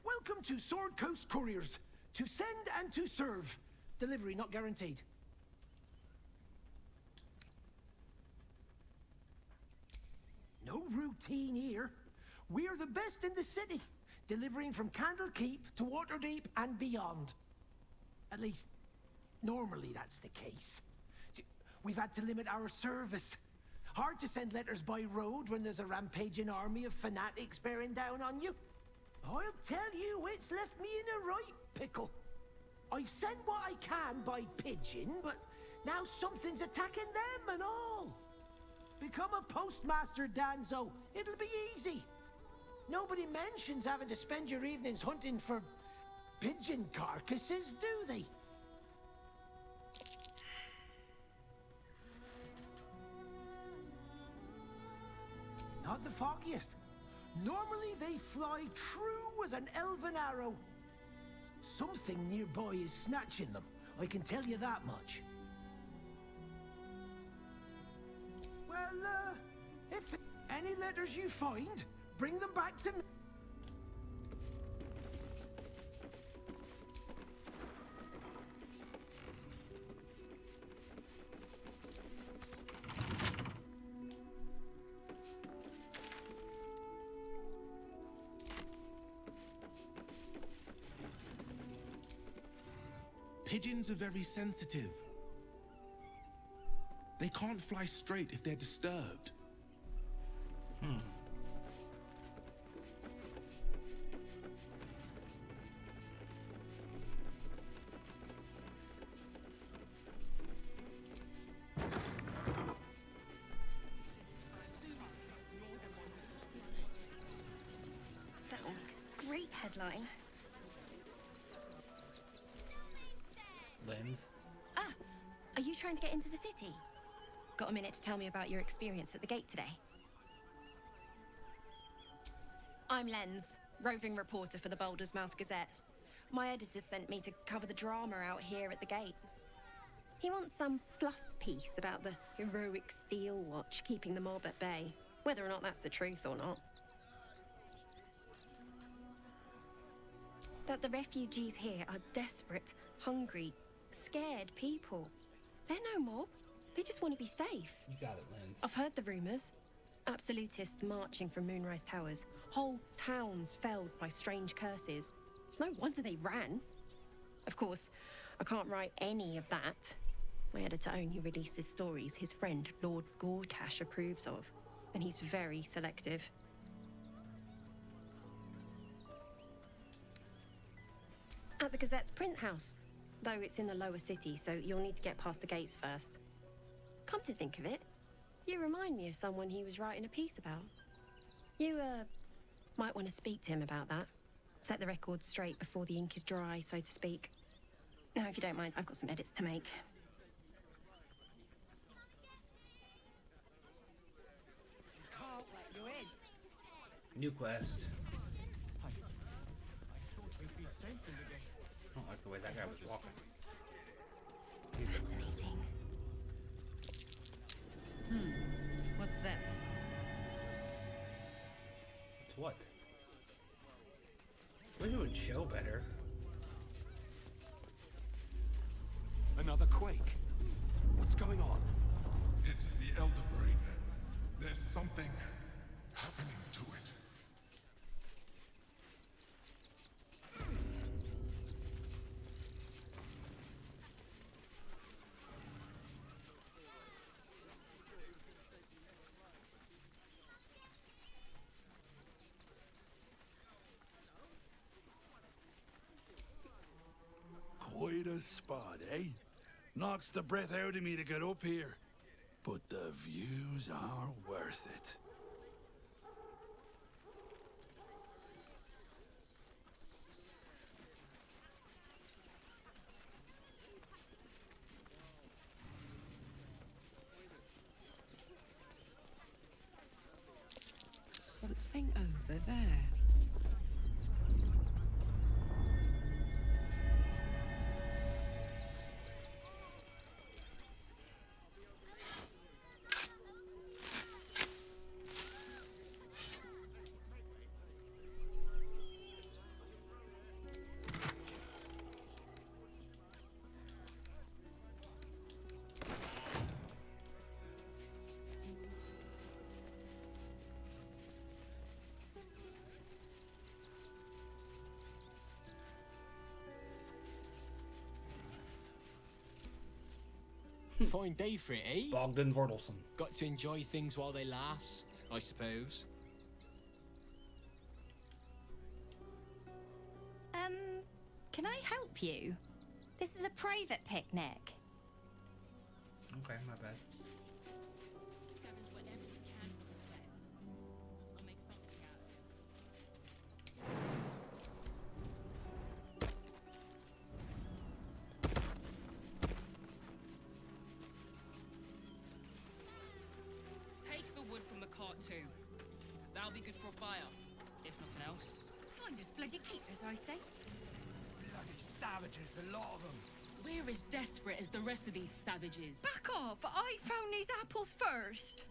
Welcome to Sword Coast Couriers. To send and to serve. Delivery not guaranteed. No routine here. We're the best in the city. Delivering from Candlekeep to Waterdeep and beyond. At least, normally that's the case. We've had to limit our service. Hard to send letters by road when there's a rampaging army of fanatics bearing down on you. I'll tell you, it's left me in a right pickle. I've sent what I can by pigeon, but now something's attacking them and all. Become a postmaster, Danzo. It'll be easy. Nobody mentions having to spend your evenings hunting for pigeon carcasses, do they? Not the foggiest. Normally they fly true as an elven arrow. Something nearby is snatching them, I can tell you that much. Well, if any letters you find, bring them back to me. Pigeons are very sensitive. They can't fly straight if they're disturbed. Great headline. Lens. Ah, are you trying to get into the city? Got a minute to tell me about your experience at the gate today? I'm Lens, roving reporter for the Baldur's Mouth Gazette. My editors sent me to cover the drama out here at the gate. He wants some fluff piece about the heroic steel watch keeping the mob at bay, whether or not that's the truth or not. That the refugees here are desperate, hungry, scared people. They're no mob. They just want to be safe. You got it, Lens. I've heard the rumours. Absolutists marching from Moonrise Towers. Whole towns felled by strange curses. It's no wonder they ran. Of course, I can't write any of that. My editor only releases stories his friend Lord Gortash approves of, and he's very selective. At the Gazette's print house, though it's in the lower city, so you'll need to get past the gates first. Come to think of it, you remind me of someone he was writing a piece about. You, might want to speak to him about that. Set the record straight before the ink is dry, so to speak. Now, if you don't mind, I've got some edits to make. Can't let you in. New quest. I thought we'd be safe in the gate. I don't like the way that guy was walking. Fascinating. What's that? It's what? Wish it would show better. Another quake. What's going on? It's the Elder Brain. There's something happening to it. Quite a spot, eh? Knocks the breath out of me to get up here. But the views are worth it. Something over there. Fine day for it, eh? Bogdan Vordelson. Got to enjoy things while they last, I suppose. Can I help you? This is a private picnic. Okay, my bad. Take the wood from the cart too. That'll be good for a fire, if nothing else. Find us bloody keepers, I say. Bloody savages, a lot of them. We're as desperate as the rest of these savages. Back off! I found these apples first.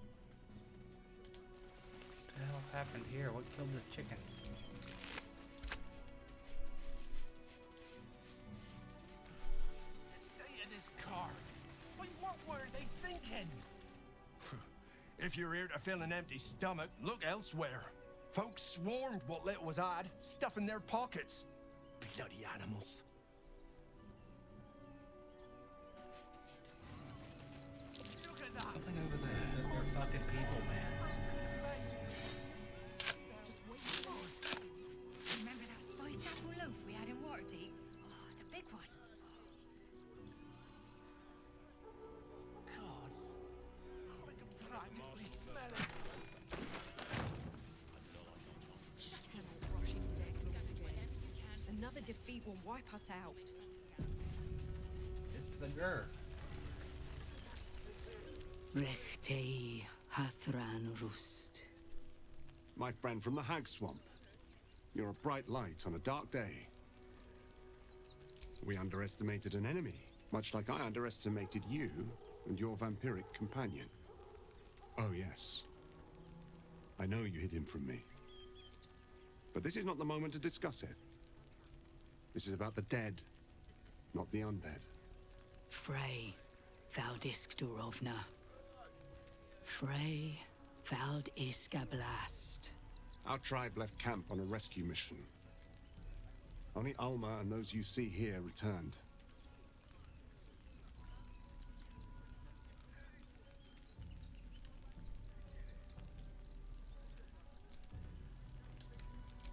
What the hell happened here? What killed the chickens? The state of this car. Wait, what were they thinking? If you're here to fill an empty stomach, look elsewhere. Folks swarmed what little was odd, stuffing their pockets. Bloody animals. Look at that. Something over there. They're fucking people, man. Remember that spiced apple loaf we had in Waterdeep? Oh, the big one. God. I can practically smell it. Rushing to their claws again. Another defeat will wipe us out. It's the Gur. Rechtei Hathran Rust. My friend from the Hag Swamp. You're a bright light on a dark day. We underestimated an enemy. Much like I underestimated you and your vampiric companion. Oh, yes. I know you hid him from me. But this is not the moment to discuss it. This is about the dead, not the undead. Frey Valdiskdurovna. Frey Valdiskablast. Our tribe left camp on a rescue mission. Only Alma and those you see here returned.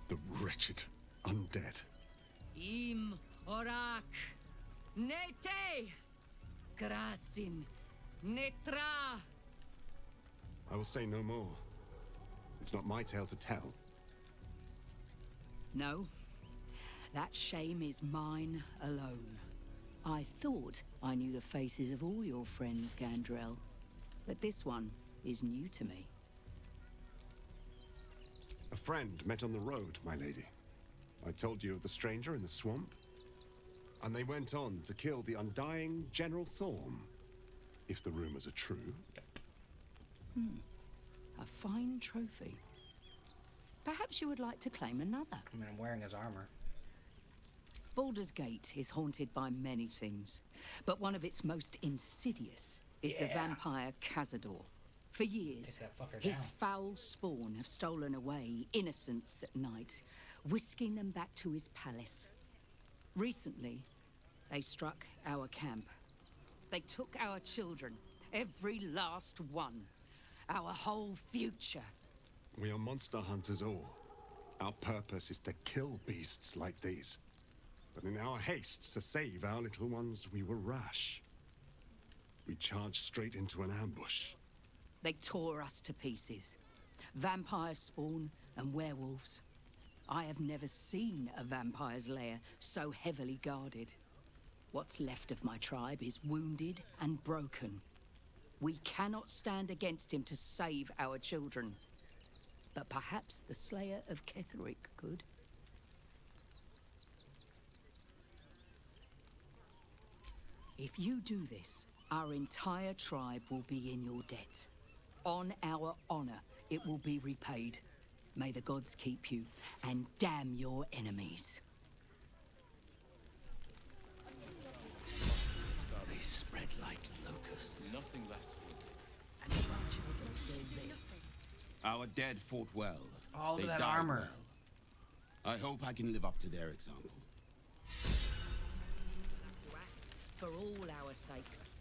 The wretched undead. Im orak. Nete. Krasin. Netra. I will say no more. It's not my tale to tell. No. That shame is mine alone. I thought I knew the faces of all your friends, Gandrel. But this one is new to me. A friend met on the road, my lady. I told you of the stranger in the swamp. And they went on to kill the undying General Thorm. If the rumors are true. A fine trophy. Perhaps you would like to claim another. I mean, I'm wearing his armor. Baldur's Gate is haunted by many things, but one of its most insidious is the vampire Cazador. For years, his foul spawn have stolen away innocents at night, whisking them back to his palace. Recently, they struck our camp. They took our children, every last one, our whole future. We are monster hunters all. Our purpose is to kill beasts like these. But in our haste to save our little ones, we were rash. We charged straight into an ambush. They tore us to pieces. Vampire spawn and werewolves. I have never seen a vampire's lair so heavily guarded. What's left of my tribe is wounded and broken. We cannot stand against him to save our children. But perhaps the Slayer of Ketheric could. If you do this, our entire tribe will be in your debt. On our honor, it will be repaid. May the gods keep you, and damn your enemies. They spread like locusts. Nothing less. And our children still live. Our dead fought well. All They of that died armor. well. I hope I can live up to their example. For all our sakes.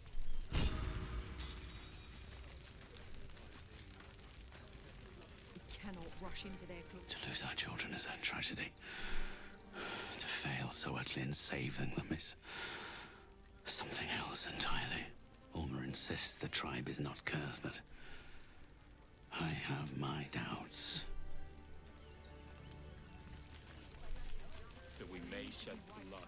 We cannot rush into their club. To lose our children is a tragedy. To fail so utterly in saving them is something else entirely. Ulmer insists the tribe is not cursed, but I have my doubts. So we may shed blood.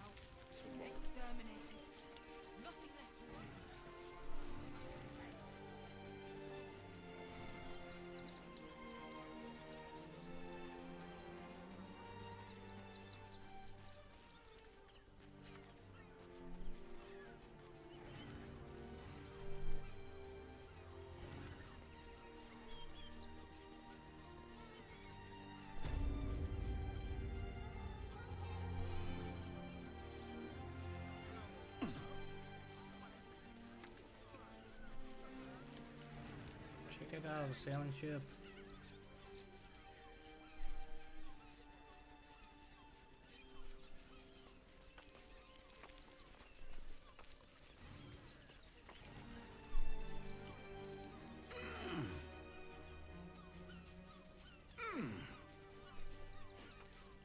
Check it out, a sailing ship.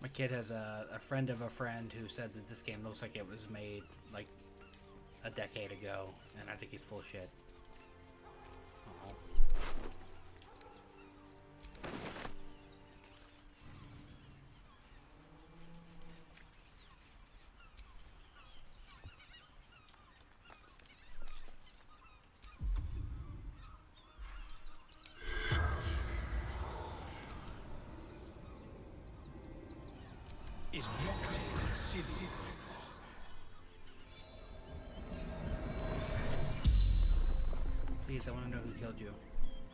My kid has a friend of a friend who said that this game looks like it was made like a decade ago, and I think he's full of shit. Aw. Is not considered. please. I want to know who killed you.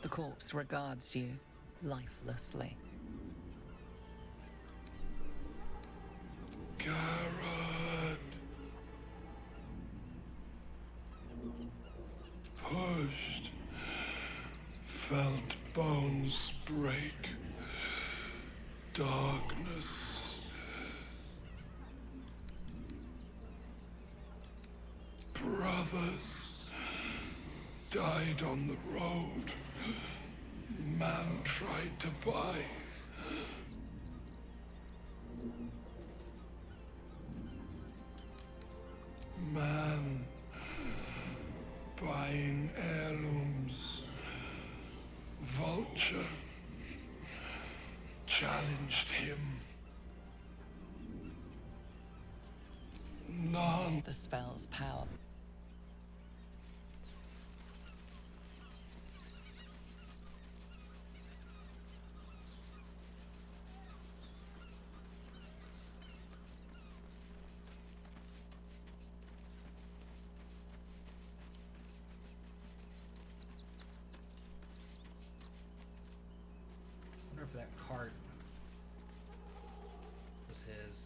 The corpse regards you lifelessly. Garrett. Pushed. Felt bones break. Darkness. Brothers died on the road. Man tried to buy. Man buying heirlooms. Vulture challenged him. None. The spell's power. I wonder if that cart was his.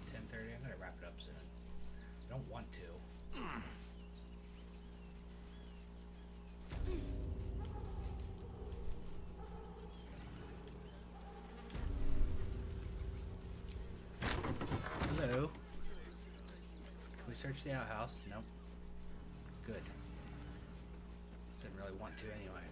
It's 10:30. I'm gonna wrap it up soon. I don't want to. Hello. Can we search the outhouse? Nope. Good. Didn't really want to anyway.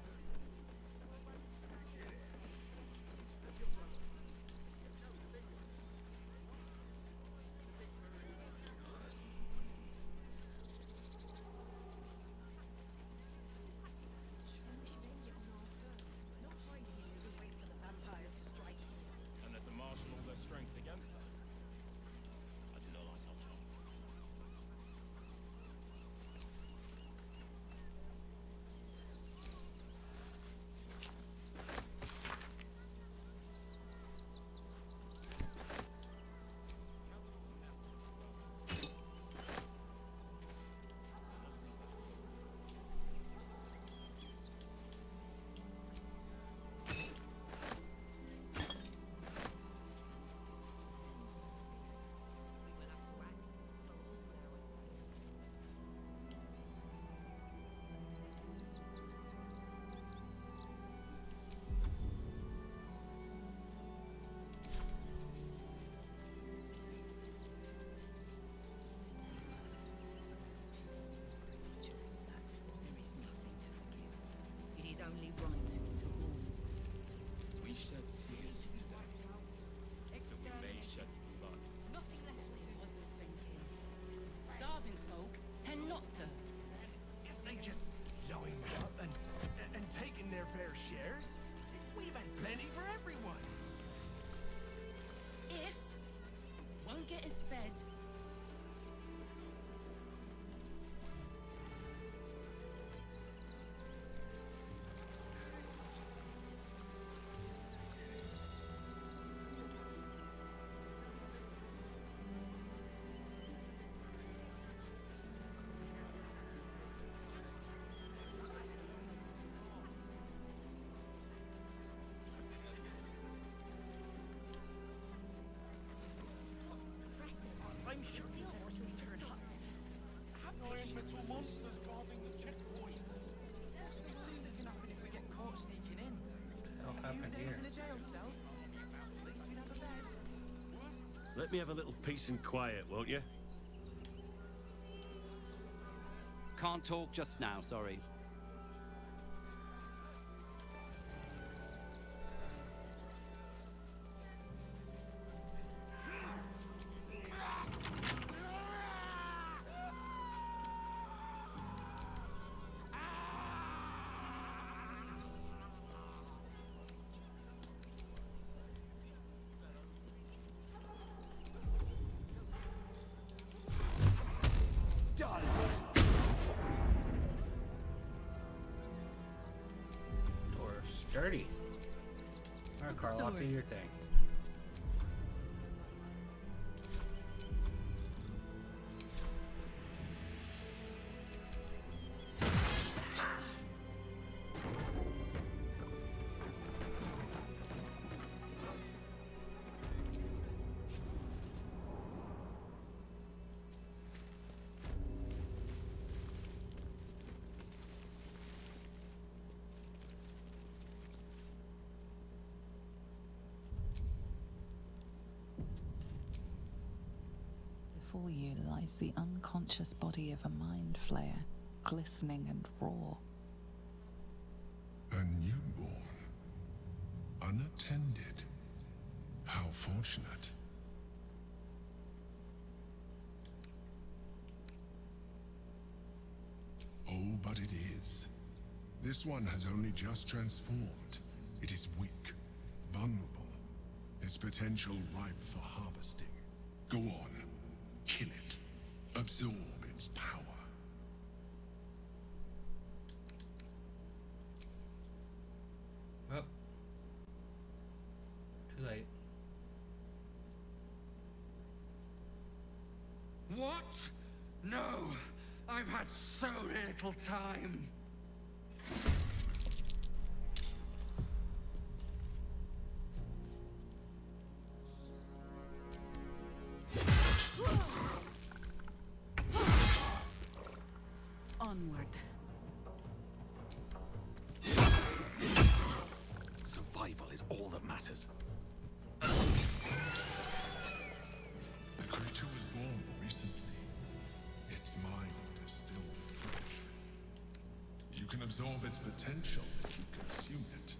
And let them marshal all their strength against us. I do not like our chances. It is only right to warn. We shed tears today, so we may shed blood. Nothing left to do wasn't thinking. Starving folk tend not to. If they just lined up and taken their fair shares, we'd have had plenty for everyone. If won't get us fed. I'm sure the horse will turn up. Have Giant metal monsters guarding the checkpoint. What's the worst that can happen if we get caught sneaking in? What happened here? In a jail cell. At least we'd have a bed. Let me have a little peace and quiet, won't you? Can't talk just now, sorry. 30. All right, What's the Carl, I'll do story? your thing. Before you lies the unconscious body of a mind flayer, glistening and raw. A newborn. Unattended. How fortunate. Oh, but it is. This one has only just transformed. It is weak, vulnerable. Its potential ripe for harvesting. Go on. Kill it. Absorb its power. Well, too late. What? No! I've had so little time! Onward. Survival is all that matters. The creature was born recently. Its mind is still fresh. You can absorb its potential if you consume it.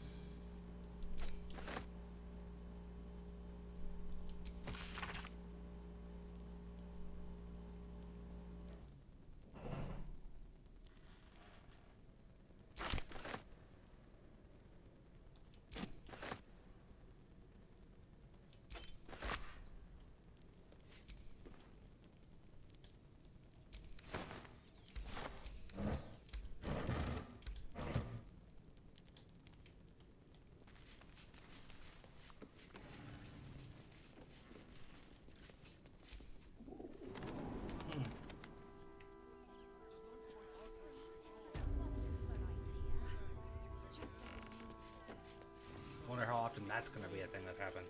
Wonder how often that's going to be a thing that happens.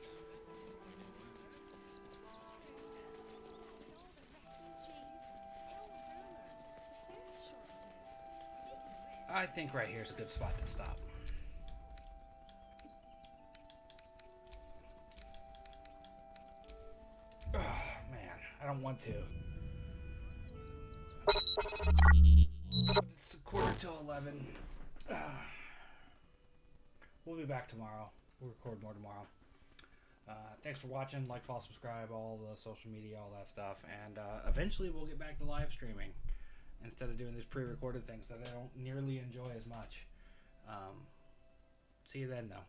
I think right here's a good spot to stop. Oh, man, I don't want to. It's 11:15. We'll be back tomorrow. We'll record more tomorrow. Thanks for watching. Like, follow, subscribe, all the social media, all that stuff. And eventually we'll get back to live streaming instead of doing these pre-recorded things that I don't nearly enjoy as much. See you then, though.